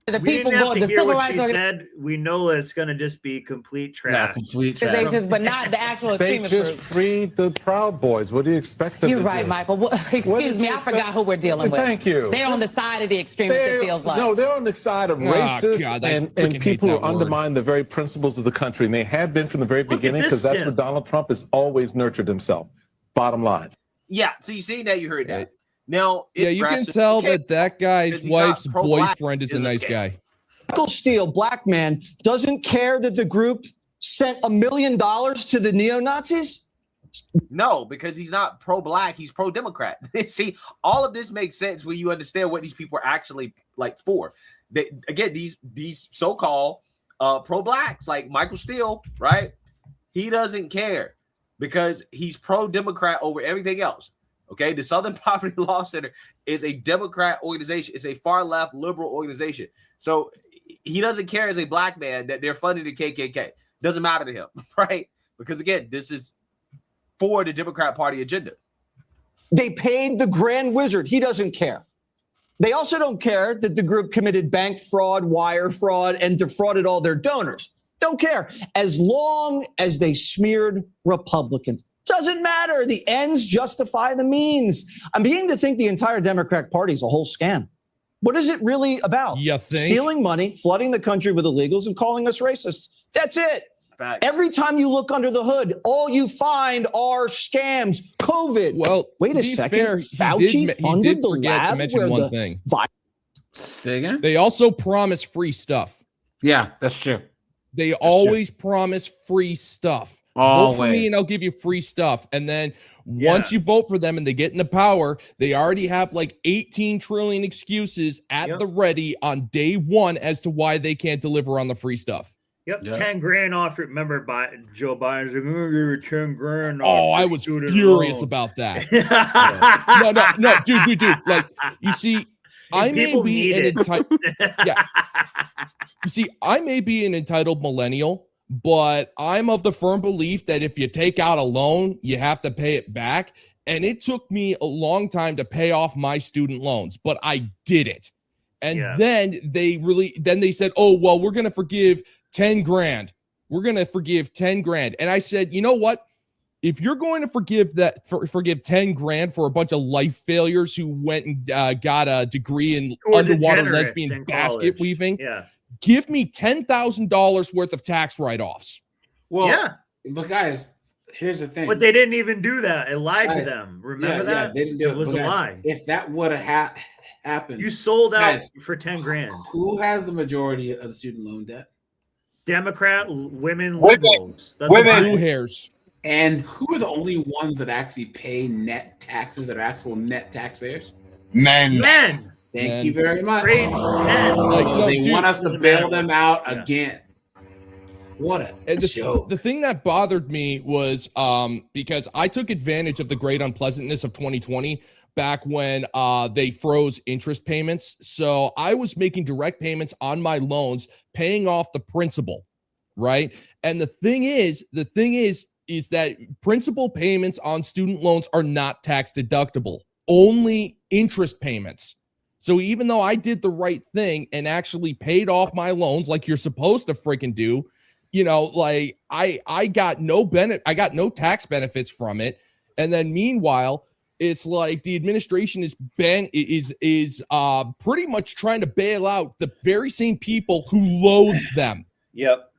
the we people. Didn't have to the hear civil what rights she said. We know it's going to just be complete trash. But not the actual They extremist just group. freed the Proud Boys. What do you expect them You're to right, do? Michael. Excuse me, I forgot who we're dealing with. Thank you. They're on the side of the extremists, it feels like. No, they're on the side of racists and people who undermine the very principles of the country. And they have been from the very beginning, because that's what Donald Trump has always nurtured himself. Bottom line. Yeah, so you see, now you heard that. Now, yeah, you can tell that guy's wife's boyfriend is a nice guy. Michael Steele, black man, doesn't care that the group sent $1 million to the neo-Nazis? No, because he's not pro-black, he's pro-Democrat. See, all of this makes sense when you understand what these people are actually like for. Again, these so-called pro-blacks, like Michael Steele, right? He doesn't care because he's pro-Democrat over everything else. Okay, the Southern Poverty Law Center is a Democrat organization. It's a far-left liberal organization. So he doesn't care as a black man that they're funding the KKK. Doesn't matter to him, right? Because again, this is for the Democrat Party agenda. They paid the Grand Wizard. He doesn't care. They also don't care that the group committed bank fraud, wire fraud, and defrauded all their donors. Don't care. As long as they smeared Republicans. Doesn't matter. The ends justify the means. I'm beginning to think the entire Democratic Party is a whole scam. What is it really about? You think? Stealing money, flooding the country with illegals, and calling us racists. That's it. Fact. Every time you look under the hood, all you find are scams. COVID. Well, wait a second. Fair, Fauci he funded did the forget lab to mention where one the thing. Say again? They also promise free stuff. Yeah, that's true. They always promise free stuff. Vote for me and I'll give you free stuff. And then once you vote for them and they get into power, they already have like 18 trillion excuses at the ready on day one as to why they can't deliver on the free stuff. Yep, 10 grand off. Remember, Joe Biden's like, "Oh, give you 10 grand." Oh, I was furious about that. No, dude. Like, you see, I may be an entitled. You see, I may be an entitled millennial, but I'm of the firm belief that if you take out a loan, you have to pay it back. And it took me a long time to pay off my student loans, but I did it. And then they said, oh, well, we're going to forgive 10 grand. We're going to forgive 10 grand. And I said, you know what? If you're going to forgive 10 grand for a bunch of life failures who went and got a degree in underwater lesbian basket weaving, give me $10,000 worth of tax write-offs. Well, but guys, here's the thing. But they didn't even do that. It lied to them. Remember that? They didn't do it. It was a lie. If that would have happened, you sold out for 10 grand. Who has the majority of the student loan debt? Democrat, women, liberals. Women. Blue hairs. And who are the only ones that actually pay net taxes, that are actual net taxpayers? Men. Thank you very much. Men. So they want us to bail them out again. What a show. The thing that bothered me was because I took advantage of the great unpleasantness of 2020 back when they froze interest payments. So I was making direct payments on my loans, paying off the principal, right? And the thing is that principal payments on student loans are not tax deductible, only interest payments. So even though I did the right thing and actually paid off my loans like you're supposed to freaking do, you know, like I got no I got no tax benefits from it. And then meanwhile, it's like the administration is pretty much trying to bail out the very same people who loathe them. Yep.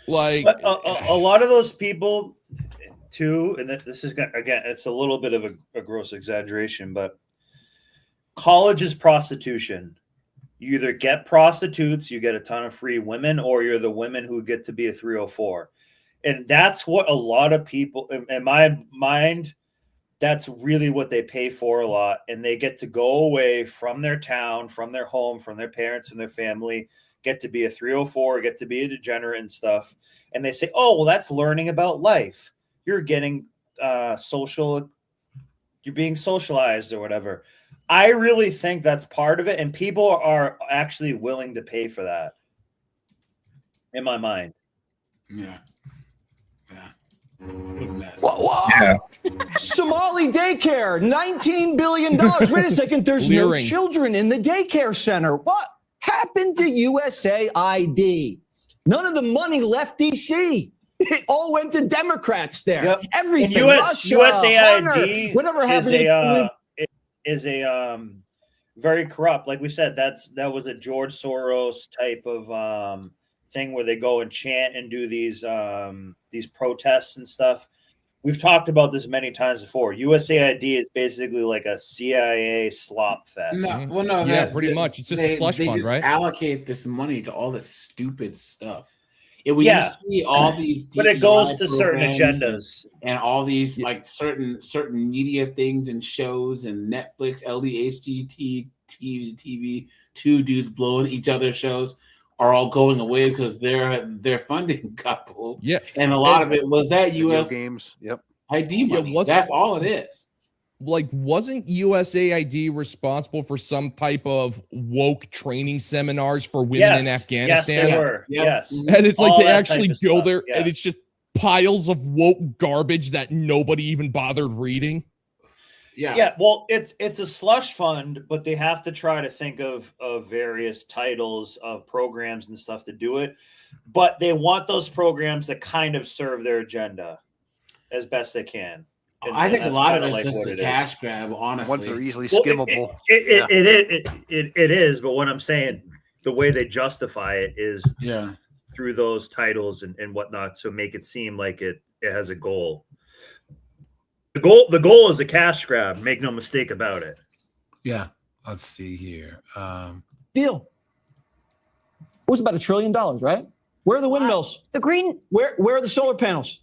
Like a lot of those people too, and this is again, it's a little bit of a gross exaggeration, but college is prostitution. You either get prostitutes, you get a ton of free women, or you're the women who get to be a 304. And that's what a lot of people, in my mind, that's really what they pay for a lot. And they get to go away from their town, from their home, from their parents and their family, get to be a 304, get to be a degenerate and stuff. And they say, oh, well, that's learning about life. You're getting you're being socialized or whatever. I really think that's part of it. And people are actually willing to pay for that, in my mind. Yeah. Somali daycare, $19 billion. Wait a second, there's no children in the daycare center. What happened to USAID? None of the money left DC. It all went to Democrats there. Yep. Everything. USAID Hunter, whatever happened is a very corrupt. Like we said, that was a George Soros type of thing where they go and chant and do these protests and stuff. we've talked about this many times before. USAID is basically like a CIA slop fest. Pretty much. It's just a slush fund, just right? Allocate this money to all this stupid stuff. You see all these, but it goes to certain agendas and all these like certain media things and shows and Netflix, LDHGT, TV, two dudes blowing each other's shows are all going away because their funding got pulled. Yeah, and a lot of it was that US games. Yep, ID money. That's all it is. Like, wasn't USAID responsible for some type of woke training seminars for women in Afghanistan? Yes, they were. Yes. And it's like All they that actually type of go stuff, there yeah. and it's just piles of woke garbage that nobody even bothered reading. Yeah. Well, it's a slush fund, but they have to try to think of various titles of programs and stuff to do it. But they want those programs to kind of serve their agenda as best they can. I think a lot of it's just a cash grab, honestly. Once they're easily skimmable. It is, but what I'm saying, the way they justify it is through those titles and whatnot, to make it seem like it has a goal. The goal is a cash grab. Make no mistake about it. Yeah. Let's see here. Deal. It was about $1 trillion, right? Where are the windmills? The green. Where are the solar panels?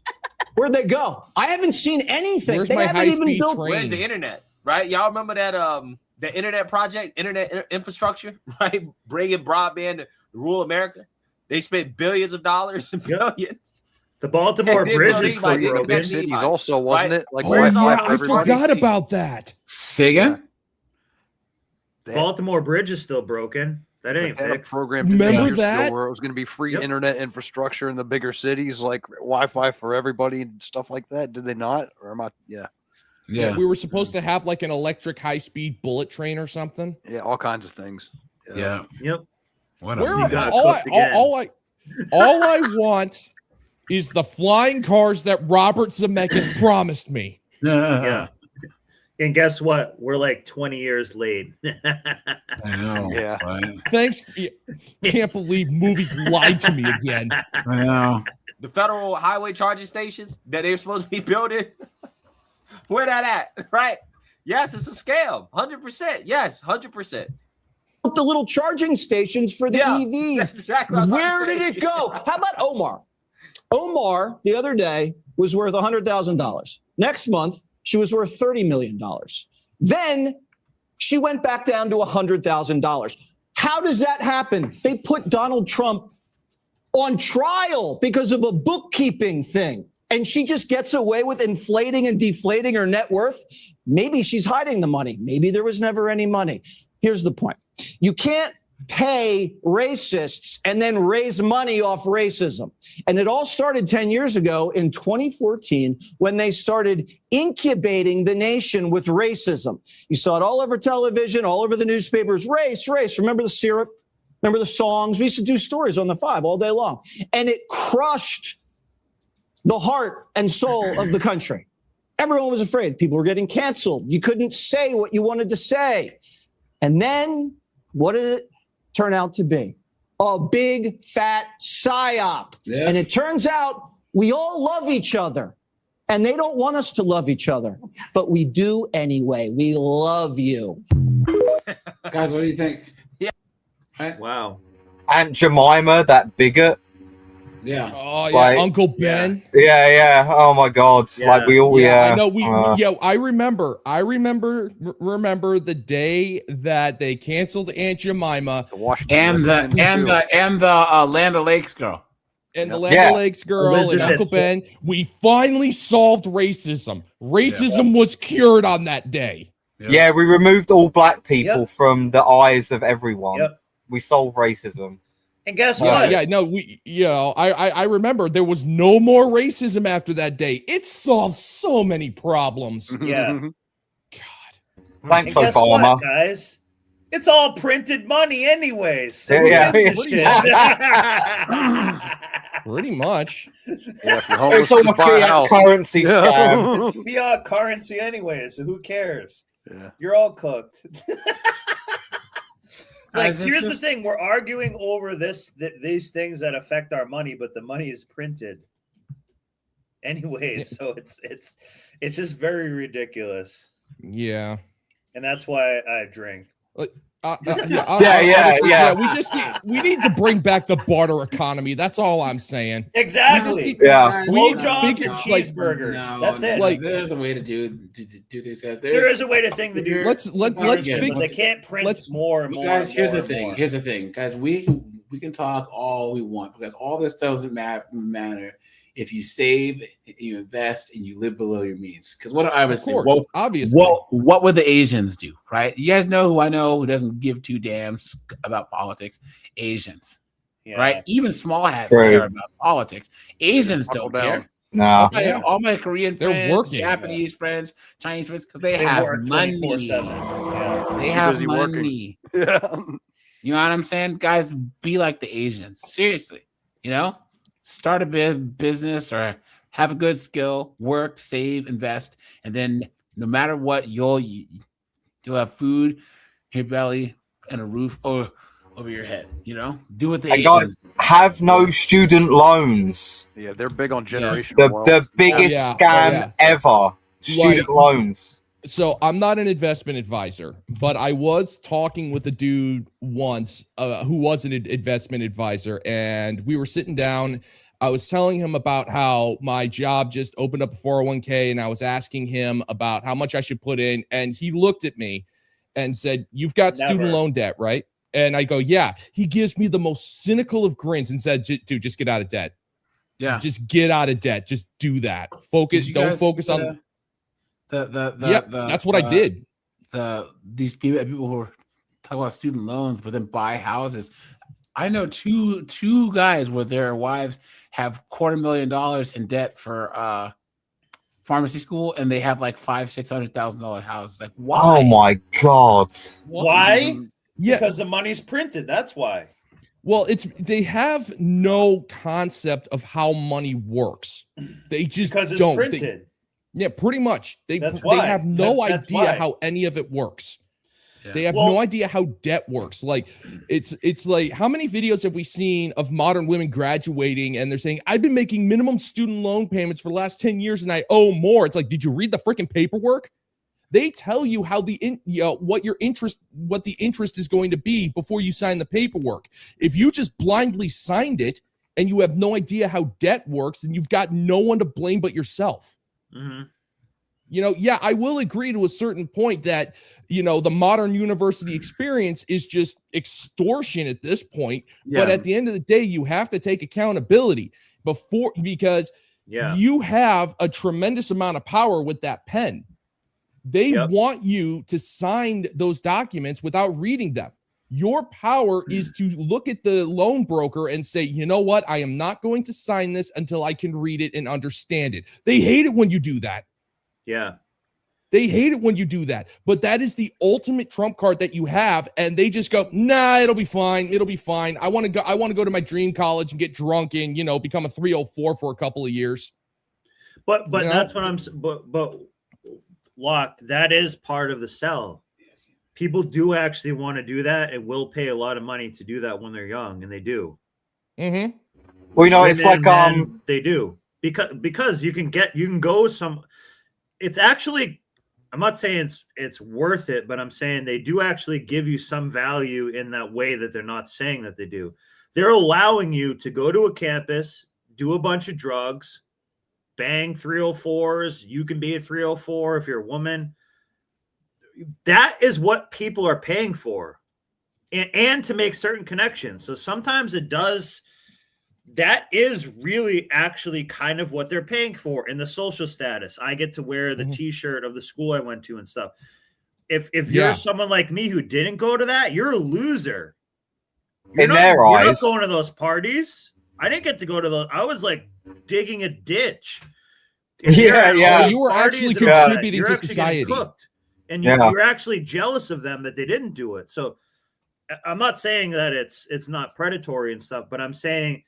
Where'd they go? I haven't seen anything. Where's they my haven't even high-speed built. train? Where's the internet? Right? Y'all remember that the internet project, infrastructure, right? Bringing broadband to rural America. They spent billions of dollars and billions. The Baltimore Bridge is still broken. Cities also, wasn't it? Like, I forgot about that. Say again? Baltimore Bridge is still broken. That ain't They had a fixed. program Remember that? where it was going to be free internet infrastructure in the bigger cities, like Wi-Fi for everybody and stuff like that. Did they not? Or am I? Yeah. We were supposed to have like an electric high-speed bullet train or something. Yeah, all kinds of things. Yeah. Yep. What all I want is the flying cars that Robert Zemeckis promised me. Yeah. And guess what? We're like 20 years late. I know. Yeah. Right? Thanks. Can't believe movies lied to me again. I know. The federal highway charging stations that they're supposed to be building. Where that at? Right? Yes, it's a scam. 100%. Yes, 100%. The little charging stations for the EVs. That's exactly what I was Where about to did say. it go? How about Omar? Omar, the other day, was worth $100,000. Next month, she was worth $30 million. Then she went back down to $100,000. How does that happen? They put Donald Trump on trial because of a bookkeeping thing. And she just gets away with inflating and deflating her net worth. Maybe she's hiding the money. Maybe there was never any money. Here's the point. You can't pay racists and then raise money off racism. And it all started 10 years ago in 2014 when they started incubating the nation with racism. You saw it all over television, all over the newspapers. Race, race. Remember the syrup? Remember the songs? We used to do stories on the 5 all day long. And it crushed the heart and soul of the country. Everyone was afraid. People were getting canceled. You couldn't say what you wanted to say. And then what did it turn out to be? A big fat psyop. Yeah. And it turns out we all love each other. And they don't want us to love each other. But we do anyway. We love you. Guys, what do you think? Yeah. Right? Wow. Aunt Jemima, that bigot. Yeah. Oh yeah, Like, Uncle Ben. Yeah. Oh my God. Yeah. Like we all. I know. I remember the day that they canceled Aunt Jemima and the Land O'Lakes girl. And the Land O'Lakes girl and Uncle Ben. We finally solved racism. Racism was cured on that day. Yeah, we removed all black people from the eyes of everyone. Yep. We solved racism. And guess what? I remember there was no more racism after that day. It solved so many problems. Yeah. Thanks, and guess Obama. what, guys? It's all printed money anyways. So Pretty much. Yeah, if you're It's all a fiat currency scam. It's fiat currency anyway, so who cares? Yeah. You're all cooked. Like, Guys, here's the thing: we're arguing over these things that affect our money, but the money is printed. anyways. So it's just very ridiculous. Yeah. And that's why I drink. Yeah. We need to bring back the barter economy. That's all I'm saying. Exactly. Blowjobs and cheeseburgers. That's it. Like, there's a way to do these guys. There is a way to think to do. Let's think. They can't print more and more. Guys, here's the more. thing, guys. We can talk all we want because all this doesn't matter if you save, you invest, and you live below your means. Because what I was saying, obviously, what would the Asians do, right? You guys know who I know who doesn't give two damns about politics? Asians, right? Even small hats care about politics. Asians don't care. No, all my Korean friends, working. Japanese friends, Chinese friends, because they have money. They have money. You know what I'm saying? Guys, be like the Asians. Seriously, start a business or have a good skill, work, save, invest, and then no matter what, you'll have food, your belly, and a roof over your head. Do what the Asians guys have no student loans. Yeah, they're big on generational. The biggest scam ever. Student loans. So I'm not an investment advisor, but I was talking with a dude once who was an investment advisor, and we were sitting down. I was telling him about how my job just opened up a 401k, and I was asking him about how much I should put in, and he looked at me and said, "You've got student loan debt, right?" And I go, "Yeah." He gives me the most cynical of grins and said, "Dude, just get out of debt. Yeah, just get out of debt. Just do that. Focus. Don't focus on." That's what I did. These people who are talking about student loans, but then buy houses. I know two guys where their wives have $250,000 in debt for pharmacy school, and they have like $500,000-$600,000 houses. Like, why? Oh my god! Why? Because the money's printed. That's why. Well, they have no concept of how money works. They just because it's don't. Printed. Yeah, pretty much. They have no idea how any of it works. Yeah. They have no idea how debt works. Like it's like, how many videos have we seen of modern women graduating and they're saying, "I've been making minimum student loan payments for the last 10 years and I owe more." It's like, did you read the freaking paperwork? They tell you how what the interest is going to be before you sign the paperwork. If you just blindly signed it and you have no idea how debt works, then you've got no one to blame but yourself. I will agree to a certain point that, the modern university experience is just extortion at this point. Yeah. But at the end of the day, you have to take accountability because you have a tremendous amount of power with that pen. They want you to sign those documents without reading them. Your power is to look at the loan broker and say, "You know what? I am not going to sign this until I can read it and understand it." They hate it when you do that. Yeah. They hate it when you do that. But that is the ultimate trump card that you have. And they just go, "Nah, it'll be fine. It'll be fine. I want to go to my dream college and get drunk and, become a 304 for a couple of years." But that's what but Locke, that is part of the sell. People do actually want to do that and will pay a lot of money to do that when they're young, and they do. Mm-hmm. Well, it's like they do because you can go some. It's actually, I'm not saying it's worth it, but I'm saying they do actually give you some value in that way that they're not saying that they do. They're allowing you to go to a campus, do a bunch of drugs, bang 304s. You can be a 304 if you're a woman. That is what people are paying for, and to make certain connections. So sometimes that is really actually kind of what they're paying for in the social status. I get to wear the t-shirt of the school I went to and stuff. If you're someone like me who didn't go to that, you're a loser. You're not going to those parties. I didn't get to go to those. I was like digging a ditch. You were actually contributing to society. And you're actually jealous of them that they didn't do it. So I'm not saying that it's not predatory and stuff, but I'm saying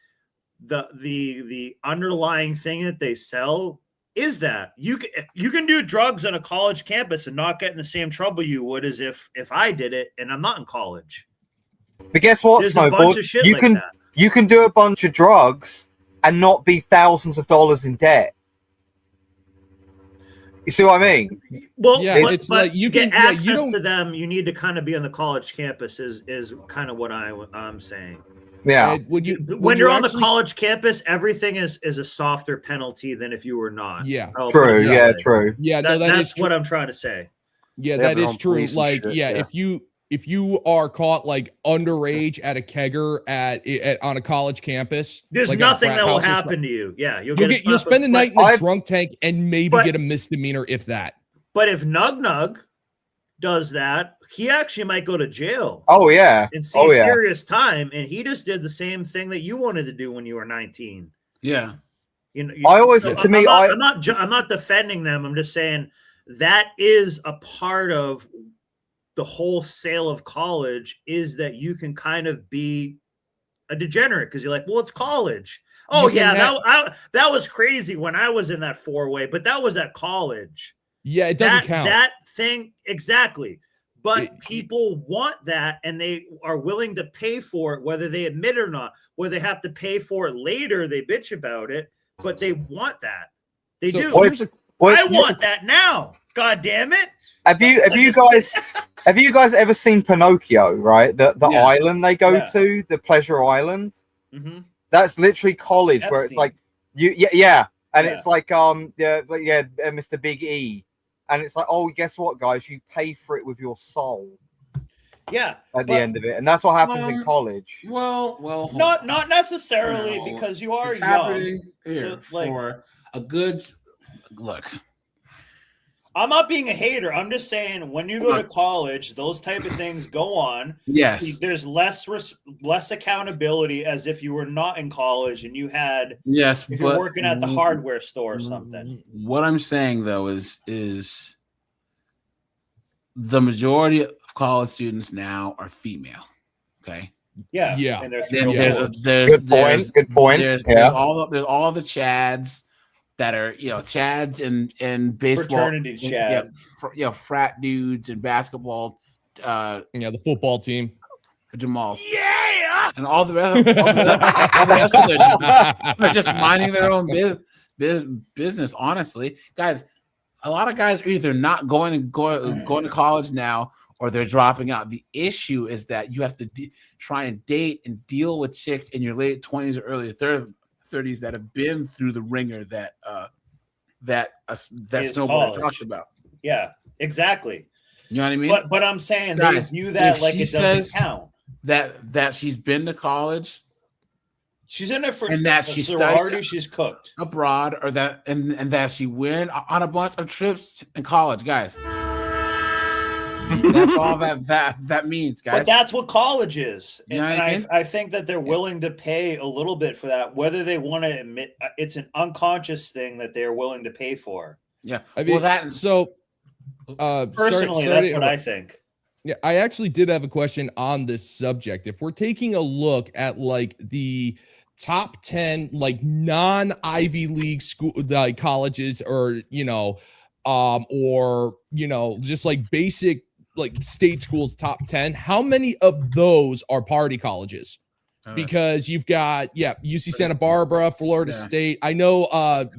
the underlying thing that they sell is that you can do drugs on a college campus and not get in the same trouble you would as if I did it and I'm not in college. But guess what, Snowball? You can do a bunch of drugs and not be thousands of dollars in debt. You see what I mean? Well, Yeah, but, it's but like you to get can- yeah, you access don't- to them, you need to kind of be on the college campus. Is kind of what I'm saying. Yeah. And would you When you're on actually- the college campus, everything is a softer penalty than if you were not. Yeah. I'll put it True. that Yeah. way. True. Yeah, no, That's is true. what I'm trying to say. Yeah, They have that their is own true. police and Like, shit, yeah, yeah. if you are caught like underage at a kegger at on a college campus, There's like at a nothing frat that will house or something, happen to you. Yeah, you'll you'll spend a night in the drunk tank and maybe but- get a misdemeanor if that. But if Nug does that, he actually might go to jail. Oh yeah. And see Oh yeah. serious time. And he just did the same thing that you wanted to do when you were 19. Yeah. You know, I always- to me, I'm not defending them. I'm just saying that is a part of the whole sale of college, is that you can kind of be a degenerate because you're like, well, it's college. Oh You can yeah, that was crazy when I was in that four-way, but that was at college. Yeah, it doesn't count. That thing, exactly. But people want that, and they are willing to pay for it, whether they admit it or not. Whether they have to pay for it later, they bitch about it, but they want that. They So do. here's a- I want that now. God damn it. Have you guys ever seen Pinocchio? Right, the Yeah. island they go Yeah. to, the Pleasure Island. Mm-hmm. That's literally college, where it's Epstein. like and it's like Mr. Big E, and it's like, oh, guess what, guys, you pay for it with your soul. Yeah. At the end of it, and that's what happens in college. Well, Not necessarily, No, because you are it's young. happening here So, like, for a good look. I'm not being a hater. I'm just saying when you go to college, those type of things go on. Yes. There's less accountability as if you were not in college and you had Yes, if you're but working at the hardware store or something. What I'm saying though is the majority of college students now are female. Okay. Yeah. Yeah. And they're Good point. There's Yeah. all the Chads that are, Chads and baseball, Fraternity and, Chads. frat dudes and basketball, the football team, Jamal, and all the rest of their dudes are just minding their own business. Honestly, guys, a lot of guys are either not going to college now, or they're dropping out. The issue is that you have to try and date and deal with chicks in your late 20s or early 30s that have been through the ringer that Snowball talked about. Yeah, exactly. You know what I mean? But I'm saying Guys, they view that if like she it doesn't says count. That she's been to college, She's in there for and that a she sorority, studied she's cooked. abroad, or that and that she went on a bunch of trips in college, guys. That's all that means, guys. But that's what college is. You know And what I mean? I think that they're willing to pay a little bit for that, whether they want to admit it's an unconscious thing that they're willing to pay for. Yeah. I mean, so Personally, sorry that's to what I interrupt. think. Yeah, I actually did have a question on this subject. If we're taking a look at like the top 10 like non-Ivy League school like colleges, or just like basic like state schools, top 10, how many of those are party colleges? Because you've got UC Santa Barbara, Florida State. I know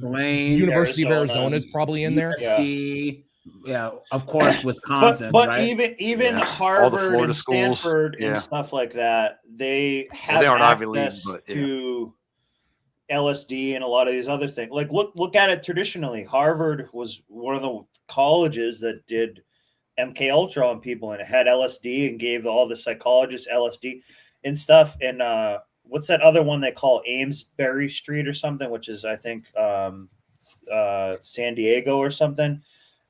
University of Arizona is probably in there. USC, of course, Wisconsin. But right? even All the Harvard Florida and schools, Stanford yeah. and stuff like that, they have they aren't Ivy League, access but, yeah. to LSD and a lot of these other things. Like look at it traditionally. Harvard was one of the colleges that did MK Ultra on people, and it had LSD and gave all the psychologists LSD and stuff. And what's that other one they call Amesbury Street or something, which is I think San Diego or something.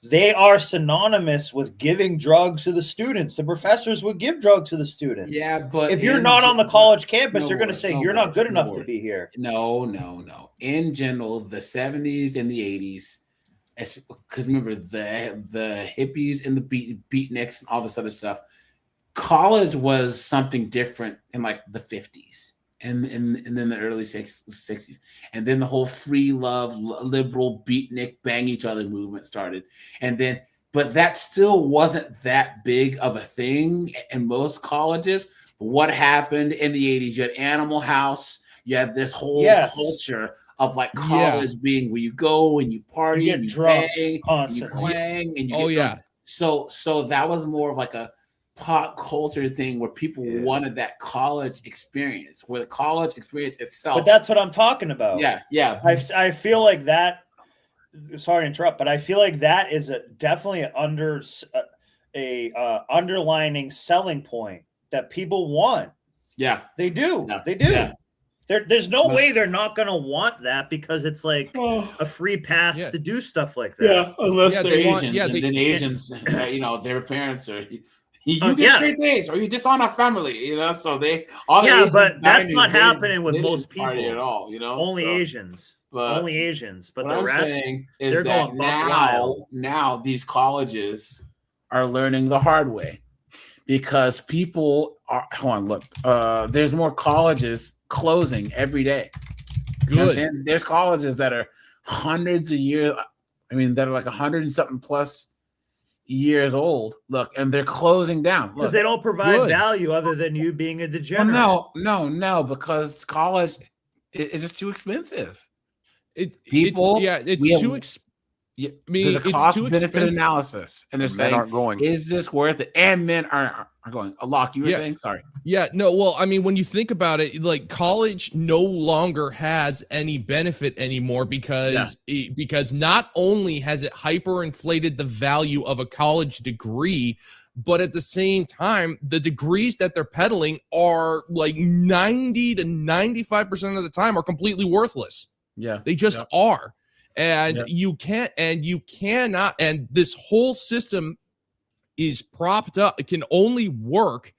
They are synonymous with giving drugs to the students. The professors would give drugs to the students. Yeah, but if you're not on the college campus, they're going to say you're not good enough to be here. No. In general, the 70s and the 80s, because remember the hippies and the beatniks and all this other stuff. College was something different in like the 50s and then the early 60s, and then the whole free love, liberal, beatnik, bang each other movement started, but that still wasn't that big of a thing in most colleges. What happened in the 80s? You had Animal House. You had this whole culture of like college being where you go and you party and you drunk bang and you clang and you get drunk. So that was more of like a pop culture thing where people wanted that college experience, where the college experience itself. But that's what I'm talking about. Yeah. I feel like that. Sorry to interrupt, but I feel like that is definitely underlining selling point that people want. Yeah, they do. Yeah. They do. Yeah. There's no way they're not gonna want that because it's like a free pass to do stuff like that. Yeah, unless they're Asians, and then Asians, their parents are. You get straight A's, or you dishonor family, So they but that's not happening with most people at all, Only Asians, only Asians. But what the I'm rest, saying is they're that going wild. now these colleges are learning the hard way because people are. Hold on, look. There's more colleges closing every day. You know what I'm saying? There's colleges that are hundreds of years. I mean, that are like 100 and something plus years old. Look, and they're closing down because they don't provide value other than you being a degenerate. No, because college is just too expensive. It's too expensive. There's a cost benefit analysis, and they're saying, aren't going. Is this worth it? And men are going. Alok, you were saying, sorry. Yeah, no, well, I mean, when you think about it, like college no longer has any benefit anymore because not only has it hyperinflated the value of a college degree, but at the same time, the degrees that they're peddling are like 90 to 95% of the time are completely worthless. Yeah, they just are. And you cannot, and this whole system is propped up. It can only work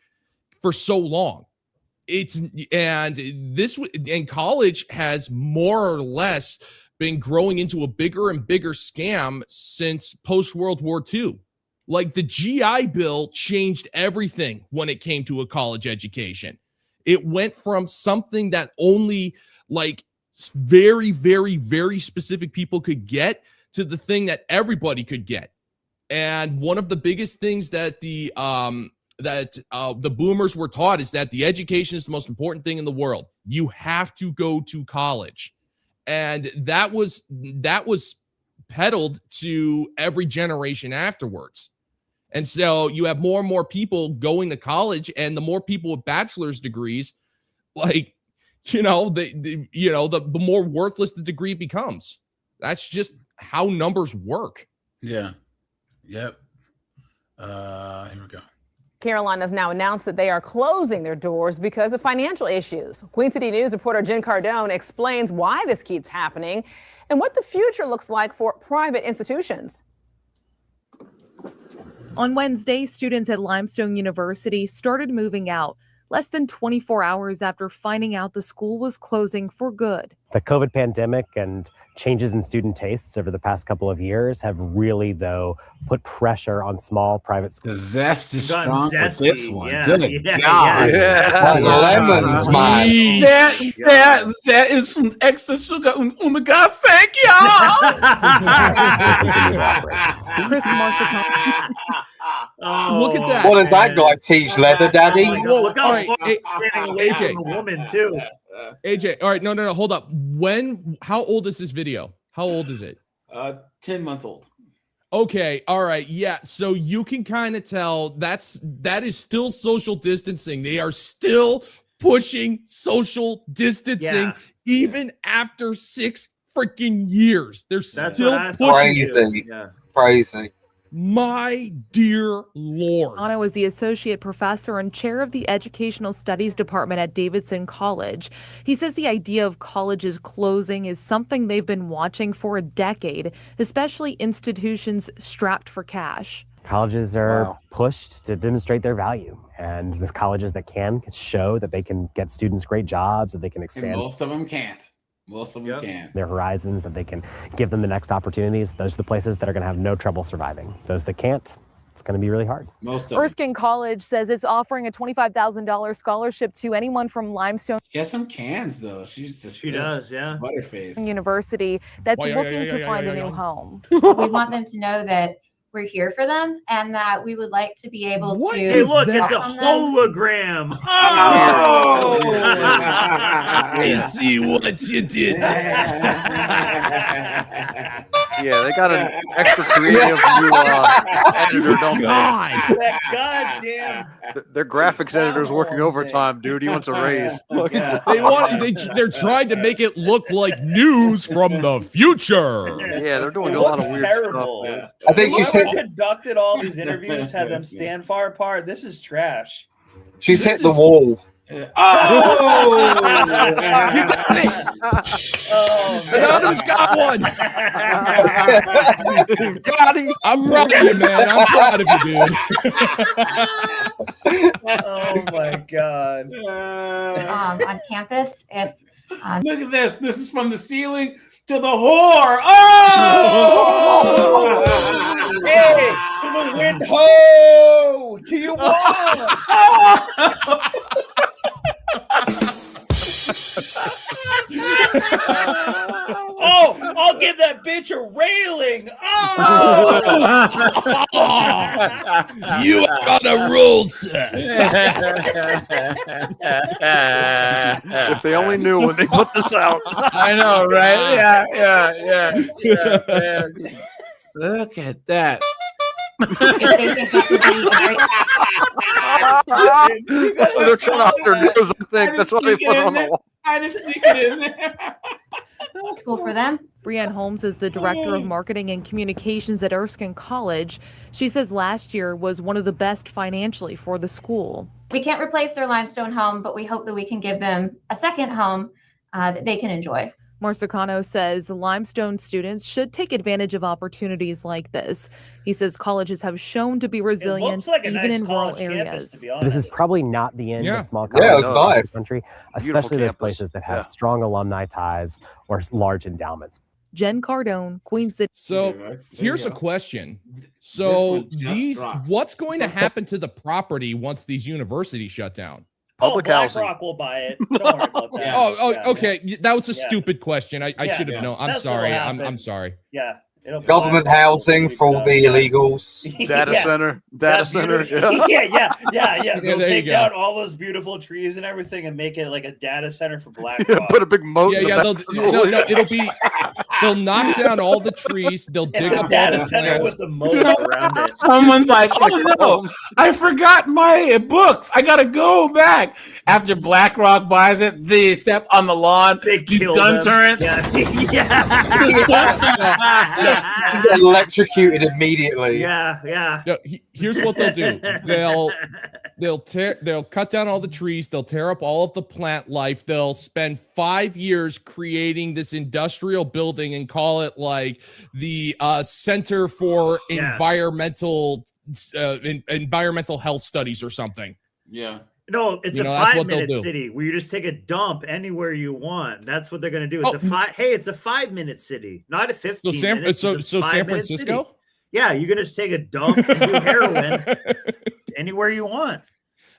for so long. And college has more or less been growing into a bigger and bigger scam since post-World War II. Like the GI Bill changed everything when it came to a college education. It went from something that only like very, very, very specific people could get to the thing that everybody could get. And one of the biggest things that the boomers were taught is that the education is the most important thing in the world. You have to go to college. And that was peddled to every generation afterwards. And so you have more and more people going to college, and the more people with bachelor's degrees, like, the more worthless the degree becomes. That's just how numbers work. Yeah. Yep. Here we go. Carolina has now announced that they are closing their doors because of financial issues. Queen City News reporter Jen Cardone explains why this keeps happening and what the future looks like for private institutions. On Wednesday, students at Limestone University started moving out less than 24 hours after finding out the school was closing for good. The COVID pandemic and changes in student tastes over the past couple of years have really, though, put pressure on small private schools. The zest is strong with this one. Yeah. Good God. Lemons, man. That is some extra sugar. Oh my God, thank y'all. Chris Marcican. Look at that. What does that guy teach, leather daddy? Look how right, AJ, a woman too. AJ, all right, no, hold up. How old is this video? How old is it? 10 months old. Okay, all right, yeah. So you can kind of tell that is still social distancing. They are still pushing social distancing even after 6 freaking years. They're still pushing it. Crazy. My dear Lord. Anna was the associate professor and chair of the educational studies department at Davidson College. He says the idea of colleges closing is something they've been watching for a decade, especially institutions strapped for cash. Colleges are pushed to demonstrate their value, and the colleges that can show that they can get students great jobs, that they can expand. And most of them can't. Most of them can. Their horizons, that they can give them the next opportunities. Those are the places that are going to have no trouble surviving. Those that can't, it's going to be really hard. Most of Erskine College says it's offering a $25,000 scholarship to anyone from Limestone. She has some cans though. She does, yeah. Butterface. University that's looking to find a new home. We want them to know that we're here for them, and that we would like to be able to. Hey, look, it's a welcome them. hologram. Oh! I see what you did. Yeah, they got an extra creative new editor, don't they? That goddamn. Their graphics editor's working overtime, dude. He wants a raise. They're trying to make it look like news from the future. Yeah, they're doing a lot of weird terrible. stuff. I think she Whoever said conducted all these interviews had them stand far apart. This is trash. she's hit the wall. Oh! Anonymous got one. Got him. I'm proud of you, man. I'm proud of you, dude. Oh my god. On campus. If Look at this. This is from the ceiling to the whore. Oh! Hey, to the wind ho! To you want? Oh, I'll give that bitch a railing. Oh! You got a rule, sir. If they only knew when they put this out. I know, right? Yeah. Look at that. They're trying out their news, I think. That's why they put it on the wall. I just sneak it in there. school for them. Brianne Holmes is the director of marketing and communications at Erskine College. She says last year was one of the best financially for the school. We can't replace their limestone home, but we hope that we can give them a second home that they can enjoy. Marsicano says limestone students should take advantage of opportunities like this. He says colleges have shown to be resilient even in rural areas. This is probably not the end of small Yeah, colleges it's in nice. this country, especially those places that have strong alumni ties or large endowments. Jen Cardone, Queen City. So here's a question. So what's going to happen to the property once these universities shut down? Public housing. BlackRock will buy it. Don't worry about that. Okay. That was a stupid question. I should have known. I'm That's sorry. what'll I'm happen. sorry. Yeah. Government housing for all the illegals. Data center. Yeah. Yeah, They'll there you take go. down all those beautiful trees and everything and make it like a data center for BlackRock. Put a big moat. Yeah. It'll be. They'll knock down all the trees. They'll dig up all data the center plants. with a moat around it. Someone's like, oh no, I forgot my books. I gotta go back. After BlackRock buys it, they step on the lawn. These kill gun them. turrets. You get electrocuted immediately. Yeah. Here's what they'll do. They'll cut down all the trees. They'll tear up all of the plant life. They'll spend 5 years creating this industrial building and call it like the Center for Environmental Health Studies or something. Yeah. No, it's that's a what they'll 5-minute do. city where you just take a dump anywhere you want. That's what they're going to do. It's a 5-minute city, not a 15 minutes. So It's a San 5-minute Francisco? city. Yeah, you can just take a dump and do heroin anywhere you want.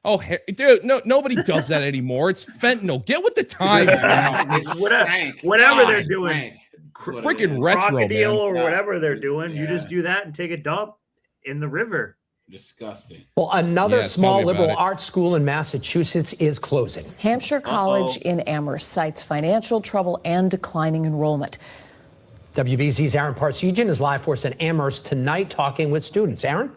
Oh, dude, no, nobody does that anymore. It's fentanyl. Get with the times, man. Whatever they're doing. Freaking retro, Crocodile man. or whatever they're doing, you just do that and take a dump in the river. Disgusting. Well, another Yeah, tell small me about liberal it. arts school in Massachusetts is closing. Hampshire College in Amherst cites financial trouble and declining enrollment. WBZ's Aaron Parsegian is live for us in Amherst tonight talking with students. Aaron?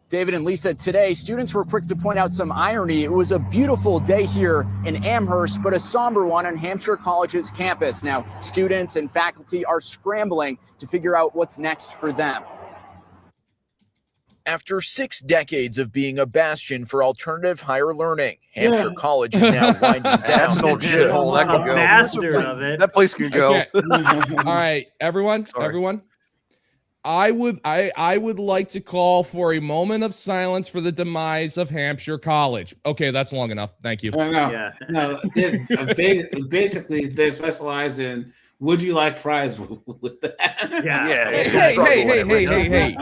David and Lisa, today students were quick to point out some irony. It was a beautiful day here in Amherst, but a somber one on Hampshire College's campus. Now, students and faculty are scrambling to figure out what's next for them. After 6 decades of being a bastion for alternative higher learning, Hampshire College is now winding down. That's an old shithole. That can go. Master of it. That place can go. Okay. All right, everyone. I would like to call for a moment of silence for the demise of Hampshire College. Okay, that's long enough. Thank you. No. Basically, they specialize in. Would you like fries with that? Hey.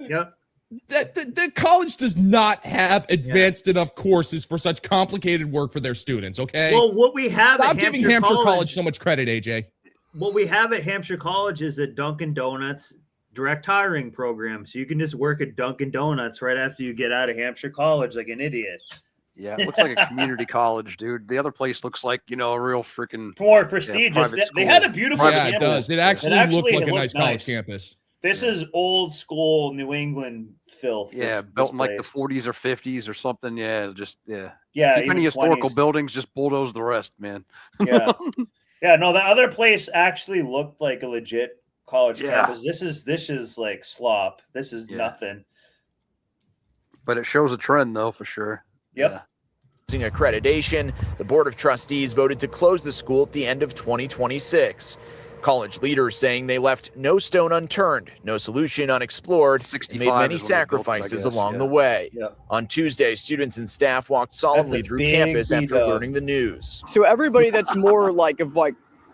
Yep. The college does not have advanced enough courses for such complicated work for their students, okay? Well, what we have Stop at giving Hampshire Hampshire College so much credit, AJ. What we have at Hampshire College is a Dunkin' Donuts direct hiring program, so you can just work at Dunkin' Donuts right after you get out of Hampshire College like an idiot. Yeah, it looks like a community college, dude. The other place looks like, you know, a real freaking more prestigious. They had a beautiful campus. campus. It does. It actually looked like a nice college campus. This is old school New England filth. Yeah, built in like the 40s or 50s or something. Yeah, just Yeah, keep any historical 20s. buildings, just bulldoze the rest, man. Yeah. Yeah, no, the other place actually looked like a legit college Yeah. campus. This is like slop. This is nothing. But it shows a trend though, for sure. Yep. Using accreditation, the Board of Trustees voted to close the school at the end of 2026. College leaders saying they left no stone unturned, no solution unexplored, and made many sacrifices along the way. On Tuesday, students and staff walked solemnly through campus after learning the news. So everybody that's more like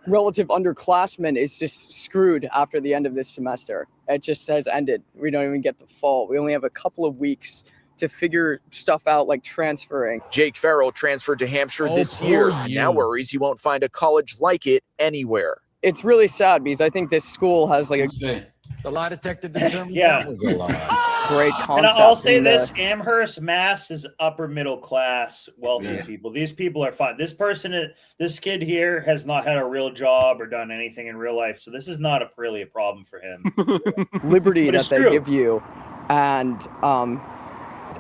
relative underclassmen is just screwed after the end of this semester. It just has ended. We don't even get the fall. We only have a couple of weeks to figure stuff out like transferring. Jake Farrell transferred to Hampshire this year and now worries he won't find a college like it anywhere. It's really sad because I think this school has like the lie detector determined that was a lie. Great concept. And I'll say this: Amherst, Mass, is upper middle class, wealthy people. These people are fine. This kid here has not had a real job or done anything in real life, so this is not really a problem for him. liberty But that it's they true. give you, and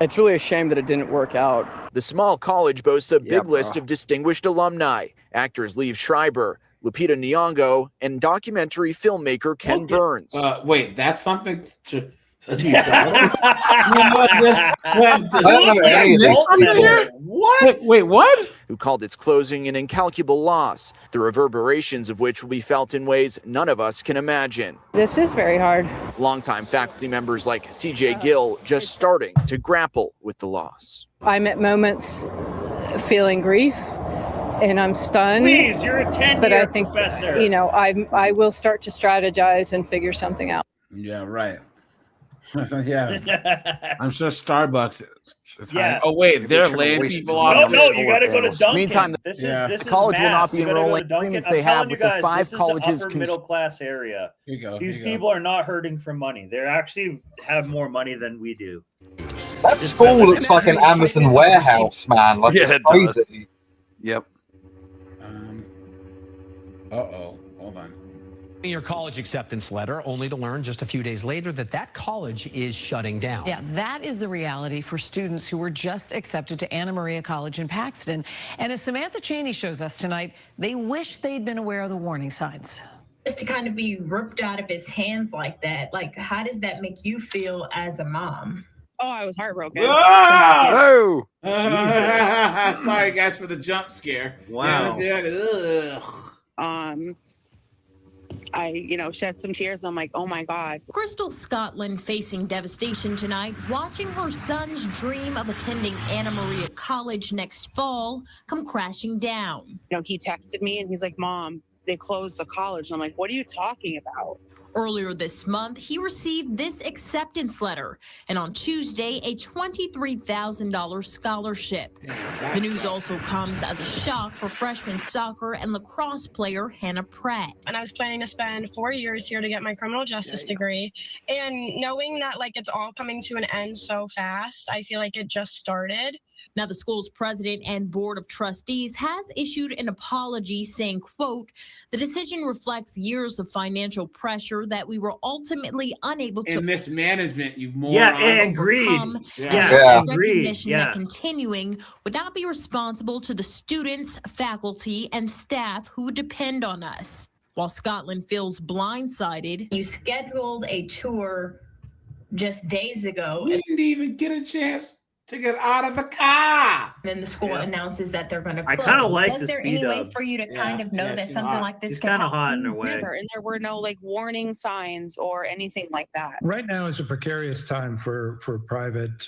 it's really a shame that it didn't work out. The small college boasts a big list of distinguished alumni. Actors Liev Schreiber, Lupita Nyong'o, and documentary filmmaker Ken Burns. Wait, that's something to. What? Wait, what? Who called its closing an incalculable loss, the reverberations of which will be felt in ways none of us can imagine. This is very hard. Longtime faculty members like CJ Gill just starting to grapple with the loss. I'm at moments feeling grief and I'm stunned. Please, you're a 10-year But I think, professor. I will start to strategize and figure something out. Yeah, right. Yeah. I'm sure Starbucks is Yeah. high. Oh, wait, they're laying people off. No, you got to go to Dunkin'. Meantime, this the is college will not mass. be You gotta go to enrolling Dunkin'. agreements I'm they have telling you with the guys, 5 this is colleges. upper middle class area. Here you go. These here you people are not hurting for money. They actually have more money than we do. That school looks like an Amazon warehouse, man. Like, Yeah, it's crazy. it does. Yep. Uh-oh. Hold on. Your college acceptance letter, only to learn just a few days later that college is shutting down. Yeah, that is the reality for students who were just accepted to Anna Maria College in Paxton. And as Samantha Cheney shows us tonight, they wish they'd been aware of the warning signs. Just to kind of be ripped out of his hands like that, like, how does that make you feel as a mom? Oh, I was heartbroken. Oh! Sorry, guys, for the jump scare. Wow. I, shed some tears. I'm like, oh my God. Crystal Scotland facing devastation tonight, watching her son's dream of attending Anna Maria College next fall come crashing down. He texted me and he's like, Mom, they closed the college. And I'm like, what are you talking about? Earlier this month, he received this acceptance letter, and on Tuesday, a $23,000 scholarship. The news also comes as a shock for freshman soccer and lacrosse player Hannah Pratt. And I was planning to spend 4 years here to get my criminal justice degree. And knowing that it's all coming to an end so fast, I feel like it just started. Now, the school's president and board of trustees has issued an apology saying, quote, the decision reflects years of financial pressure that we were ultimately unable to mismanagement, you morons. Yeah, and greed. overcome, Yeah, and agreed. recognition Yeah. that continuing would not be responsible to the students, faculty, and staff who would depend on us. While Scotland feels blindsided, you scheduled a tour just days ago. We didn't even get a chance to get out of the car. Then the school announces that they're going to I close. kind of like Was this there any way B-dub. for you to kind of know that she's something hot. like this He's could kind of hot happen? in a way. Never. And there were no warning signs or anything like that. Right now is a precarious time for private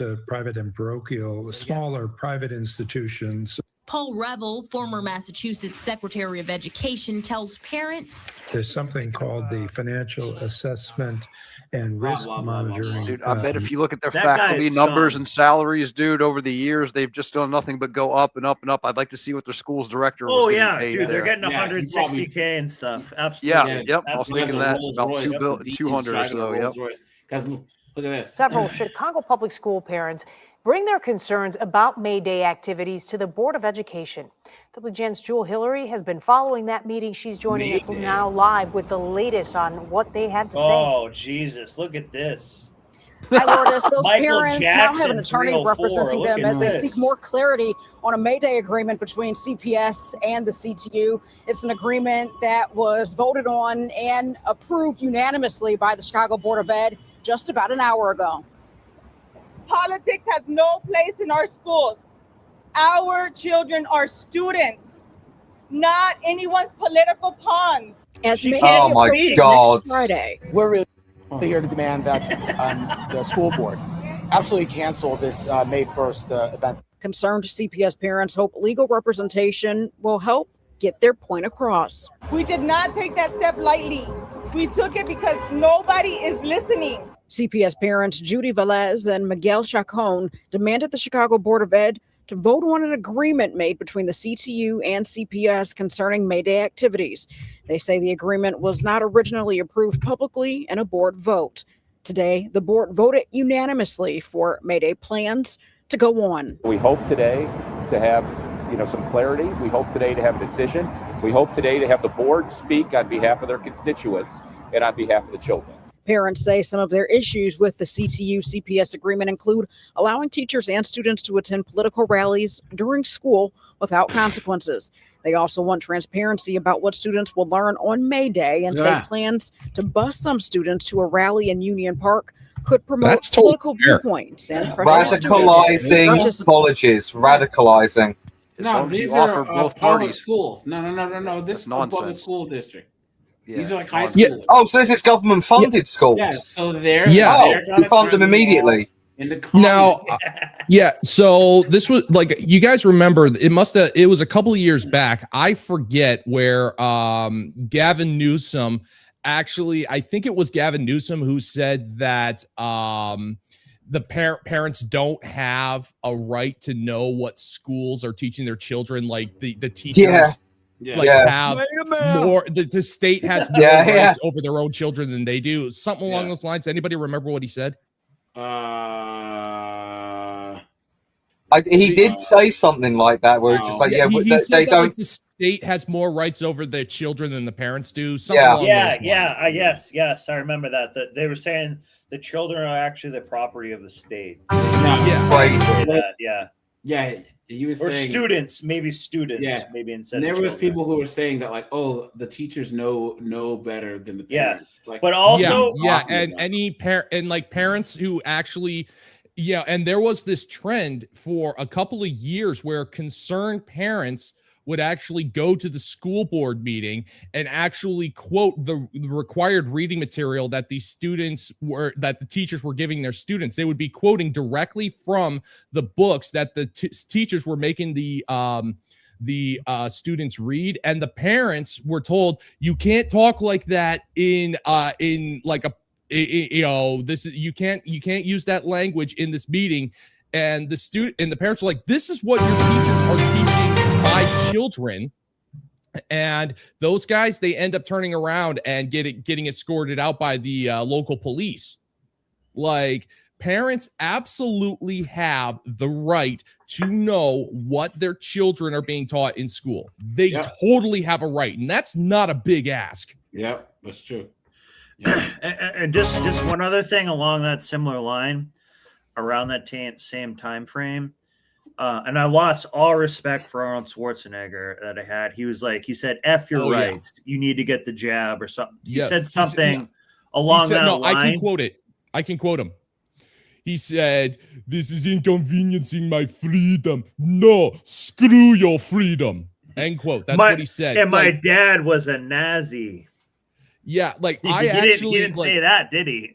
and parochial, smaller private institutions. Paul Revel, former Massachusetts Secretary of Education, tells parents There's something called the financial assessment and risk monitoring. Dude, I bet if you look at their That guy faculty is numbers scum. and salaries, dude, over the years, they've just done nothing but go up and up and up. I'd like to see what their school's director was Oh getting yeah, paid dude, they're there. getting 160K and stuff. Yeah, Absolutely. yep. I was thinking that about 200 or so. Yep. Guys, look at this. Several Chicago public school parents bring their concerns about May Day activities to the Board of Education. WGN's Jewel Hillary has been following that meeting. She's joining us now live with the latest on what they had to say. Oh, Jesus, look at this. Hi, Lourdes. Those Michael parents now have Jackson, an attorney 304. representing them Look as at they this. seek more clarity on a May Day agreement between CPS and the CTU. It's an agreement that was voted on and approved unanimously by the Chicago Board of Ed just about an hour ago. Politics has no place in our schools. Our children are students, not anyone's political pawns. As May Oh Day my approaches God. next Friday. We're really here to demand that the school board absolutely cancel this May 1st event. Concerned CPS parents hope legal representation will help get their point across. We did not take that step lightly. We took it because nobody is listening. CPS parents Judy Velez and Miguel Chacon demanded the Chicago Board of Ed to vote on an agreement made between the CTU and CPS concerning May Day activities. They say the agreement was not originally approved publicly in a board vote. Today, the board voted unanimously for May Day plans to go on. We hope today to have, some clarity. We hope today to have a decision. We hope today to have the board speak on behalf of their constituents and on behalf of the children. Parents say some of their issues with the CTU CPS agreement include allowing teachers and students to attend political rallies during school without consequences. They also want transparency about what students will learn on May Day and say plans to bus some students to a rally in Union Park could promote political viewpoints and radicalizing colleges, radicalizing. No, these are public schools. No. This is a public school district. These are like high school. Yeah. Oh, so this is government funded schools. Yeah, so they're you fund them immediately. Now, so this was like, you guys remember, it was a couple of years back. I forget where Gavin Newsom actually, I think it was Gavin Newsom who said that the parents don't have a right to know what schools are teaching their children, like the teachers. Have more. The state has more rights over their own children than they do. Something along those lines. Anybody remember what he said? He did say something like that, where it's just like, he said they that, don't. like, the state has more rights over their children than the parents do. Yes, I remember that. That they were saying the children are actually the property of the state. Yeah, he was or saying students, maybe maybe instead. And there of was children. people who were saying that, like, oh, the teachers know better than the parents. Like, but also, and any parent and like parents who actually, and there was this trend for a couple of years where concerned parents would actually go to the school board meeting and actually quote the required reading material that the teachers were giving their students. They would be quoting directly from the books that the teachers were making the students read, and the parents were told, you can't talk like that in like a this is you can't use that language in this meeting. And the parents were like, this is what your teachers are teaching my children. And those guys, they end up turning around and getting escorted out by the local police. Like, parents absolutely have the right to know what their children are being taught in school. They totally have a right, and that's not a big ask. Yep, that's true. And just one other thing along that similar line, around that same time frame, and I lost all respect for Arnold Schwarzenegger that I had. He said, "F your rights. You need to get the jab," or something. He said something along that line. I can quote it. I can quote him. He said, "This is inconveniencing my freedom. No, screw your freedom." End quote. That's what he said. And my dad was a Nazi. Yeah, like he didn't say that, did he?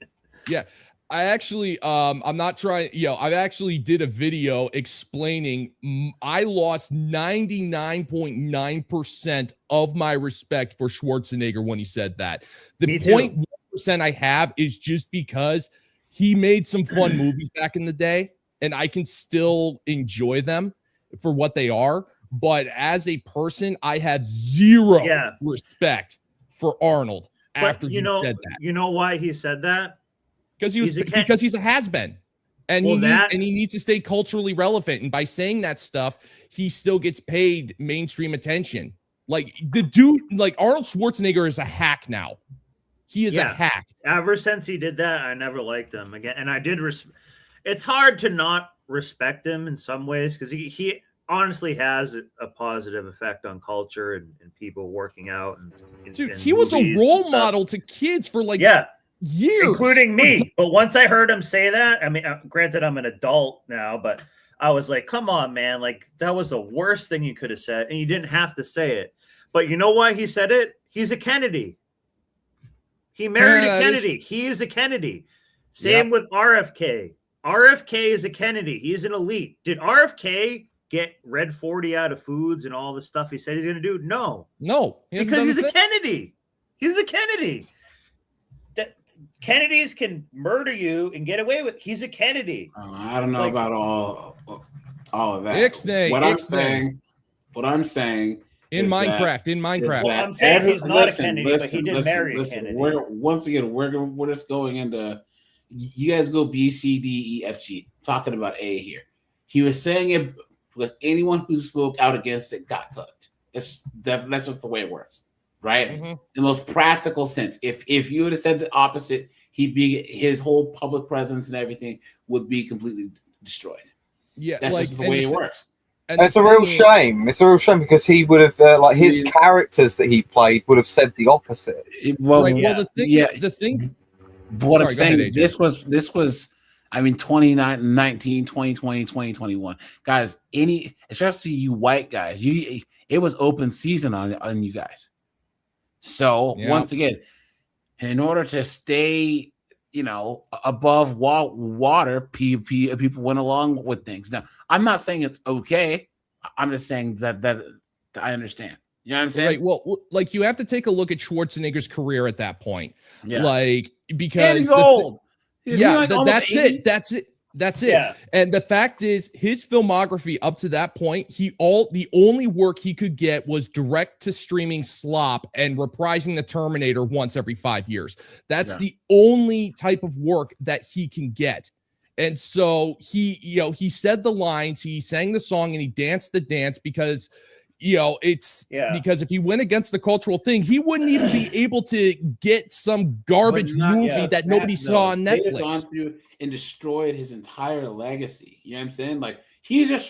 Yeah. I actually, I'm not trying, I actually did a video explaining I lost 99.9% of my respect for Schwarzenegger when he said that. The 0.1% I have is just because he made some fun movies back in the day, and I can still enjoy them for what they are. But as a person, I have zero respect for Arnold after he said that. You know why he said that? Because he's a has-been, and he needs to stay culturally relevant. And by saying that stuff, he still gets paid mainstream attention. Like the dude, like Arnold Schwarzenegger is a hack now. He is a hack. Ever since he did that, I never liked him again. And I did. It's hard to not respect him in some ways because he honestly has a positive effect on culture and people working out. Dude, he was a role model to kids for years, including me. But once I heard him say that, I mean, granted, I'm an adult now, but I was like, come on, man. Like, that was the worst thing you could have said. And you didn't have to say it. But you know why he said it? He's a Kennedy. He married a Kennedy. He is a Kennedy. Same with RFK. RFK is a Kennedy. He's an elite. Did RFK get Red 40 out of foods and all the stuff he said he's going to do? No. Because he's a Kennedy. He's a Kennedy. Kennedys can murder you and get away with. He's a Kennedy. I don't know about all of that. What I'm saying in Minecraft. Well, I'm saying he's not a Kennedy, but he did marry a Kennedy. We're just going into. You guys go B, C, D, E, F, G. Talking about A here. He was saying it because anyone who spoke out against it got cooked. That's just the way it works. Right? In the most practical sense. If you would have said the opposite, his whole public presence and everything would be completely destroyed. Yeah, that's just the way it works. And it's a real shame. It's a real shame because he would have, his characters that he played would have said the opposite. What I'm saying is this was, I mean, 2019, 2020, 2021. Guys, especially you white guys, it was open season on you guys. So once again, in order to stay, above water, people went along with things. Now, I'm not saying it's okay. I'm just saying that I understand. You know what I'm saying? Right. Well, you have to take a look at Schwarzenegger's career at that point. Yeah. Because he's old. That's it. Yeah. And the fact is, his filmography up to that point, the only work he could get was direct to streaming slop and reprising the Terminator once every 5 years. That's the only type of work that he can get. And so he said the lines, he sang the song, and he danced the dance because because if he went against the cultural thing, he wouldn't even be able to get some garbage movie that nobody saw on Netflix. He's gone through and destroyed his entire legacy. You know what I'm saying? Like, he's just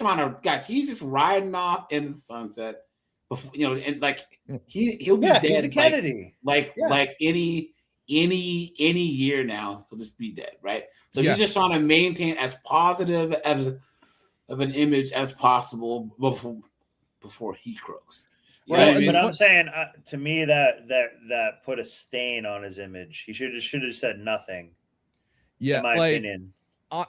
he's just riding off in the sunset. Before, and he'll be dead. He's a Kennedy. Like any year now, he'll just be dead, right? So he's just trying to maintain as positive of an image as possible before he croaks. Right, but I'm saying to me that put a stain on his image. He should have said nothing. Yeah, in my opinion.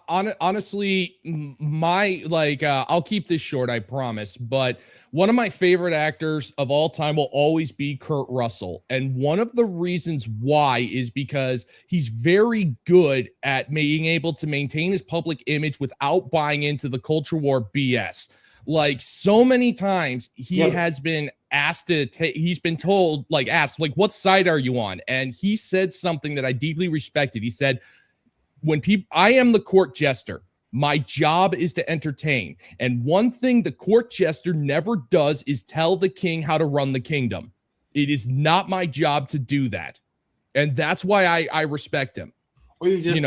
Honestly, I'll keep this short, I promise. But one of my favorite actors of all time will always be Kurt Russell, and one of the reasons why is because he's very good at being able to maintain his public image without buying into the culture war BS. Like, so many times he has been asked he's been told, asked, what side are you on? And he said something that I deeply respected. He said, I am the court jester. My job is to entertain. And one thing the court jester never does is tell the king how to run the kingdom. It is not my job to do that. And that's why I respect him. Or you just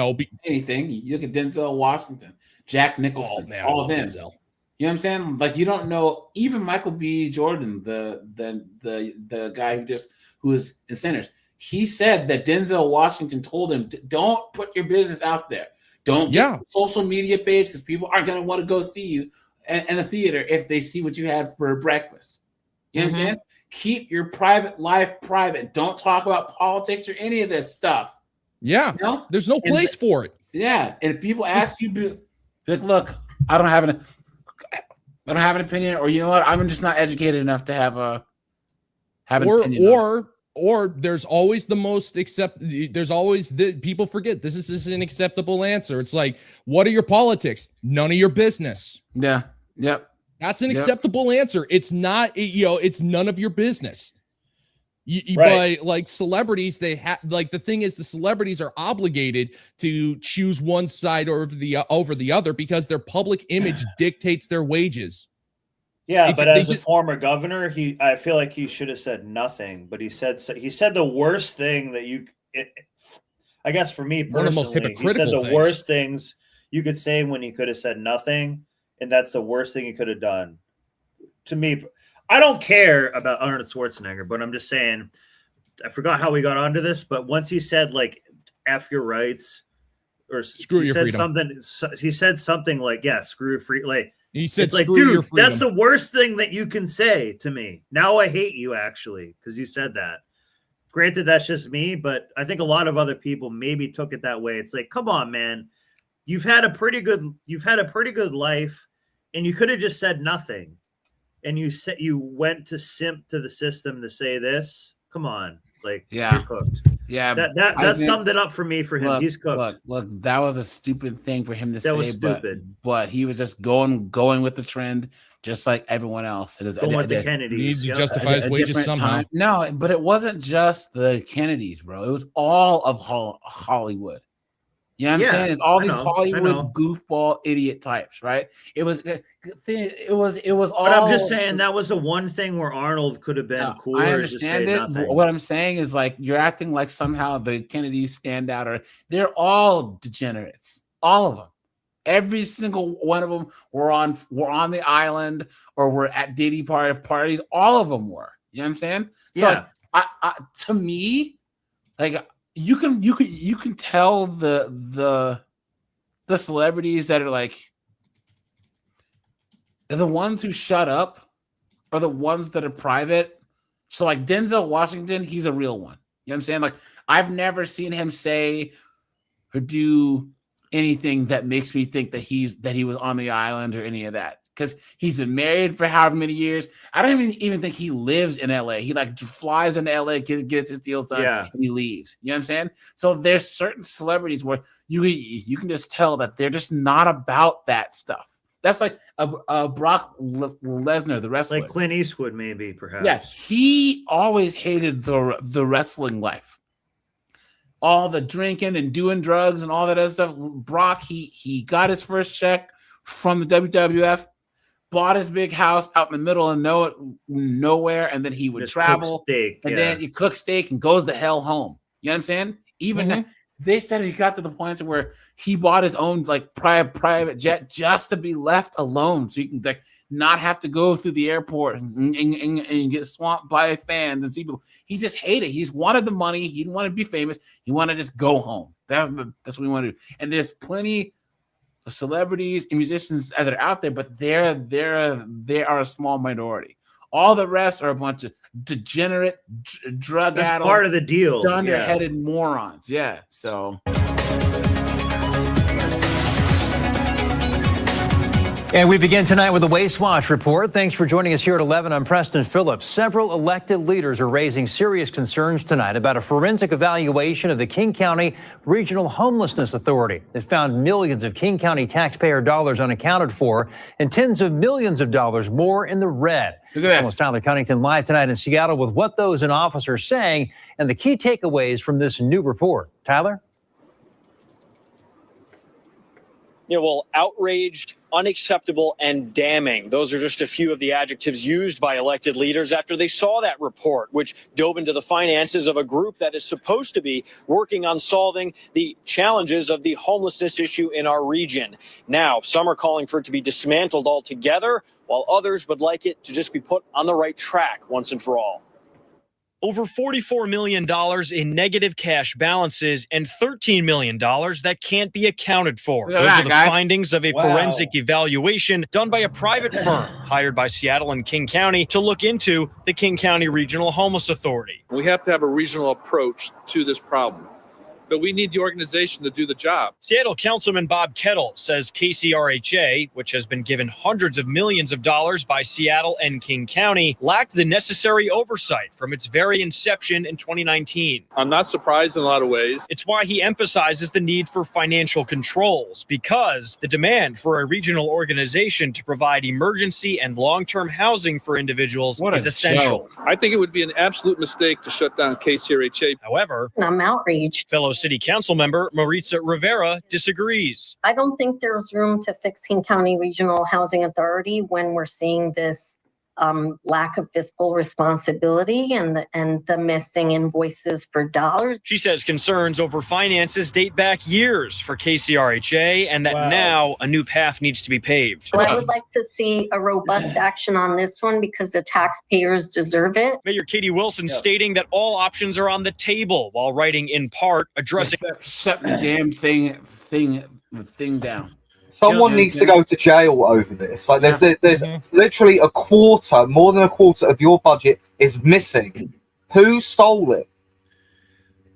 anything. You look at Denzel Washington, Jack Nicholson, all of them. Denzel. You know what I'm saying? Like, you don't know, even Michael B. Jordan, the guy who is in Sinners, he said that Denzel Washington told him, don't put your business out there. Don't get social media page because people aren't going to want to go see you in a theater if they see what you had for breakfast. You know what I'm saying? Keep your private life private. Don't talk about politics or any of this stuff. Yeah. There's no place for it. Yeah, and if people ask you, be like, look, I don't have an opinion, or you know what, I'm just not educated enough to have an opinion. Or there's always the most there's always people forget this is an acceptable answer. It's like, what are your politics? None of your business. Yeah. Yep. That's an acceptable answer. It's not, it's none of your business. Right. But like celebrities, they have like, the thing is, the celebrities are obligated to choose one side over the other because their public image dictates their wages. Yeah, but as a former governor, I feel like he should have said nothing. But he said the worst thing that I guess for me personally, one of the most hypocritical he said the things. worst things you could say when he could have said nothing, and that's the worst thing he could have done. To me, I don't care about Arnold Schwarzenegger, but I'm just saying, I forgot how we got onto this, but once he said like "F your rights" or screw your freedom, he said something like, "Yeah, screw free." Like he said, it's like, screw dude, your freedom. that's the worst thing that you can say to me. Now I hate you, actually, because you said that. Granted, that's just me, but I think a lot of other people maybe took it that way. It's like, come on, man, you've had a pretty good life, and you could have just said nothing. And you went to simp to the system to say this. Come on, like, you're cooked. Yeah, that summed it up for me. For him, look, he's cooked. Look, that was a stupid thing for him to say. That was stupid. But he was just going with the trend, just like everyone else. It was going with the Kennedys. He needs to justify his wages somehow. Time. No, but it wasn't just the Kennedys, bro. It was all of Hollywood. You know what I'm saying? It's all these Hollywood goofball idiot types, right? It was all. But I'm just saying that was the one thing where Arnold could have been cooler. I understand it. Nothing. What I'm saying is, like, you're acting like somehow the Kennedys stand out, or they're all degenerates, all of them. Every single one of them were on the island or were at Diddy parties. All of them were. You know what I'm saying? So, yeah. Like, to me, like. You can tell the celebrities that are like, they're the ones who shut up are the ones that are private. So like Denzel Washington, he's a real one. You know what I'm saying? Like, I've never seen him say or do anything that makes me think that he was on the island or any of that. Because he's been married for however many years. I don't even think he lives in LA. He like flies into LA, gets his deals done, and he leaves. You know what I'm saying? So there's certain celebrities where you can just tell that they're just not about that stuff. That's like a Brock Lesnar, the wrestler. Like Clint Eastwood, maybe, perhaps. Yeah, he always hated the wrestling life. All the drinking and doing drugs and all that other stuff. Brock, he got his first check from the WWF. Bought his big house out in the middle of nowhere, and then he would travel, then he cooks steak and goes the hell home. You know what I'm saying? Even they said he got to the point where he bought his own like private jet just to be left alone, so he can like not have to go through the airport and get swamped by fans and see people. He just hated it. He's wanted the money. He didn't want to be famous. He wanted to just go home. That's what he wanted to do. And there's plenty of celebrities and musicians that are out there, but they are a small minority. All the rest are a bunch of degenerate, drug That's addled, part of the deal. Dunderheaded morons. Yeah. So. And we begin tonight with a Waste Watch report. Thanks for joining us here at 11. I'm Preston Phillips. Several elected leaders are raising serious concerns tonight about a forensic evaluation of the King County Regional Homelessness Authority that found millions of King County taxpayer dollars unaccounted for and tens of millions of dollars more in the red. Look at this. Tyler Cunnington live tonight in Seattle with what those in office are saying and the key takeaways from this new report. Tyler? Yeah, well, outraged, unacceptable, and damning. Those are just a few of the adjectives used by elected leaders after they saw that report, which dove into the finances of a group that is supposed to be working on solving the challenges of the homelessness issue in our region. Now, some are calling for it to be dismantled altogether, while others would like it to just be put on the right track once and for all. Over $44 million in negative cash balances and $13 million that can't be accounted for. Those are the findings of a forensic evaluation done by a private firm hired by Seattle and King County to look into the King County Regional Homeless Authority. We have to have a regional approach to this problem. but we need the organization to do the job. Seattle Councilman Bob Kettle says KCRHA, which has been given hundreds of millions of dollars by Seattle and King County, lacked the necessary oversight from its very inception in 2019. I'm not surprised in a lot of ways. It's why he emphasizes the need for financial controls, because the demand for a regional organization to provide emergency and long-term housing for individuals is essential. I think it would be an absolute mistake to shut down KCRHA. However, I'm outraged. fellow city council member Maritza Rivera disagrees. I don't think there's room to fix King County Regional Housing Authority when we're seeing this lack of fiscal responsibility and the missing invoices for dollars. She says concerns over finances date back years for KCRHA and that now a new path needs to be paved. Well, I would like to see a robust action on this one because the taxpayers deserve it. Mayor Katie Wilson stating that all options are on the table while writing in part addressing shut the damn thing down. Someone needs to go to jail over this. Like there's literally more than a quarter of your budget is missing. Who stole it?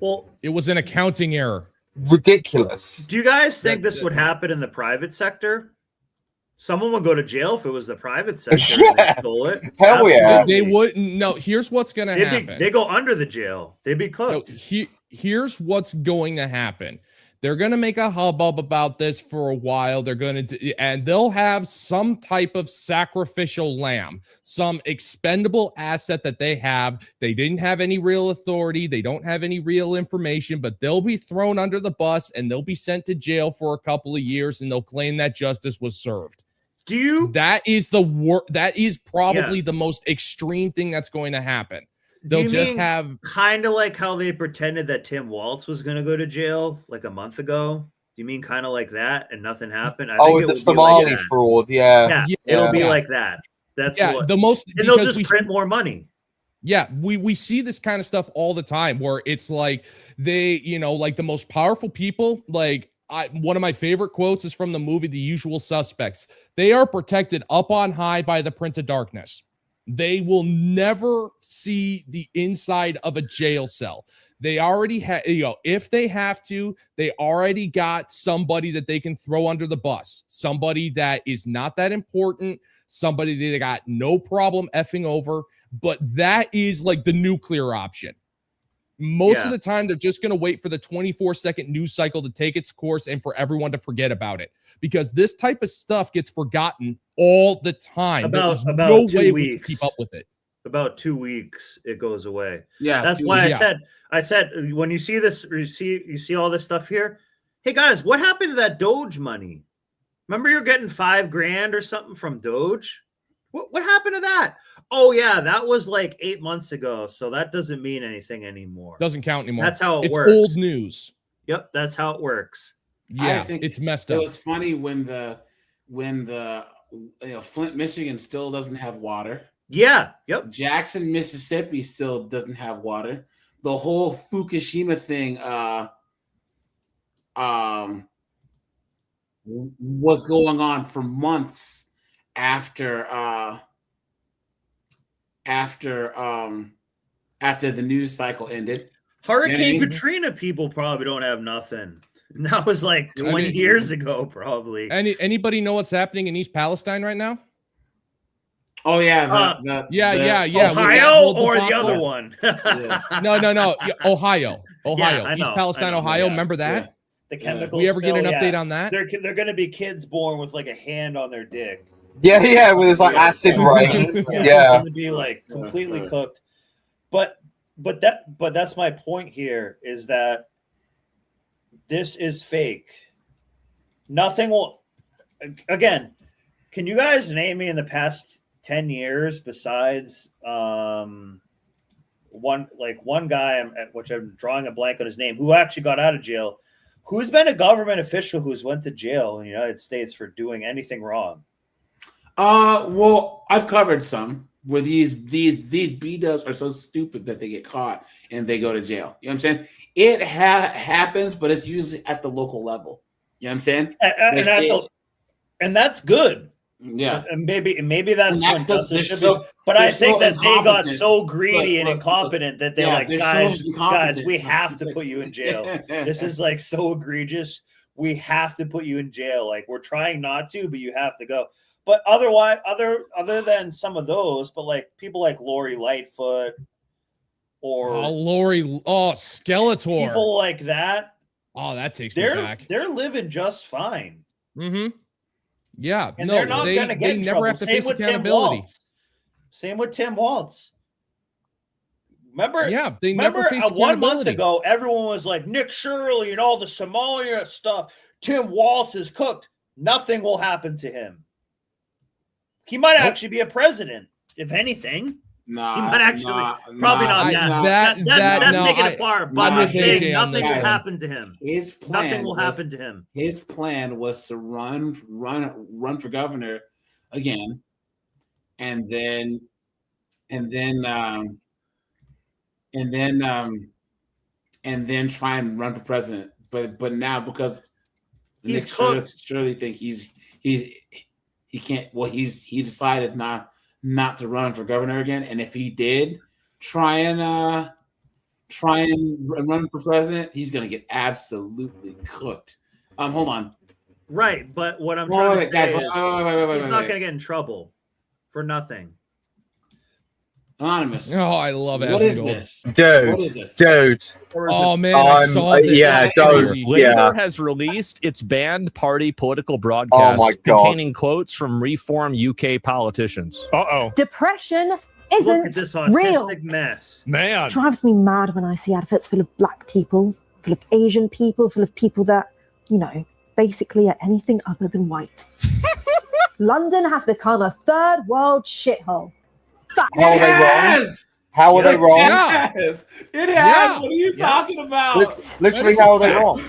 Well, it was an accounting error. Ridiculous. Do you guys think this would happen in the private sector? Someone would go to jail if it was the private sector and they stole it. Hell yeah. They wouldn't. No, here's what's going to happen. They go under the jail. They'd be cooked. No, here's what's going to happen. They're going to make a hubbub about this for a while. They're going to, and they'll have some type of sacrificial lamb, some expendable asset that they have. They didn't have any real authority. They don't have any real information, but they'll be thrown under the bus and they'll be sent to jail for a couple of years and they'll claim that justice was served. That is probably the most extreme thing that's going to happen. They'll just have kind of like how they pretended that Tim Waltz was going to go to jail like a month ago. Do you mean kind of like that and nothing happened? I think the Somali fraud, yeah. It'll be like that. That's the most, and they'll just print more money. Yeah, we see this kind of stuff all the time where it's like they, like the most powerful people, like one of my favorite quotes is from the movie The Usual Suspects. They are protected up on high by the Prince of Darkness. They will never see the inside of a jail cell. They already have, if they have to, they already got somebody that they can throw under the bus. Somebody that is not that important. Somebody that they got no problem effing over. But that is like the nuclear option. Most of the time, they're just going to wait for the 24-second news cycle to take its course and for everyone to forget about it. Because this type of stuff gets forgotten all the time. About no 2 way weeks. we can keep up with it. About 2 weeks, it goes away. Yeah, that's why I said when you see this, you see all this stuff here. Hey guys, what happened to that Doge money? Remember you're getting $5,000 or something from Doge? What happened to that? Oh yeah, that was like 8 months ago, so that doesn't mean anything anymore. Doesn't count anymore. That's how it's works. Old news. Yep, that's how it works. Yeah, it's messed up. It was funny when the Flint, Michigan still doesn't have water. Yeah. Yep. Jackson, Mississippi still doesn't have water. The whole Fukushima thing was going on for months after the news cycle ended. Hurricane Katrina people probably don't have nothing. And that was like 20 years ago, probably. Anybody know what's happening in East Palestine right now? Oh yeah, yeah. Ohio or the other one? No. Ohio. Yeah, East Palestine, Ohio. Remember that? Yeah. The chemical. We ever get an spill, update on that? They're going to be kids born with like a hand on their dick. Yeah, with like acid rain. It's going to be like completely cooked. But that's my point here is that this is fake. Nothing will. Again, can you guys name me in the past 10 years besides one guy, which I'm drawing a blank on his name, who actually got out of jail, who's been a government official who's went to jail in the United States for doing anything wrong? Well, I've covered some where these B-dubs are so stupid that they get caught and they go to jail. You know what I'm saying? It happens, but it's usually at the local level. You know what I'm saying? And that's good. Yeah, and maybe that's when justice should be. But they're I think so that they got incompetent. so greedy and Look, incompetent that they're yeah, like, they're so guys, incompetent. we have to put you in jail. This is like so egregious. We have to put you in jail. Like, we're trying not to, but you have to go. But otherwise, other than some of those, but like people like Lori Lightfoot or Skeletor, people like that. Oh, that takes me back. They're living just fine. Mm-hmm. Yeah, And no, they're not going to get in never trouble. have to Same face with accountability. Same with Tim Walz. Remember? Yeah, they never face 1 month accountability. ago, everyone was like Nick Shirley and all the Somalia stuff. Tim Walz is cooked. Nothing will happen to him. He might actually be a president, if anything. Nah, he might actually probably not that. That's making it far. But I'm saying nothing will happen to him. His plan nothing will happen to him. His plan was to run for governor again, and then try and run for president. But now because Nick Shirley think he can't. Well, he decided not to run for governor again. And if he did try and run for president, he's gonna get absolutely cooked. Hold on. Right, but what I'm trying to say guys, is he's not wait. gonna get in trouble for nothing. Anonymous. Oh, I love it. What is this? Dude, What is this? dude. Oh man, I saw this. Yeah, dude. Labour has released its banned party political broadcast containing quotes from reform UK politicians. Depression Look isn't at this real. autistic mess. Man. It drives me mad when I see adverts full of black people, full of Asian people, full of people that, basically are anything other than white. London has become a third world shithole. How are they wrong? How are they wrong? Yes, it has. What are you talking about? Literally, how are they wrong?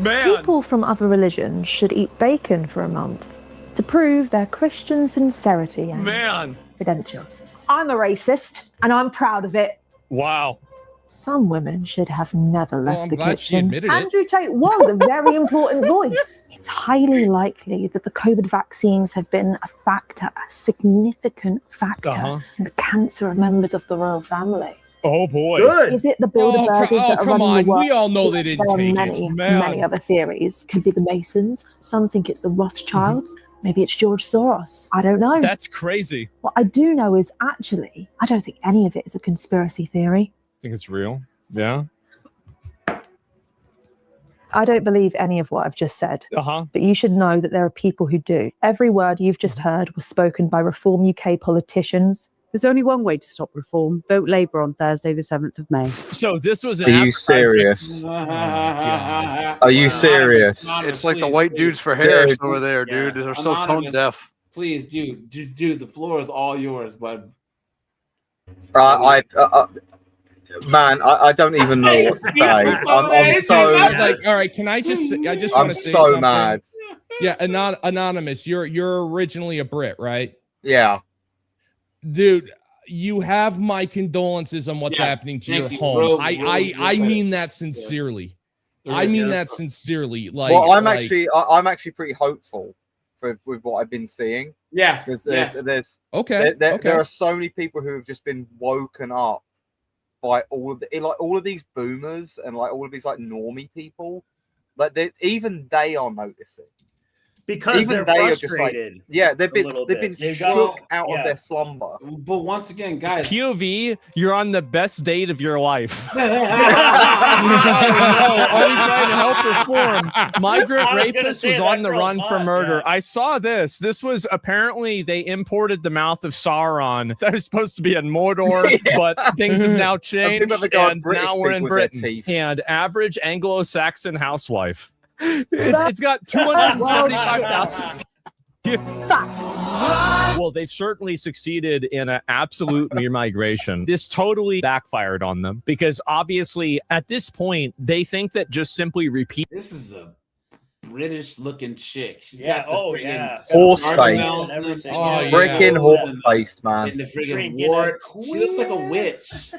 People from other religions should eat bacon for a month to prove their Christian sincerity and credentials. I'm a racist, and I'm proud of it. Wow. Some women should have never left I'm the glad she kitchen. admitted it. Andrew Tate was a very important voice. It's highly likely that the COVID vaccines have been a factor, a significant factor in the cancer of members of the royal family. Oh boy. Is it the Bilderbergers that are come running on. the world? We all know they didn't There are take many, it. Man. many other theories. Could be the Masons. Some think it's the Rothschilds. Maybe it's George Soros. I don't know. That's crazy. What I do know is actually, I don't think any of it is a conspiracy theory. Think it's real? Yeah. I don't believe any of what I've just said. But you should know that there are people who do. Every word you've just heard was spoken by Reform UK politicians. There's only one way to stop reform. Vote Labour on Thursday, the 7th of May. So this was an Are you serious? Are you serious? It's like the white dudes for Harris over there, dude. They're so tone Anonymous, deaf. Please, dude, the floor is all yours, bud. Man, I don't even know what to say. I'm so like, all right. Can I just want to say so something. mad. Yeah, anonymous. You're originally a Brit, right? Yeah. Dude, you have my condolences on what's happening to your home. I mean that sincerely. I mean that sincerely. Like, well, I'm actually pretty hopeful with what I've been seeing. Yes. There's okay. There are so many people who have just been woken up by all of these boomers and like all of these like normie people. Like even they are noticing. Because even they're they frustrated. they've been shook out of their slumber. But once again, guys, POV, you're on the best date of your life. No, are we trying to help reform? Migrant rapist was on the run for murder. I saw this. This was apparently they imported the mouth of Sauron. That was supposed to be in Mordor, but things have now changed, and now we're in Britain. And average Anglo-Saxon housewife. It's got 275,000. Well, they've certainly succeeded in an absolute mere migration. This totally backfired on them because obviously at this point, they think that just simply repeat. This is a British looking chick. She's Yeah, got the Horse gargoyles face. and everything. Freaking horse face, man. And the friggin' wart. She looks like a witch.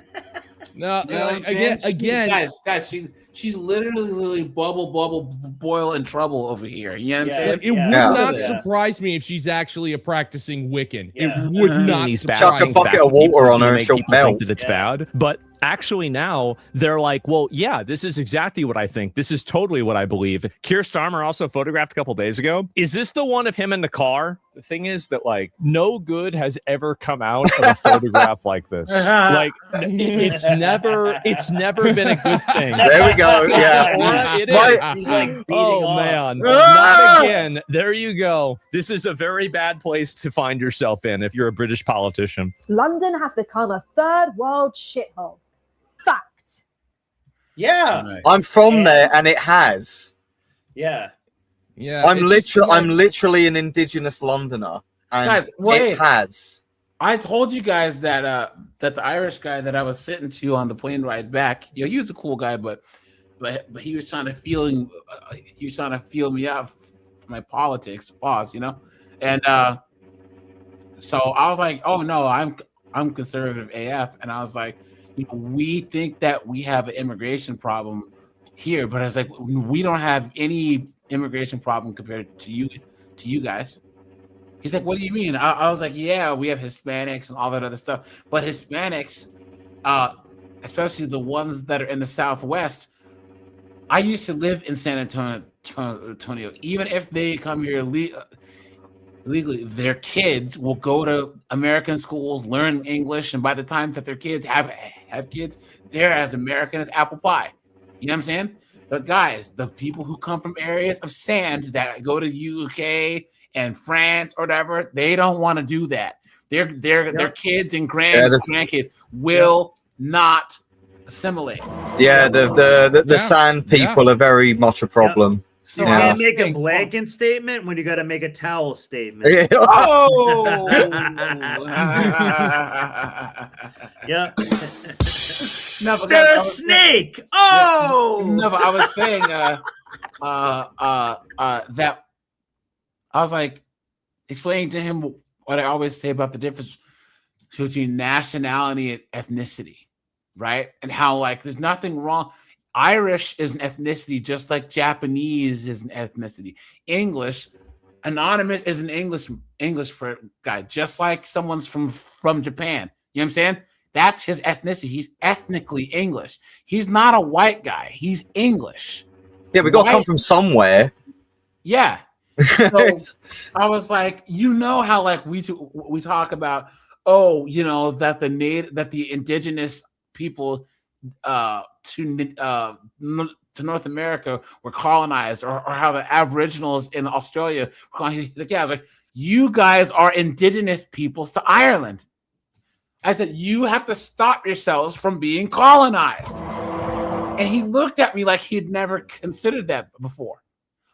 No, You know what I'm again, saying? again, guys, she's literally bubble, boil in trouble over here. You know what I'm saying? It would not surprise me if she's actually a practicing Wiccan. It would not surprise Chuck a bucket of water on her and she'll Think melt. that it's bad, but actually now they're like, well, yeah, this is exactly what I think. This is totally what I believe. Keir Starmer also photographed a couple days ago. Is this the one of him in the car? The thing is that like no good has ever come out of a photograph like this. Like it's never been a good thing. There we go. Yeah, Or it is. He's like beating off. Man, not again. There you go. This is a very bad place to find yourself in if you're a British politician. London has become a third world shithole. Fact. Yeah. I'm from there, and it has. Yeah. Yeah. I'm literally an Indigenous Londoner, and Guys, wait. it has. I told you guys that that the Irish guy that I was sitting to on the plane ride back, you know, he was a cool guy, but he was trying to feel me out for my politics, pause, you know, and so I was like, oh no, I'm conservative AF, and I was like, we think that we have an immigration problem here, but I was like, we don't have any immigration problem compared to you guys. He's like, what do you mean? I was like, yeah, we have Hispanics and all that other stuff, but Hispanics, especially the ones that are in the Southwest. I used to live in San Antonio. Even if they come here legally, their kids will go to American schools, learn English, and by the time that their kids have kids, they're as American as apple pie. You know what I'm saying? But guys, the people who come from areas of sand that go to UK and France or whatever, they don't want to do that. Their kids and grandkids will not assimilate. Yeah, the sand people are very much a problem. So you can't make a blanket statement when you got to make a towel statement. Yeah. Oh, yeah. No, but they're a snake. Oh, no, but I was saying that I was like explaining to him what I always say about the difference between nationality and ethnicity, right? And how like there's nothing wrong. Irish is an ethnicity just like Japanese is an ethnicity. English, anonymous is an English guy, just like someone's from Japan. You know what I'm saying? That's his ethnicity. He's ethnically English. He's not a white guy. He's English. Yeah, we got to come from somewhere. Yeah. So I was like, you know how like we talk about, oh, you know, that the indigenous people to North America were colonized, or how the Aboriginals in Australia were colonized. Like, yeah, I was like, you guys are indigenous peoples to Ireland. I said, you have to stop yourselves from being colonized. And he looked at me like he'd never considered that before.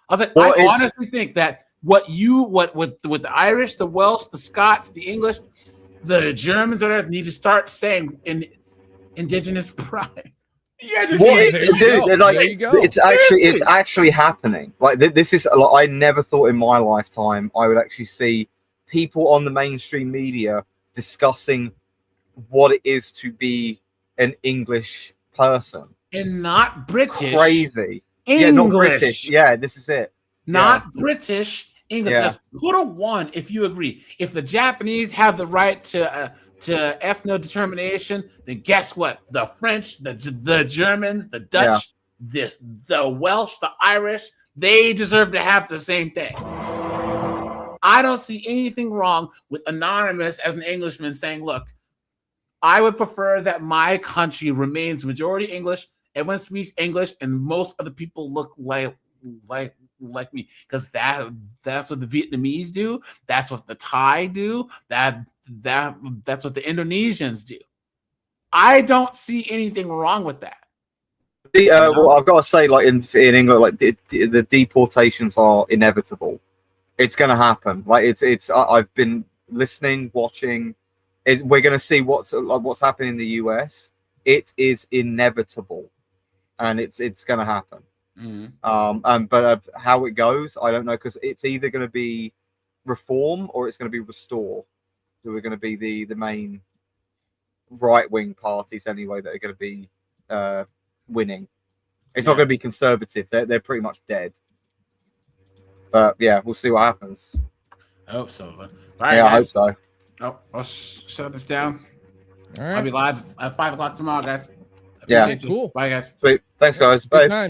I was like, well, I honestly think that what the Irish, the Welsh, the Scots, the English, the Germans, whatever, need to start saying in indigenous pride. Yeah, it's actually happening. Like this is like, I never thought in my lifetime I would actually see people on the mainstream media discussing what it is to be an English person and not British. Crazy. English. Yeah, not British. Yeah, this is it. Not British English. Yeah. Put a 1 if you agree. If the Japanese have the right to ethno-determination, then guess what? The French, the Germans, the Dutch, the Welsh, the Irish, they deserve to have the same thing. I don't see anything wrong with Anonymous as an Englishman saying, look, I would prefer that my country remains majority English, everyone speaks English, and most of the people look like me, because that's what the Vietnamese do, that's what the Thai do, that's what the Indonesians do. I don't see anything wrong with that. Well, I've got to say, like in England, like the deportations are inevitable. It's going to happen. Like I've been listening, watching. We're going to see what's happening in the US. It is inevitable, and it's going to happen. But how it goes, I don't know, because it's either going to be reform or it's going to be restore. So we're going to be the main right-wing parties anyway that are going to be winning. It's not going to be conservative. They're pretty much dead. But yeah, we'll see what happens. I hope so. All right, yeah, guys. I hope so. Oh, I'll shut this down. All right. I'll be live at 5 o'clock tomorrow, guys. Yeah, Appreciate you. cool. Bye, guys. Sweet. Thanks, guys. Bye.